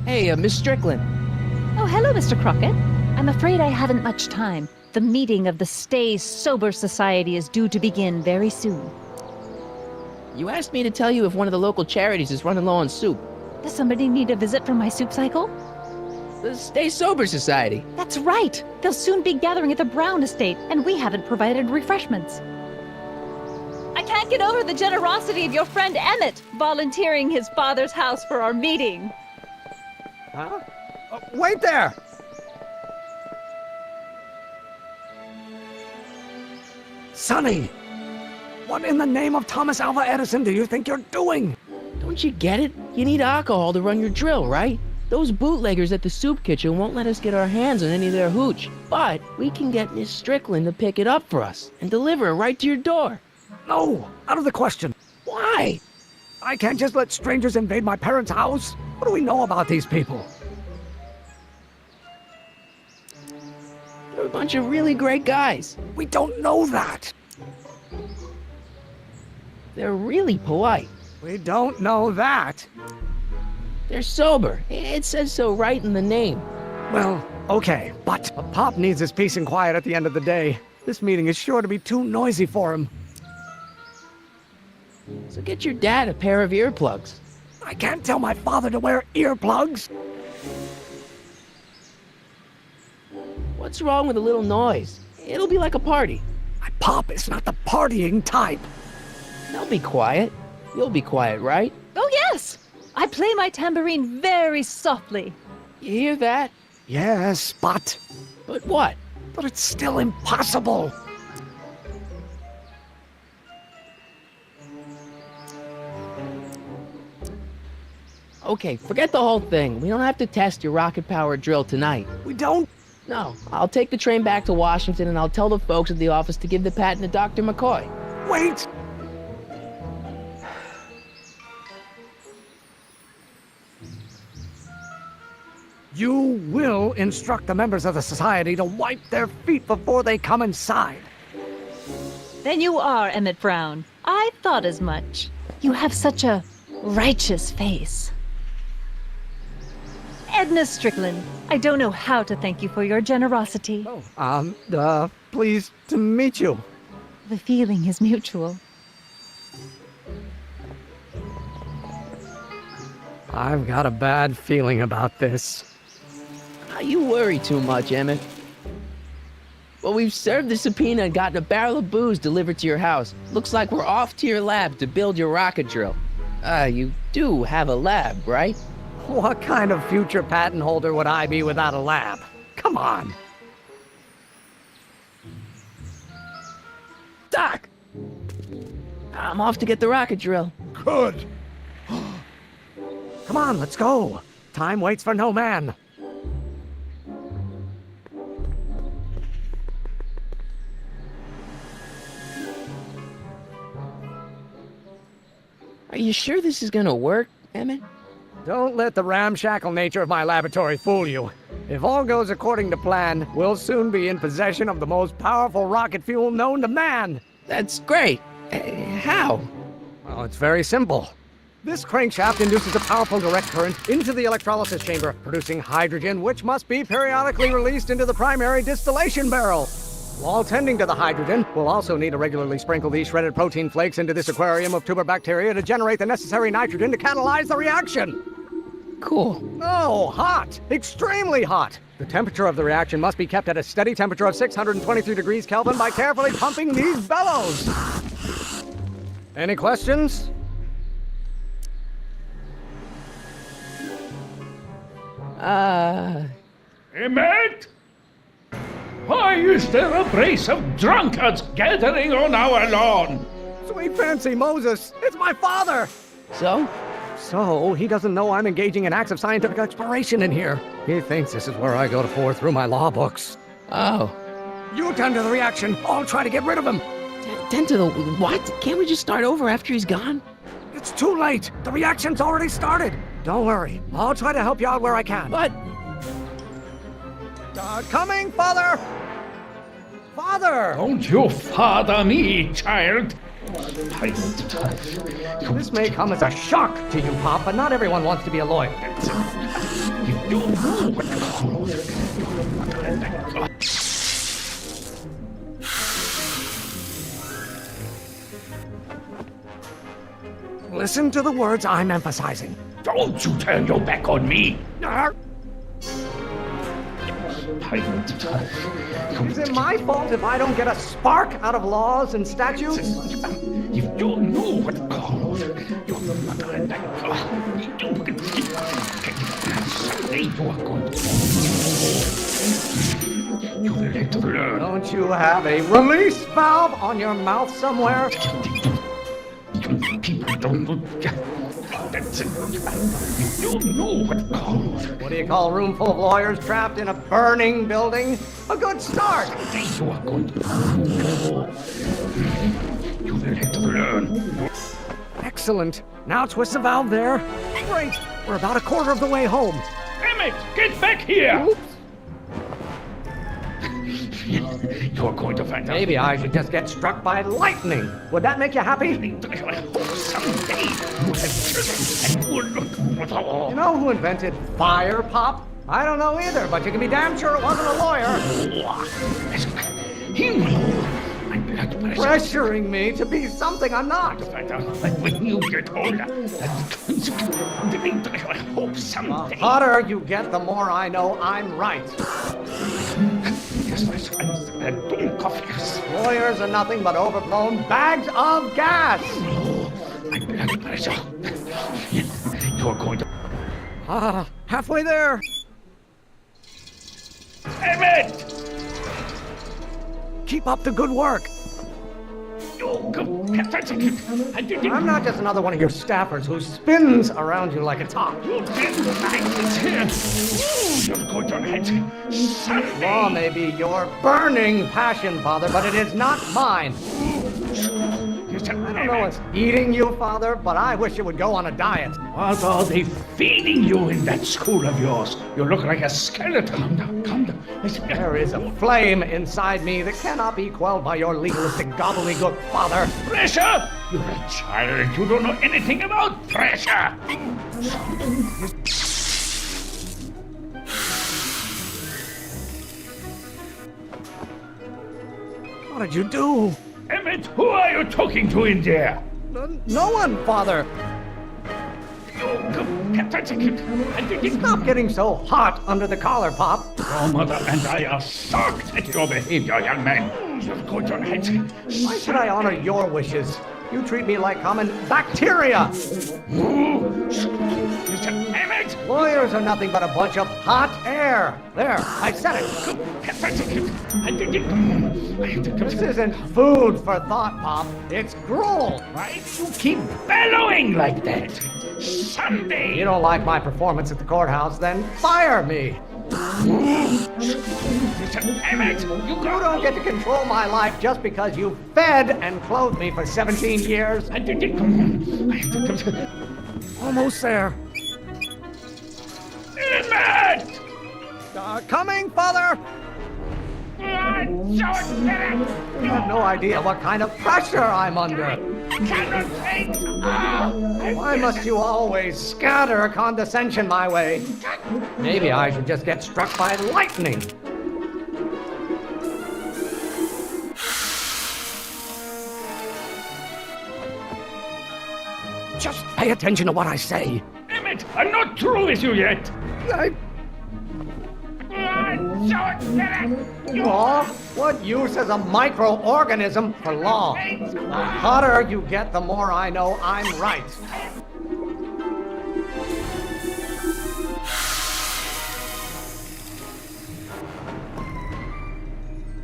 Hey, Miss Strickland. Oh, hello, Mr. Crockett. I'm afraid I haven't much time. The meeting of the Stay Sober Society is due to begin very soon. You asked me to tell you if one of the local charities is running low on soup. Does somebody need a visit from my soup cycle? The Stay Sober Society. That's right. They'll soon be gathering at the Brown estate, and we haven't provided refreshments. I can't get over the generosity of your friend Emmett, volunteering his father's house for our meeting. Huh? Wait there! Sonny! What in the name of Thomas Alva Edison do you think you're doing? Don't you get it? You need alcohol to run your drill, right? Those bootleggers at the soup kitchen won't let us get our hands on any of their hooch. But we can get Miss Strickland to pick it up for us and deliver it right to your door. No, out of the question. Why? I can't just let strangers invade my parents' house. What do we know about these people? They're a bunch of really great guys. We don't know that. They're really polite. We don't know that. They're sober. It says so right in the name. Well, okay, but Pop needs his peace and quiet at the end of the day. This meeting is sure to be too noisy for him. So get your dad a pair of earplugs. I can't tell my father to wear earplugs. What's wrong with a little noise? It'll be like a party. My Pop is not the partying type. They'll be quiet. You'll be quiet, right? Oh, yes! I play my tambourine very softly. You hear that? Yes, but... But what? But it's still impossible. Okay, forget the whole thing. We don't have to test your rocket-powered drill tonight. We don't? No, I'll take the train back to Washington and I'll tell the folks at the office to give the patent to Dr. McCoy. Wait! You will instruct the members of the society to wipe their feet before they come inside. Then you are Emmett Brown. I thought as much. You have such a righteous face. Edna Strickland, I don't know how to thank you for your generosity. Pleased to meet you. The feeling is mutual. I've got a bad feeling about this. You worry too much, Emmett. Well, we've served the subpoena and gotten a barrel of booze delivered to your house. Looks like we're off to your lab to build your rocket drill. You do have a lab, right? What kind of future patent holder would I be without a lab? Come on. Doc! I'm off to get the rocket drill. Good. Come on, let's go. Time waits for no man. Are you sure this is gonna work, Emmett? Don't let the ramshackle nature of my laboratory fool you. If all goes according to plan, we'll soon be in possession of the most powerful rocket fuel known to man. That's great. How? Well, it's very simple. This crankshaft induces a powerful direct current into the electrolysis chamber, producing hydrogen, which must be periodically released into the primary distillation barrel. While tending to the hydrogen, we'll also need to regularly sprinkle these shredded protein flakes into this aquarium of tuber bacteria to generate the necessary nitrogen to catalyze the reaction. Cool. Oh, hot! Extremely hot! The temperature of the reaction must be kept at a steady temperature of 623 degrees Kelvin by carefully pumping these bellows. Any questions? Emmett? Why is there a brace of drunkards gathering on our lawn? Sweet fancy Moses, it's my father! So, he doesn't know I'm engaging in acts of scientific exploration in here. He thinks this is where I go to pour through my law books. Oh. You tend to the reaction. I'll try to get rid of him. Tend to the what? Can't we just start over after he's gone? It's too late. The reaction's already started. Don't worry. I'll try to help you out where I can. But... coming, Father! Father! Don't you father me, child. This may come as a shock to you, Pop, but not everyone wants to be a lawyer. Listen to the words I'm emphasizing. Don't you turn your back on me. Is it my fault if I don't get a spark out of laws and statutes? If you know what calls your mother and I someday you are going to... You will have to learn. Don't you have a release valve on your mouth somewhere? People don't know. You know what calls. What do you call a room full of lawyers trapped in a burning building? A good start! You are going to... You will have to learn. Excellent. Now twist the valve there. Great. We're about a quarter of the way home. Emmett, get back here! Oops. You're going to find out. Maybe I should just get struck by lightning. Would that make you happy? Someday you You know who invented fire, Pop? I don't know either, but you can be damn sure it wasn't a lawyer. Pressuring me to be something I'm not. Find out when you get older. I hope someday. The hotter you get, the more I know I'm right. Yes, my son. Don't cough. Lawyers are nothing but overblown bags of gas. My blood pressure. You're going to... Halfway there. Emmett! Keep up the good work. You I'm not just another one of your staffers who spins around you like a top. Law may be your burning passion, Father, but it is not mine. I don't know what's eating you, Father, but I wish you would go on a diet. What are they feeding you in that school of yours? You look like a skeleton. Come down. There is a flame inside me that cannot be quelled by your legalistic gobbledygook, Father. Pressure! You're a child. You don't know anything about pressure. What did you do? Emmett, who are you talking to in there? No one, Father. Stop getting so hot under the collar, Pop. Your mother and I are shocked at your behavior, young man. You've got your head. Why should I honor your wishes? You treat me like common bacteria. Mr. Emmett! Lawyers are nothing but a bunch of hot air. There, I said it. This isn't food for thought, Pop. It's gruel. Why do you keep bellowing like that? Someday... You don't like my performance at the courthouse, then fire me. Mr. Emmett, you don't get to control my life just because you fed and clothed me for 17 years. Almost there. Emmett! Coming, Father! You have no idea what kind of pressure I'm under. Why must you always scatter condescension my way? Maybe I should just get struck by lightning. Just pay attention to what I say. Emmett, I'm not through with you yet. Law? What use is a microorganism for law? The hotter you get, the more I know I'm right.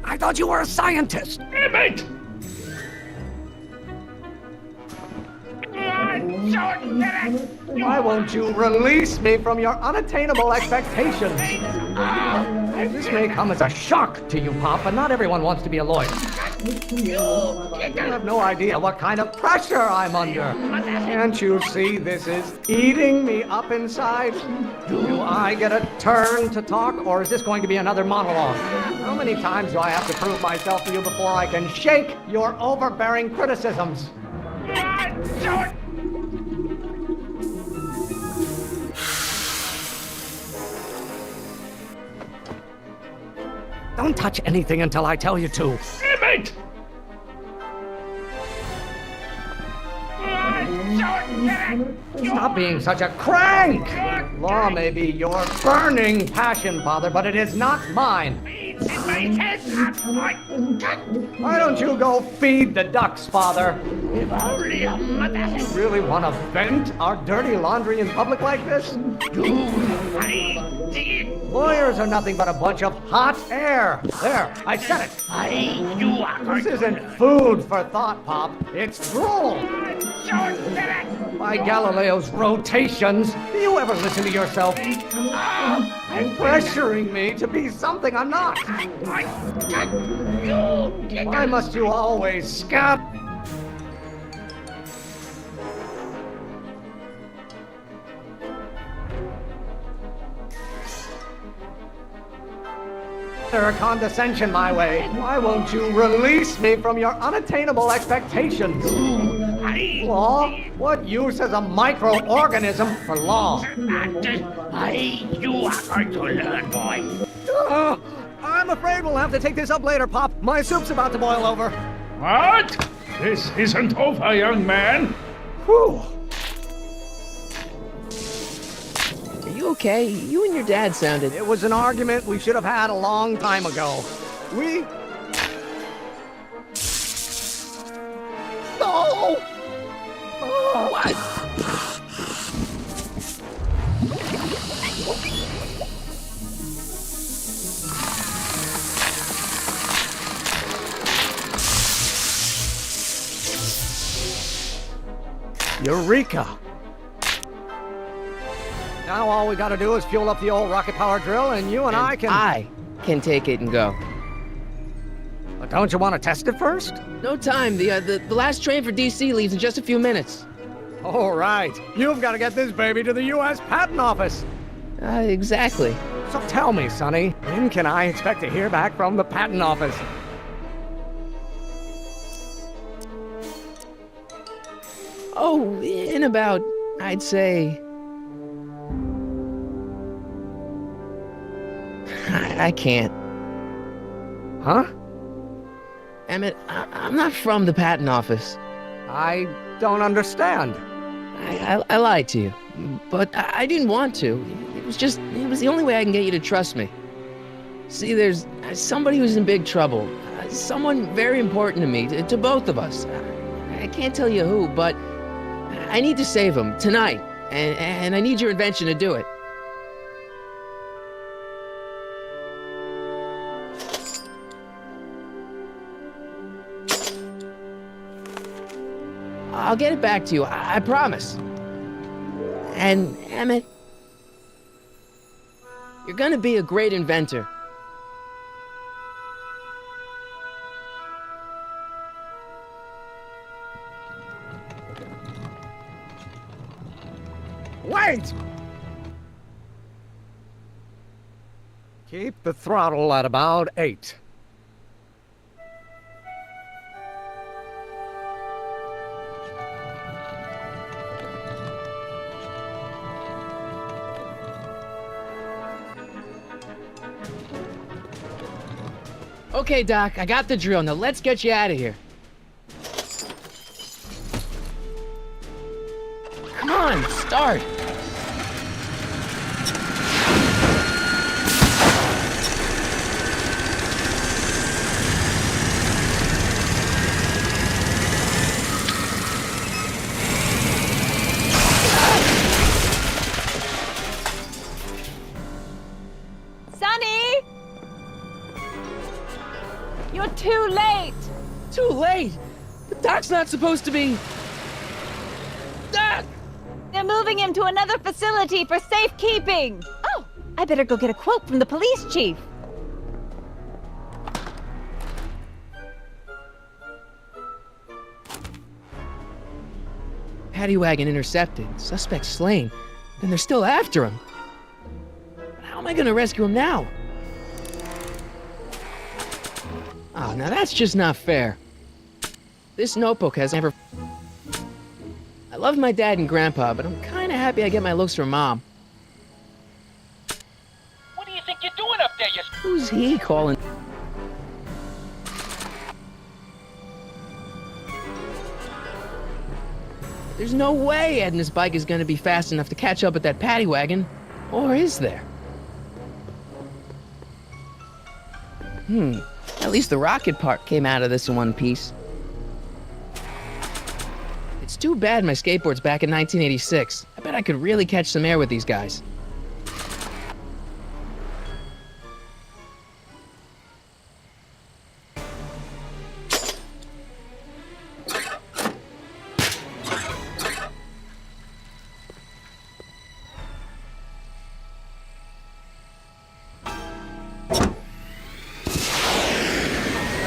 I thought you were a scientist. Emmett! Why won't you release me from your unattainable expectations? This may come as a shock to you, Pop, but not everyone wants to be a lawyer. You have no idea what kind of pressure I'm under. Can't you see this is eating me up inside? Do I get a turn to talk, or is this going to be another monologue? How many times do I have to prove myself to you before I can shake your overbearing criticisms? Don't touch anything until I tell you to. Emmett! Stop being such a crank! Law may be your burning passion, Father, but it is not mine. Why don't you go feed the ducks, Father? If only a mother. You really want to vent our dirty laundry in public like this? Lawyers are nothing but a bunch of hot air. There, I said it. This isn't food for thought, Pop. It's gruel. By Galileo's rotations, do you ever listen to yourself? Pressuring me to be something I'm not. Why must you always scatter condescension my way? Why won't you release me from your unattainable expectations? Law? What use is a microorganism for law? You are going to learn, boy. I'm afraid we'll have to take this up later, Pop. My soup's about to boil over. What? This isn't over, young man. Whew. Are you okay? You and your dad sounded... It was an argument we should have had a long time ago. No! Oh. What? Eureka! Now all we gotta do is fuel up the old rocket power drill, and you and I can... I can take it and go. But don't you want to test it first? No time. The last train for DC leaves in just a few minutes. All right. You've got to get this baby to the U.S. Patent Office. Exactly. So tell me, Sonny, when can I expect to hear back from the Patent Office? Oh, in about, I'd say... I can't. Huh? Emmett, I'm not from the patent office. I don't understand. I lied to you, but I didn't want to. It was the only way I can get you to trust me. See, there's somebody who's in big trouble. Someone very important to me, to both of us. I can't tell you who, but I need to save him tonight, and I need your invention to do it. I'll get it back to you, I promise. And, Emmett, you're gonna be a great inventor. Wait! Keep the throttle at about 8. Okay, Doc, I got the drill. Now let's get you out of here. Come on, start. Sonny! You're too late! Too late? The Doc's not supposed to be... Doc! They're moving him to another facility for safekeeping! Oh, I better go get a quote from the police chief. Paddy wagon intercepted. Suspect slain. Then they're still after him. How am I gonna rescue him now? Oh, now that's just not fair. This notebook has never... I love my dad and grandpa, but I'm kinda happy I get my looks from Mom. What do you think you're doing up there, you... Who's he calling? There's no way Ed and his bike is gonna be fast enough to catch up with that paddy wagon. Or is there? At least the rocket part came out of this in one piece. It's too bad my skateboard's back in 1986. I bet I could really catch some air with these guys.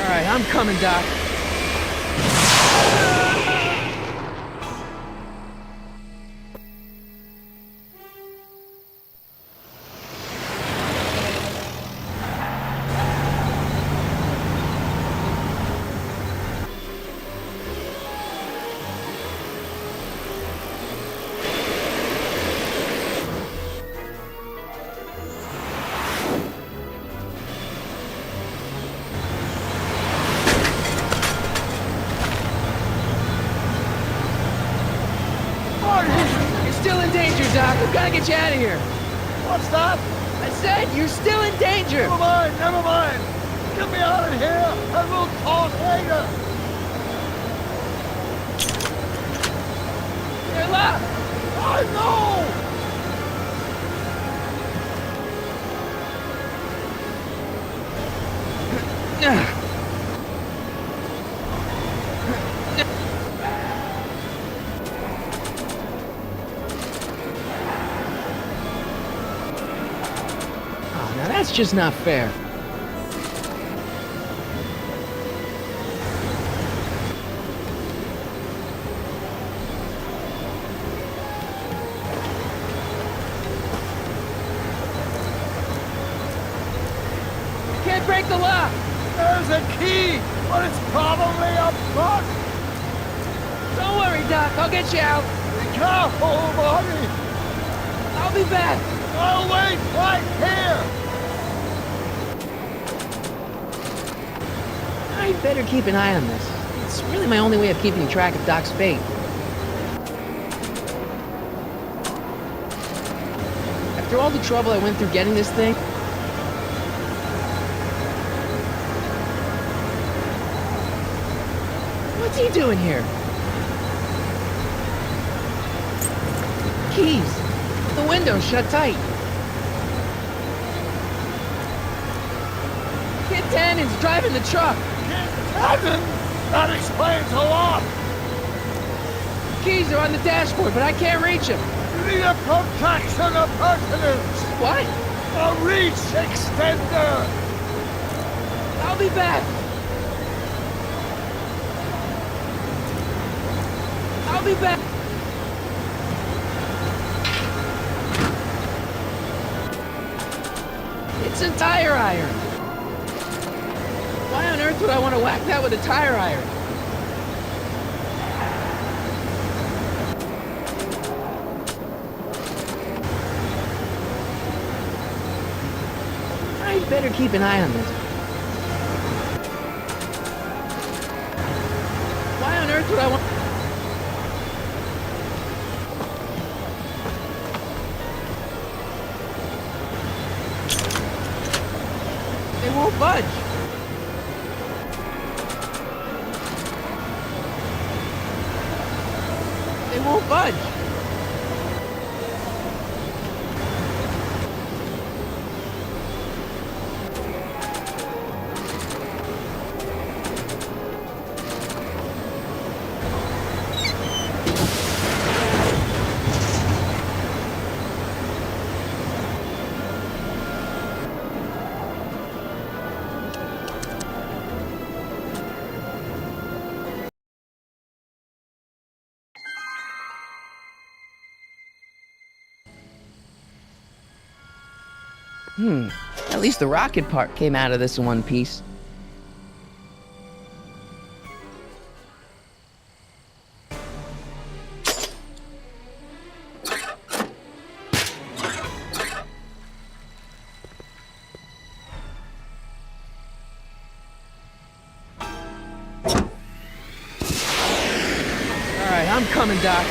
Alright, I'm coming, Doc. You're still in danger, Doc. We've got to get you out of here. What's that? I said you're still in danger. Never mind, never mind. Get me out of here, and we'll talk later. They're locked. I know! just not fair. Can't break the lock! There's a key, but it's probably up front. Don't worry, Doc. I'll get you out. Be careful, Marty. I'll be back. I'll wait right here. I'd better keep an eye on this. It's really my only way of keeping track of Doc's fate. After all the trouble I went through getting this thing, what's he doing here? Keys. The window's shut tight. Kid Tannen's driving the truck. Tannen? That explains a lot. Keys are on the dashboard, but I can't reach him. You need a protraction appurtenance. What? A reach extender. I'll be back. I'll be back. It's a tire iron. Why on earth would I want to whack that with a tire iron? I'd better keep an eye on this. Why on earth would I want... They won't budge. They won't budge. At least the rocket part came out of this in one piece. All right, I'm coming, Doc.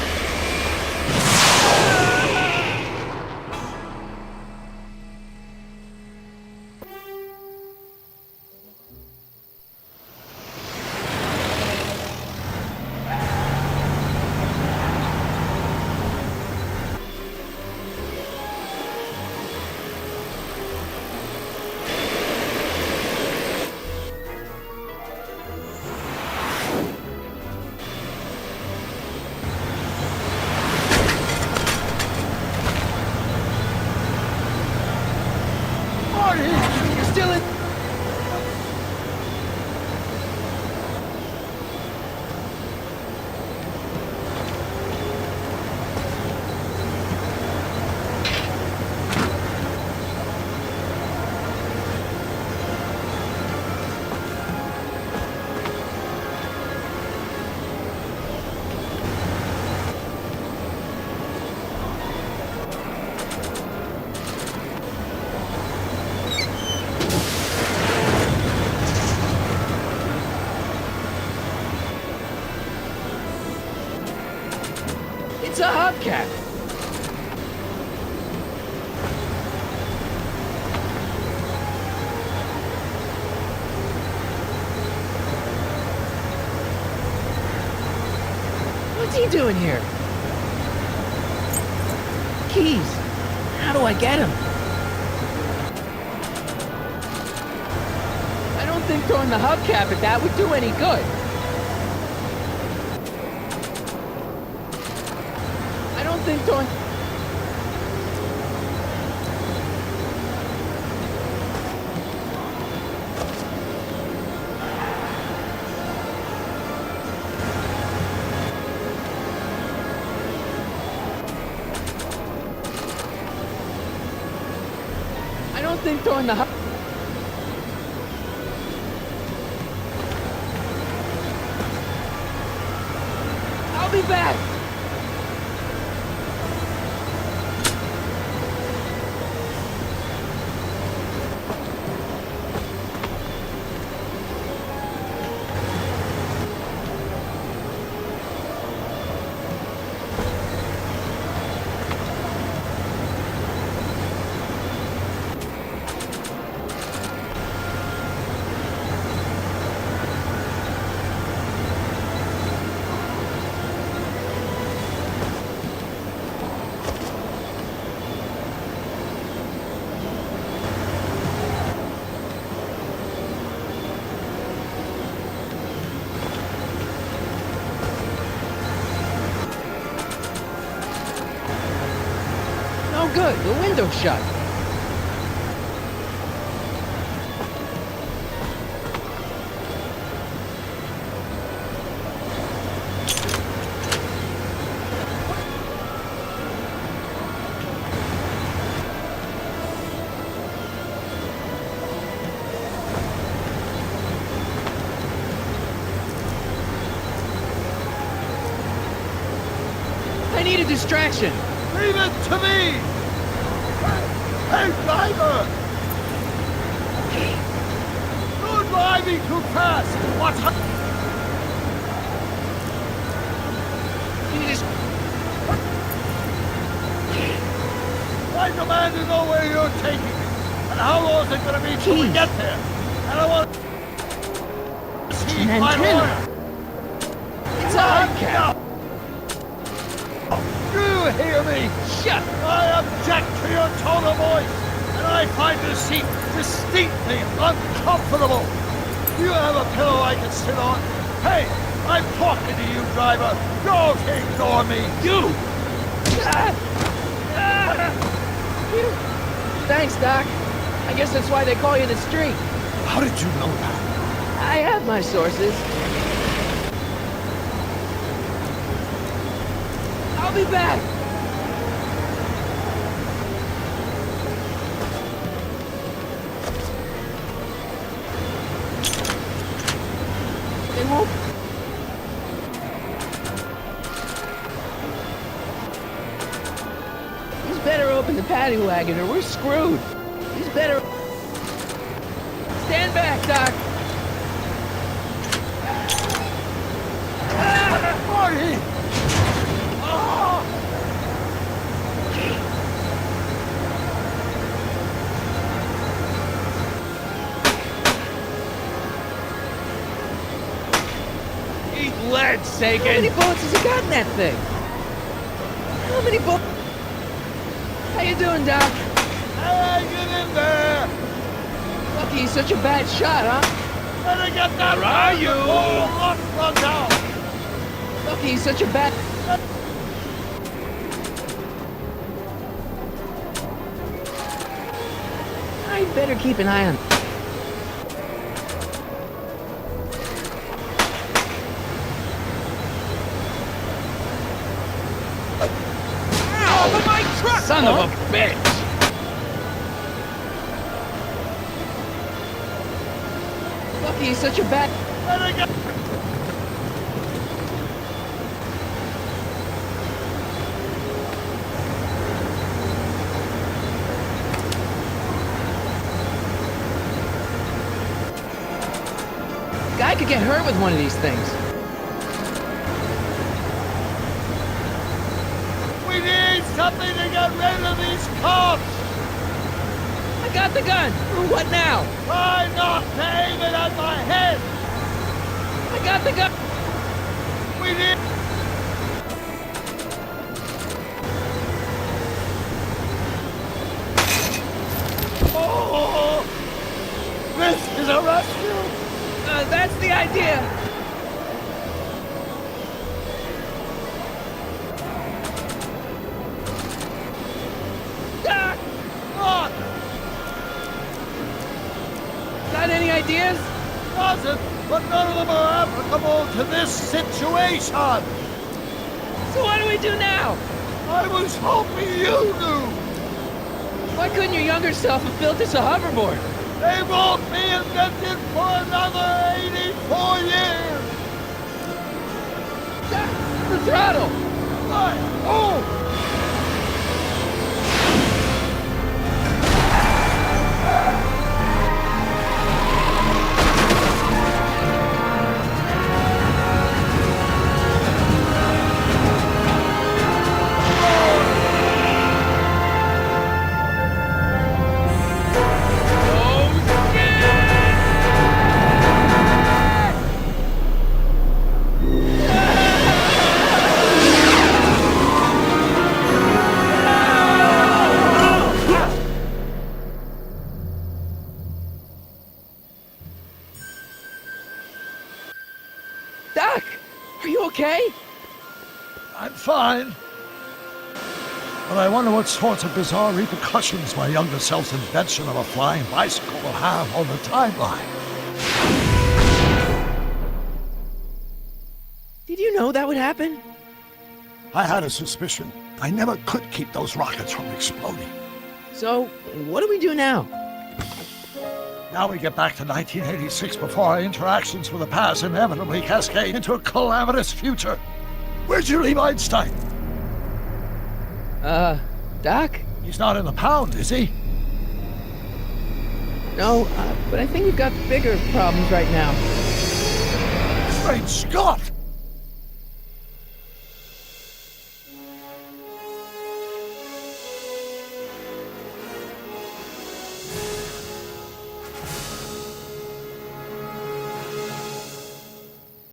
You're still in... It's a hubcap. What's he doing here? Keys. How do I get him? I don't think throwing the hubcap at that would do any good. I don't think throwing... thing throwing the I'll be back! No good, the window's shut. I need a distraction. Leave it to me! Hey, driver! Don't drive me too fast! What's up? Can you just... I demand to know where you're taking me, and how long is it gonna be till we get there? And I want to see An my antenna. lawyer! It's a hubcap! Do you hear me? Shut! I object to your tone of voice, and I find this seat distinctly uncomfortable. Do you have a pillow I can sit on? Hey, I'm talking to you, driver. Don't ignore me. You! Thanks, Doc. I guess that's why they call you the Streak. How did you know that? I have my sources. I'll be back! They won't... He's better open the paddy wagon or we're screwed. He's better... Stand back, Doc! Marty! Eat lead, Sagan! How many bullets has he got in that thing? How many bullets? How you doing, Doc? Hey, get in there! Lucky he's such a bad shot, huh? Better get that Where are you? Run down! Lucky he's such a bad... I'd better keep an eye on... Off of my truck! Son of a bitch! Lucky he's such a bad... Better get... Guy could get hurt with one of these things. We need something to get rid of these cops! I got the gun! What now? Try not to aim it at my head! I got the gun! We need... Oh! This is a rescue! That's the idea! Doc! What? Got any ideas? Doesn't, but none of them are applicable to this situation! So what do we do now? I was hoping you knew! Why couldn't your younger self have built us a hoverboard? They won't be invented for another 84 years! The throttle! Oh! Doc! Are you okay? I'm fine. But I wonder what sorts of bizarre repercussions my younger self's invention of a flying bicycle will have on the timeline. Did you know that would happen? I had a suspicion. I never could keep those rockets from exploding. So, what do we do now? Now we get back to 1986 before our interactions with the past inevitably cascade into a calamitous future. Where'd you leave Einstein? Doc? He's not in the pound, is he? No, but I think we've got bigger problems right now. Great Scott!